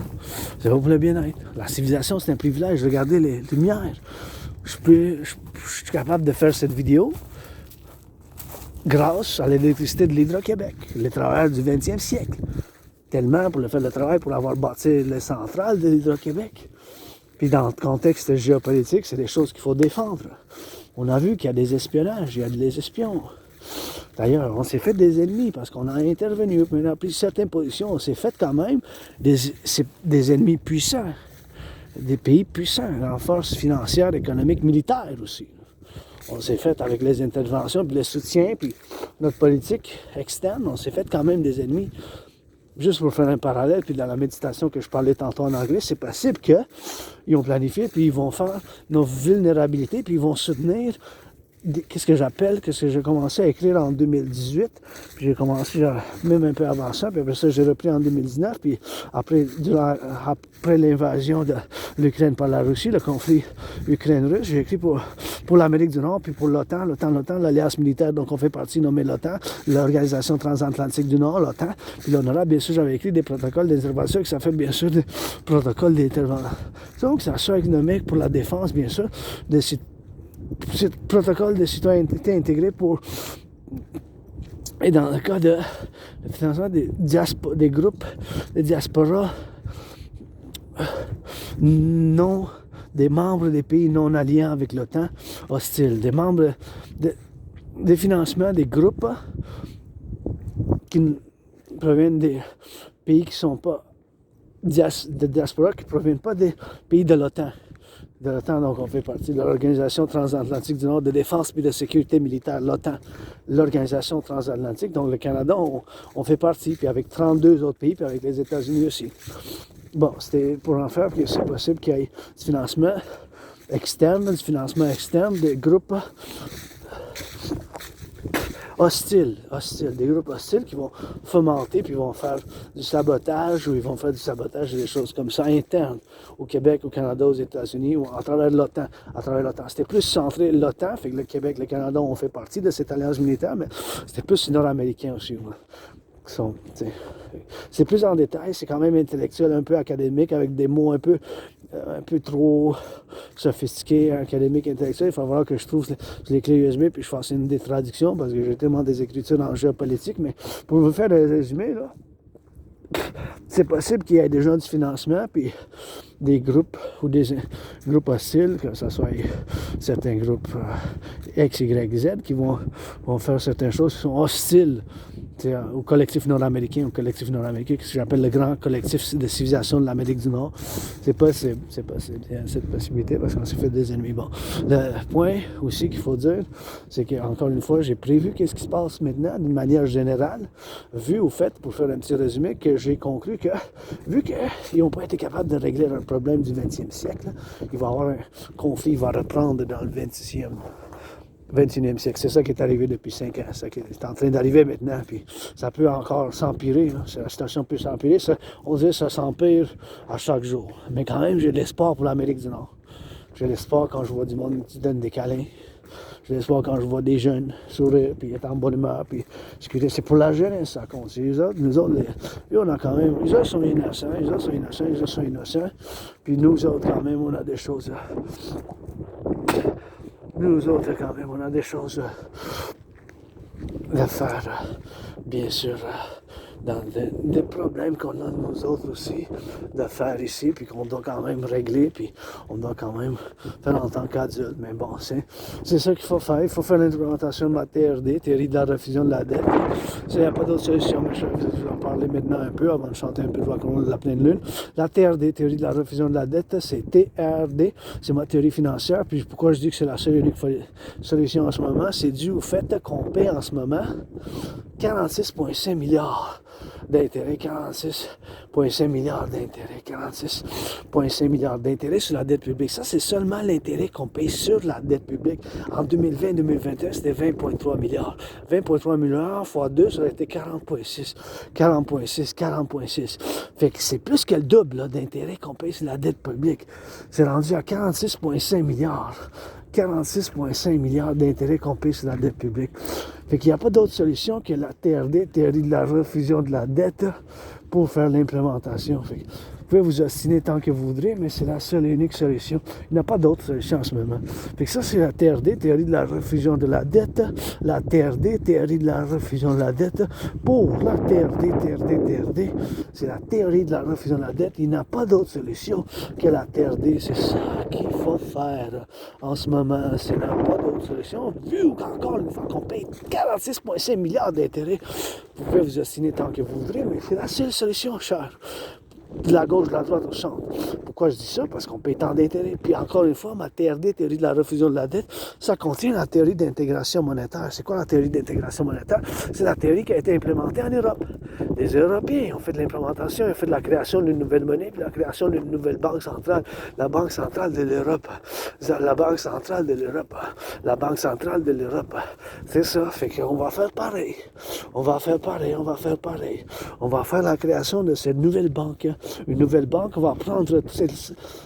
S1: C'est bon pour le bien-être. La civilisation, c'est un privilège. Regardez les lumières. Je suis capable de faire cette vidéo grâce à l'électricité de l'Hydro-Québec, les travailleurs du 20e siècle. Tellement pour faire le travail, pour avoir bâti les centrales de l'Hydro-Québec. Puis dans le contexte géopolitique, c'est des choses qu'il faut défendre. On a vu qu'il y a des espionnages, il y a des espions. D'ailleurs, on s'est fait des ennemis parce qu'on a intervenu, on a pris certaines positions, on s'est fait quand même des ennemis puissants, des pays puissants, en force financière, économique, militaire aussi. On s'est fait avec les interventions, puis le soutien, puis notre politique externe, on s'est fait quand même des ennemis. Juste pour faire un parallèle, puis dans la méditation que je parlais tantôt en anglais, c'est possible qu'ils ont planifié, puis ils vont faire nos vulnérabilités, puis ils vont soutenir qu'est-ce que j'ai commencé à écrire en 2018, puis j'ai commencé même un peu avant ça, puis après ça j'ai repris en 2019, puis après l'invasion de l'Ukraine par la Russie, le conflit Ukraine-Russe, j'ai écrit pour l'Amérique du Nord, puis pour l'OTAN, l'alliance militaire dont on fait partie nommée l'OTAN, l'Organisation transatlantique du Nord, l'OTAN, puis l'honorable, bien sûr, j'avais écrit des protocoles d'intervention, que ça fait bien sûr des protocoles d'intervention, que ça soit économique pour la défense, bien sûr, protocole de citoyenneté intégré et dans le cas de financement des groupes de diaspora des membres des pays non alliés avec l'OTAN hostiles, des financements des groupes qui proviennent des pays qui ne sont pas de diaspora, qui ne proviennent pas des pays de l'OTAN. Donc on fait partie de l'Organisation transatlantique du Nord de défense et de sécurité militaire, l'OTAN, l'Organisation transatlantique, donc le Canada, on fait partie, puis avec 32 autres pays, puis avec les États-Unis aussi. Bon, c'était pour en faire, puis c'est possible qu'il y ait du financement externe des groupes hostiles, des groupes hostiles qui vont fomenter, puis vont faire du sabotage, ou ils vont faire du sabotage et des choses comme ça, internes, au Québec, au Canada, aux États-Unis, ou à travers l'OTAN. C'était plus centré l'OTAN, fait que le Québec, le Canada ont fait partie de cette alliance militaire, mais c'était plus nord-américain aussi. C'est plus en détail, c'est quand même intellectuel, un peu académique, avec des mots un peu trop sophistiqués, académiques, intellectuels. Il va falloir que je trouve les clés USB puis je fasse une des traductions parce que j'ai tellement des écritures en géopolitique. Mais pour vous faire un résumé, là, c'est possible qu'il y ait des gens du financement puis des groupes ou des groupes hostiles, que ce soit certains groupes X, Y, Z qui vont faire certaines choses qui sont hostiles au collectif nord-américain, que j'appelle le grand collectif de civilisation de l'Amérique du Nord. C'est possible. Il y a cette possibilité parce qu'on s'est fait des ennemis. Bon, le point aussi qu'il faut dire, c'est qu'encore une fois, j'ai prévu qu'est-ce qui se passe maintenant d'une manière générale, vu au fait, pour faire un petit résumé, que j'ai conclu que, vu qu'ils n'ont pas été capables de régler un problème du 20e siècle, il va y avoir un conflit, il va reprendre dans le 21e siècle. C'est ça qui est arrivé depuis 5 ans. C'est ça qui est en train d'arriver maintenant. Puis ça peut encore s'empirer. La situation peut s'empirer. On dirait que ça s'empire à chaque jour. Mais quand même, j'ai de l'espoir pour l'Amérique du Nord. J'ai de l'espoir quand je vois du monde qui donne des câlins. J'ai de l'espoir quand je vois des jeunes sourire, puis être en bonne humeur, puis discuter. C'est pour la jeunesse, ça compte. Nous autres, on a quand même... Les autres sont innocents. Puis nous autres, quand même, on a des choses... Nous autres, quand même, on a des choses à faire, bien sûr, dans des problèmes qu'on a nous autres aussi, de faire ici, puis qu'on doit quand même régler, puis on doit quand même faire en tant qu'adulte. Mais bon, c'est ça qu'il faut faire. Il faut faire l'implémentation de la TRD, théorie de la reffusion de la dette. Il n'y a pas d'autre solution, mais je vais vous en parler maintenant un peu, avant de chanter un peu de la couronne de la pleine lune. La TRD, théorie de la reffusion de la dette, c'est TRD, c'est ma théorie financière, puis pourquoi je dis que c'est la seule et unique solution en ce moment, c'est dû au fait qu'on paie en ce moment 46,5 milliards d'intérêts, 46,5 milliards d'intérêts, 46,5 milliards d'intérêts sur la dette publique. Ça, c'est seulement l'intérêt qu'on paye sur la dette publique. En 2020-2021, c'était 20,3 milliards. 20,3 milliards fois 2, ça aurait été 40,6. Fait que c'est plus que le double d'intérêt qu'on paye sur la dette publique. C'est rendu à 46,5 milliards. 46,5 milliards d'intérêts qu'on paye sur la dette publique. Fait qu'il n'y a pas d'autre solution que la TRD, théorie de la refusion de la dette, pour faire l'implémentation. Fait que vous pouvez vous ostiner tant que vous voudrez, mais c'est la seule et unique solution. Il n'y a pas d'autre solution en ce moment. Fait que ça, c'est la TRD, théorie de la refusion de la dette. La TRD, théorie de la refusion de la dette. Pour la TRD, c'est la théorie de la refusion de la dette. Il n'y a pas d'autre solution que la TRD. C'est ça qu'il faut faire en ce moment. Il n'y a pas d'autre solution. Vu qu'encore une fois qu'on paye 46,5 milliards d'intérêts, vous pouvez vous ostiner tant que vous voudrez, mais c'est la seule solution, cher. De la gauche, de la droite, au centre. Pourquoi je dis ça? Parce qu'on paye tant d'intérêts. Puis encore une fois, ma TRD, théorie de la refusion de la dette, ça contient la théorie d'intégration monétaire. C'est quoi la théorie d'intégration monétaire? C'est la théorie qui a été implémentée en Europe. Les Européens ont fait de l'implémentation, ils ont fait de la création d'une nouvelle monnaie, puis la création d'une nouvelle banque centrale, la Banque centrale de l'Europe. La Banque centrale de l'Europe. La Banque centrale de l'Europe. C'est ça, fait qu'on va faire pareil. On va faire pareil. On va faire la création de cette nouvelle banque. Une nouvelle banque va prendre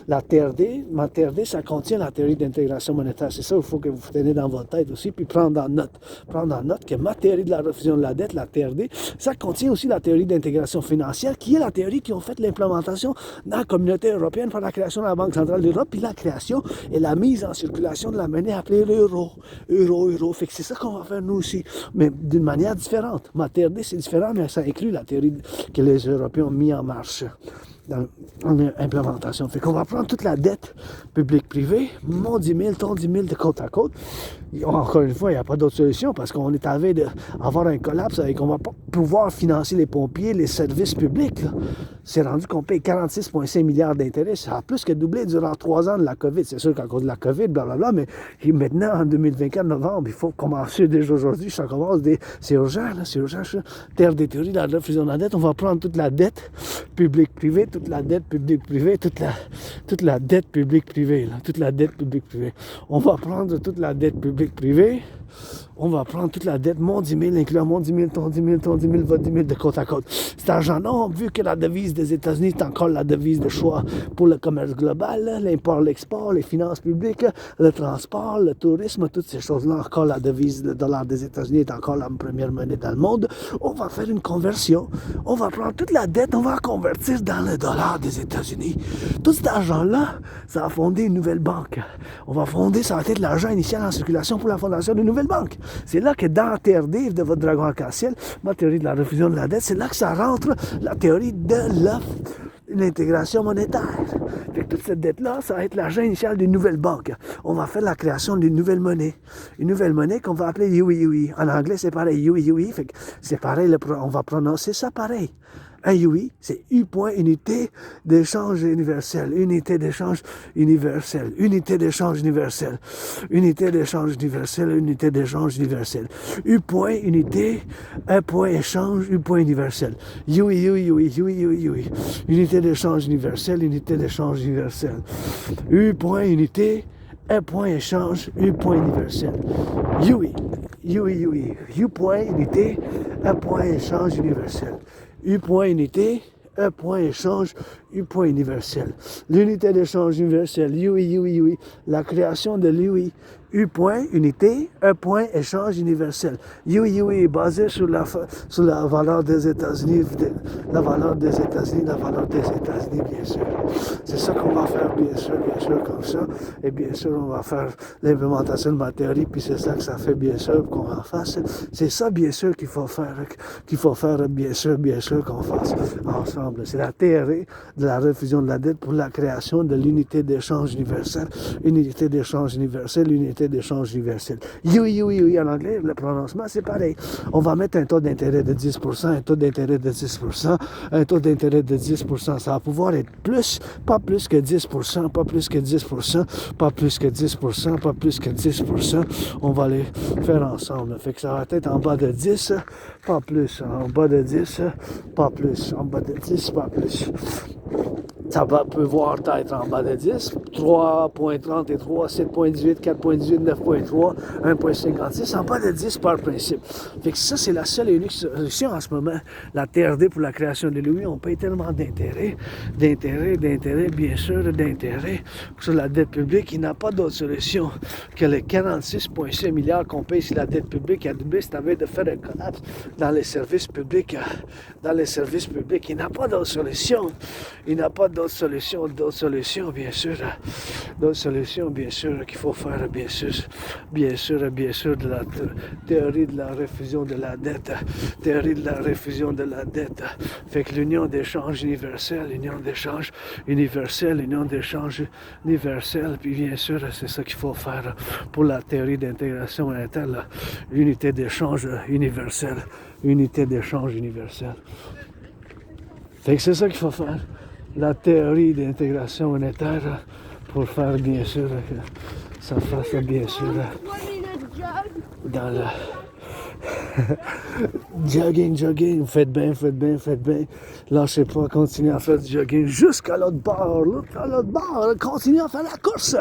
S1: la TRD. Ma TRD, ça contient la théorie d'intégration monétaire. C'est ça, il faut que vous tenez dans votre tête aussi, puis prendre en note. Prendre en note que ma théorie de la refusion de la dette, la TRD, ça contient aussi la théorie d'intégration financière, qui est la théorie qui ont fait l'implémentation dans la communauté européenne par la création de la Banque centrale d'Europe, puis la création et la mise en circulation de la monnaie appelée l'euro. Euro. Fait que c'est ça qu'on va faire nous aussi, mais d'une manière différente. Ma TRD, c'est différent, mais ça inclut la théorie que les Européens ont mis en marche dans l'implémentation. Fait qu'on va prendre toute la dette publique-privée, mon 10 000, ton 10 000 de côte à côte. Encore une fois, il n'y a pas d'autre solution parce qu'on est à veille d'avoir un collapse et qu'on ne va pas pouvoir financer les pompiers, les services publics. C'est rendu qu'on paye 46,5 milliards d'intérêts. Ça a plus que doublé durant 3 ans de la COVID. C'est sûr qu'à cause de la COVID, blablabla, mais maintenant, en 2024, novembre, il faut commencer déjà aujourd'hui. Ça commence c'est urgent, là, c'est urgent. Terre des théories, la refusion de la dette. On va prendre toute la dette publique-privée, toute la dette publique-privée, toute la dette publique-privée, toute la dette publique-privée. On va prendre toute la dette publique-privée. On va prendre toute la dette, mon 10 000, incluant mon 10 000, ton 10 000, ton 10 000, votre 10 000 de côte à côte. Cet argent-là, vu que la devise des États-Unis est encore la devise de choix pour le commerce global, l'import, l'export, les finances publiques, le transport, le tourisme, toutes ces choses-là, encore la devise, le dollar des États-Unis est encore la première monnaie dans le monde. On va faire une conversion. On va prendre toute la dette, on va la convertir dans le dollar des États-Unis. Tout cet argent-là, ça va fonder une nouvelle banque. On va fonder, ça va être l'argent initial en circulation pour la fondation d'une nouvelle banque. C'est là que dans la TRD de votre dragon arc-en-ciel, ma théorie de la refusion de la dette, c'est là que ça rentre la théorie de l'intégration monétaire. Fait que toute cette dette-là, ça va être l'argent initial d'une nouvelle banque. On va faire la création d'une nouvelle monnaie. Une nouvelle monnaie qu'on va appeler UI. En anglais, c'est pareil, UI. Fait que c'est pareil, on va prononcer ça pareil. Un UI, c'est U point unité d'échange universel. Unité d'échange universel. Unité d'échange universel. Unité d'échange universel. Unité d'échange universel. U point unité, un point échange, U point universel. UI. Unité d'échange universel. Unité d'échange universel. U point unité, un point échange, U point universel. UI. U point unité, un point échange universel. U point unité, un point échange, U point universel. L'unité d'échange universel, UI. La création de l'UI. U point unité, un point échange universel. UI est basé sur la valeur des États-Unis, la valeur des États-Unis, bien sûr. C'est ça qu'on va faire, bien sûr, comme ça. Et bien sûr, on va faire l'implémentation de ma théorie, puis c'est ça que ça fait, bien sûr, qu'on en fasse. C'est ça, bien sûr, qu'il faut faire, bien sûr, qu'on fasse ensemble. C'est la théorie de la refusion de la dette pour la création de l'unité d'échange universel. Unité d'échange universel, unité d'échange universel. UI, en anglais, le prononcement, c'est pareil. On va mettre un taux d'intérêt de 10%, un taux d'intérêt de 10%, un taux d'intérêt de 10%. Ça va pouvoir être plus, pas plus que 10%, pas plus que 10%, pas plus que 10%, pas plus que 10%. On va les faire ensemble. Fait que ça va être en bas de 10, pas plus. En bas de 10, pas plus. En bas de 10, pas plus. Ça va pouvoir être en bas de 10, 3.33, 7.18, 4.18, 9.3, 1.56, en bas de 10 par principe. Fait que ça, c'est la seule et unique solution en ce moment. La TRD pour la création de l'UI, on paye tellement d'intérêts, bien sûr, d'intérêts sur la dette publique. Il n'y a pas d'autre solution que les 46,5 milliards qu'on paye sur la dette publique à doublé, c'est de faire un collapse dans les services publics. Il n'y a pas d'autre solution. Il n'y a pas d'autres solutions, bien sûr. D'autres solutions, bien sûr, qu'il faut faire, bien sûr, de la théorie de la refusion de la dette. Fait que l'union d'échange universel, puis bien sûr, c'est ça qu'il faut faire pour la théorie d'intégration monétaire, l'unité d'échange universel. Fait que c'est ça qu'il faut faire. La théorie d'intégration monétaire pour faire bien sûr que ça fasse bien sûr dans la Jogging, jogging, faites bien, faites bien, faites bien. Lâchez pas, continuez à faire du jogging jusqu'à l'autre bord, à l'autre bord, continuez à faire la course.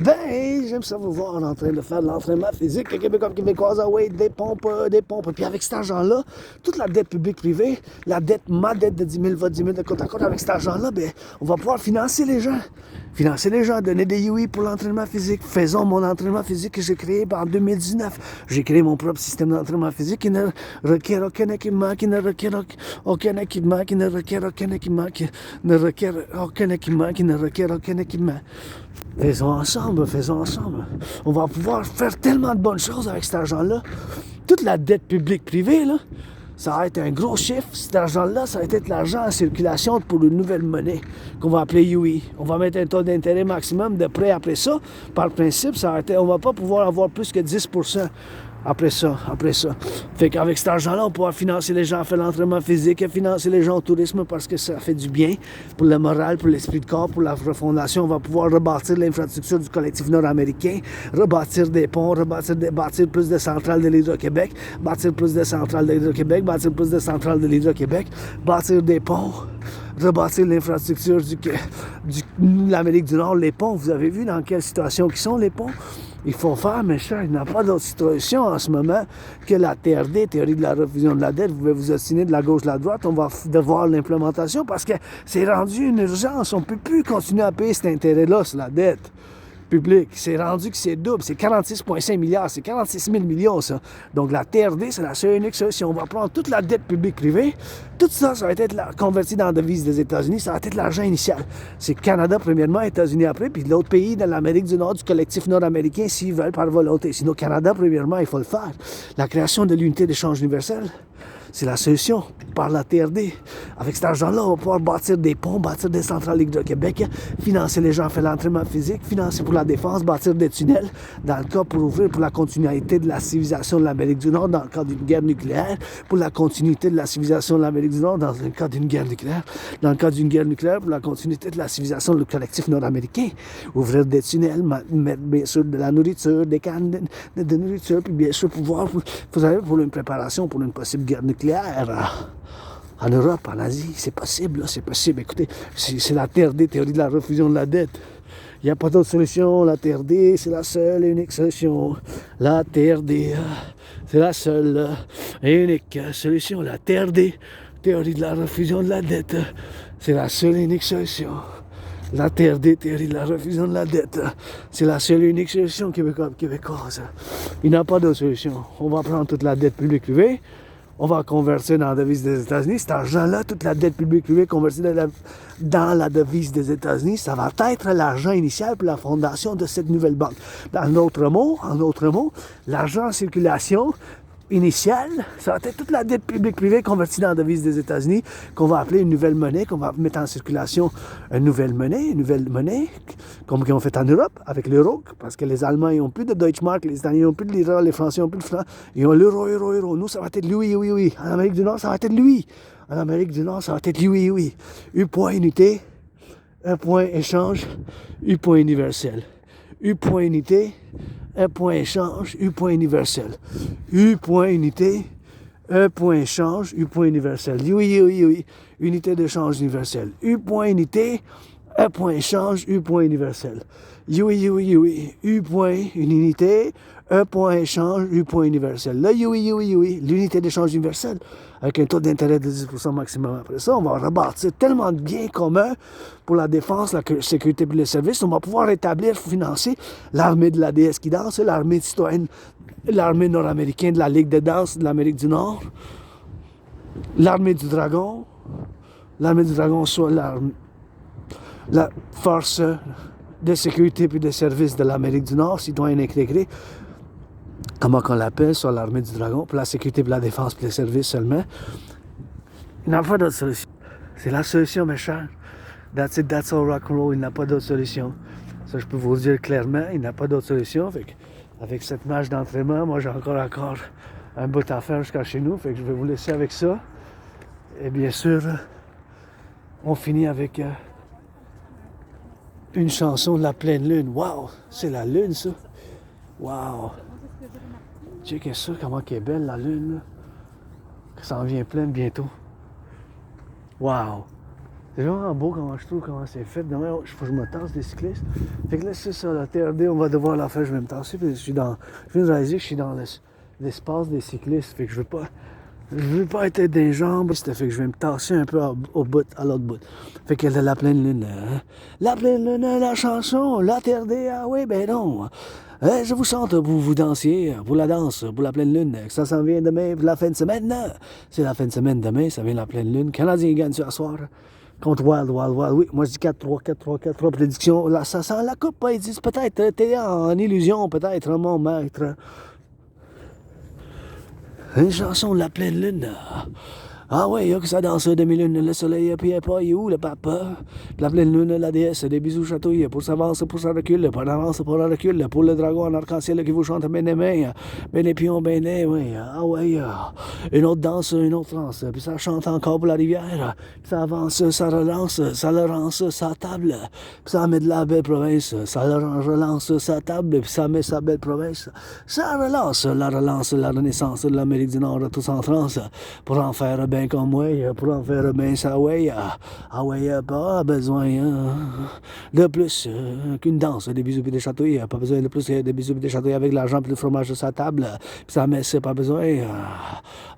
S1: Ben, j'aime ça vous voir en train de faire de l'entraînement physique, Québécois, Québécoises, ouais, des pompes. Puis avec cet argent-là, toute la dette publique privée, la dette, ma dette de 10 000, votre 10 000 de côte à côte, avec cet argent-là, ben, on va pouvoir financer les gens. Financer les gens, donner des UI pour l'entraînement physique. Faisons mon entraînement physique que j'ai créé en 2019. J'ai créé mon propre système d'entraînement physique qui ne requiert aucun équipement, qui ne requiert aucun équipement, qui ne requiert aucun équipement, qui ne requiert aucun équipement, qui ne requiert aucun équipement. Faisons ensemble, faisons ensemble. On va pouvoir faire tellement de bonnes choses avec cet argent-là. Toute la dette publique-privée, là, ça va être un gros chiffre. Cet argent-là, ça va être l'argent en circulation pour une nouvelle monnaie qu'on va appeler UI. On va mettre un taux d'intérêt maximum de prêt après ça. Par principe, ça va être, on ne va pas pouvoir avoir plus que 10% après ça. Fait qu'avec cet argent-là, on pourra financer les gens à faire l'entraînement physique, financer les gens au tourisme parce que ça fait du bien pour le moral, pour l'esprit de corps, pour la refondation. On va pouvoir rebâtir l'infrastructure du collectif nord-américain, rebâtir des ponts, bâtir plus de centrales de l'Hydro-Québec, bâtir plus de centrales de l'Hydro-Québec, bâtir plus de centrales de l'Hydro-Québec, bâtir des ponts, rebâtir l'infrastructure de l'Amérique du Nord. Les ponts, vous avez vu dans quelle situation ils sont, les ponts? Il faut faire, mes chers, il n'y a pas d'autre situation en ce moment que la TRD, théorie de la refusion de la dette. Vous pouvez vous obstiner de la gauche à la droite, on va devoir l'implémentation parce que c'est rendu une urgence. On ne peut plus continuer à payer cet intérêt-là sur la dette publique. C'est rendu que c'est double, c'est 46,5 milliards, c'est 46 000 millions, ça. Donc la TRD, c'est la seule unique solution. On va prendre toute la dette publique-privée, tout ça, ça va être converti dans la devise des États-Unis, ça va être l'argent initial. C'est Canada premièrement, États-Unis après, puis l'autre pays de l'Amérique du Nord, du collectif nord-américain, s'ils veulent par volonté. Sinon, Canada premièrement, il faut le faire. La création de l'unité d'échange universelle, c'est la solution par la TRD. Avec cet argent-là, on va pouvoir bâtir des ponts, bâtir des centrales Hydro-Québec, financer les gens à faire l'entraînement physique, financer pour la défense, bâtir des tunnels, dans le cas pour ouvrir pour la continuité de la civilisation de l'Amérique du Nord dans le cas d'une guerre nucléaire, pour la continuité de la civilisation de l'Amérique du Nord dans le cas d'une guerre nucléaire, dans le cas d'une guerre nucléaire, pour la continuité de la civilisation du collectif nord-américain, ouvrir des tunnels, mettre bien sûr de la nourriture, des cannes de nourriture, puis bien sûr pouvoir, vous savez, pour une préparation pour une possible guerre nucléaire en Europe, en Asie, c'est possible, là, c'est possible. Écoutez, c'est la TRD, théorie de la refusion de la dette. Il n'y a pas d'autre solution. La TRD, c'est la seule et unique solution. La TRD, c'est la seule et unique solution. La TRD, théorie de la refusion de la dette, c'est la seule et unique solution. La TRD, théorie de la refusion de la dette, c'est la seule et unique solution québécoise. Il n'y a pas d'autre solution. On va prendre toute la dette publique privée, on va convertir dans la devise des États-Unis. Cet argent-là, toute la dette publique privée convertie dans la devise des États-Unis, ça va être l'argent initial pour la fondation de cette nouvelle banque. En d'autres mots, l'argent en circulation initiale, ça va être toute la dette publique privée convertie dans la devise des États-Unis, qu'on va appeler une nouvelle monnaie, qu'on va mettre en circulation une nouvelle monnaie, comme ils ont fait en Europe avec l'euro, parce que les Allemands n'ont plus de Deutschmark, les Italiens n'ont plus de lira, les Français n'ont plus de franc, ils ont l'euro. Nous, ça va être l'UI. En Amérique du Nord, ça va être l'UI. En Amérique du Nord, ça va être l'UI. U point unité, un point échange, U point universel. U point unité, un point échange, U point universel. U point unité, un point échange, U point universel. Oui. Unité d'échange universelle. U point unité, un point échange, U point universel. Oui. U point une unité, un point échange, U point universel. Là, oui. L'unité d'échange universelle, avec un taux d'intérêt de 10% maximum. Après ça, on va rebâtir tellement de biens communs pour la défense, la sécurité et les services. On va pouvoir établir, financer l'armée de la déesse qui danse, l'armée citoyenne, l'armée nord-américaine de la Ligue de danse de l'Amérique du Nord, l'armée du dragon, soit la force de sécurité et de service de l'Amérique du Nord, Citoyen, Integree, comment qu'on l'appelle, soit l'armée du dragon, pour la sécurité, pour la défense, pour les services seulement. Il n'y a pas d'autre solution. C'est la solution, mes chers. That's it, that's all rock and roll. Il n'y a pas d'autre solution. Ça, je peux vous le dire clairement, il n'y a pas d'autre solution. Fait que, avec cette marche d'entraînement, moi, j'ai encore un bout à faire jusqu'à chez nous. Fait que je vais vous laisser avec ça. Et bien sûr, on finit avec une chanson de la pleine lune. Wow! C'est la lune, ça. Wow! Checkez ça, comment qu'elle est belle la lune, là. Que ça en vient pleine bientôt. Wow! C'est vraiment beau comment je trouve, comment c'est fait. Demain, il faut que je me tasse des cyclistes. Fait que là, c'est ça, la TRD, on va devoir la faire, je vais me tasser. Puis je viens de réaliser que je suis dans l'espace des cyclistes. Fait que je veux pas être des jambes. Ça fait que je vais me tasser un peu au bout, à l'autre bout. Fait que la pleine lune, hein? La pleine lune, la chanson, la TRD, ah oui, ben non. Je vous chante pour vous danser, pour la danse, pour la pleine lune. Ça s'en vient demain, pour la fin de semaine. C'est la fin de semaine demain, ça vient la pleine lune. Canadien gagne ce soir. Contre Wild. Oui, moi je dis 4-3, 4-3, 4-3 prédiction. Là, ça sent la coupe, ils disent peut-être, t'es en illusion, peut-être, mon maître. Une chanson de la pleine lune. Ah ouais, il y a que ça danse demi-lune, le soleil, puis pas, il est où le papa? La pleine lune, la déesse, des bisous chatouilles, pour s'avance, pour ça recule, pour avance, pour la recule, pour le dragon en arc-en-ciel qui vous chante ben les mains, ben les pions, ben les, oui, ah ouais, une autre danse, une autre danse, puis ça chante encore pour la rivière, puis ça avance, ça relance, ça le relance sa table, puis ça met de la belle province, ça le relance sa table, puis ça met sa belle province, ça relance, la renaissance de l'Amérique du Nord, tous en transe, pour en faire ben comme moi, pour en faire ben ça, ouais, ah ouais, pas besoin de plus qu'une danse, des bisous et des chatouilles, pas besoin de plus des bisous et des chatouilles avec l'argent et le fromage de sa table, puis ça messe, pas besoin,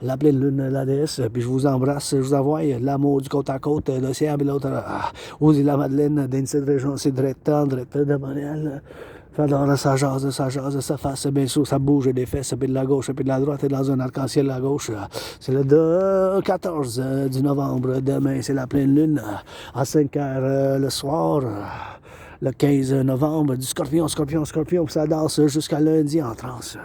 S1: la pleine lune, la déesse, puis je vous embrasse, je vous envoie l'amour du côte à côte, l'océan et l'autre, aux îles la Madeleine, dans cette région, c'est direct de Montréal. Alors, ça jase, ça fasse, bien sûr, ça bouge des fesses, puis de la gauche, puis de la droite, et dans un arc-en-ciel à gauche. C'est le 14 du novembre, demain, c'est la pleine lune, à 5h le soir, le 15 novembre, du scorpion, puis ça danse jusqu'à lundi en transe.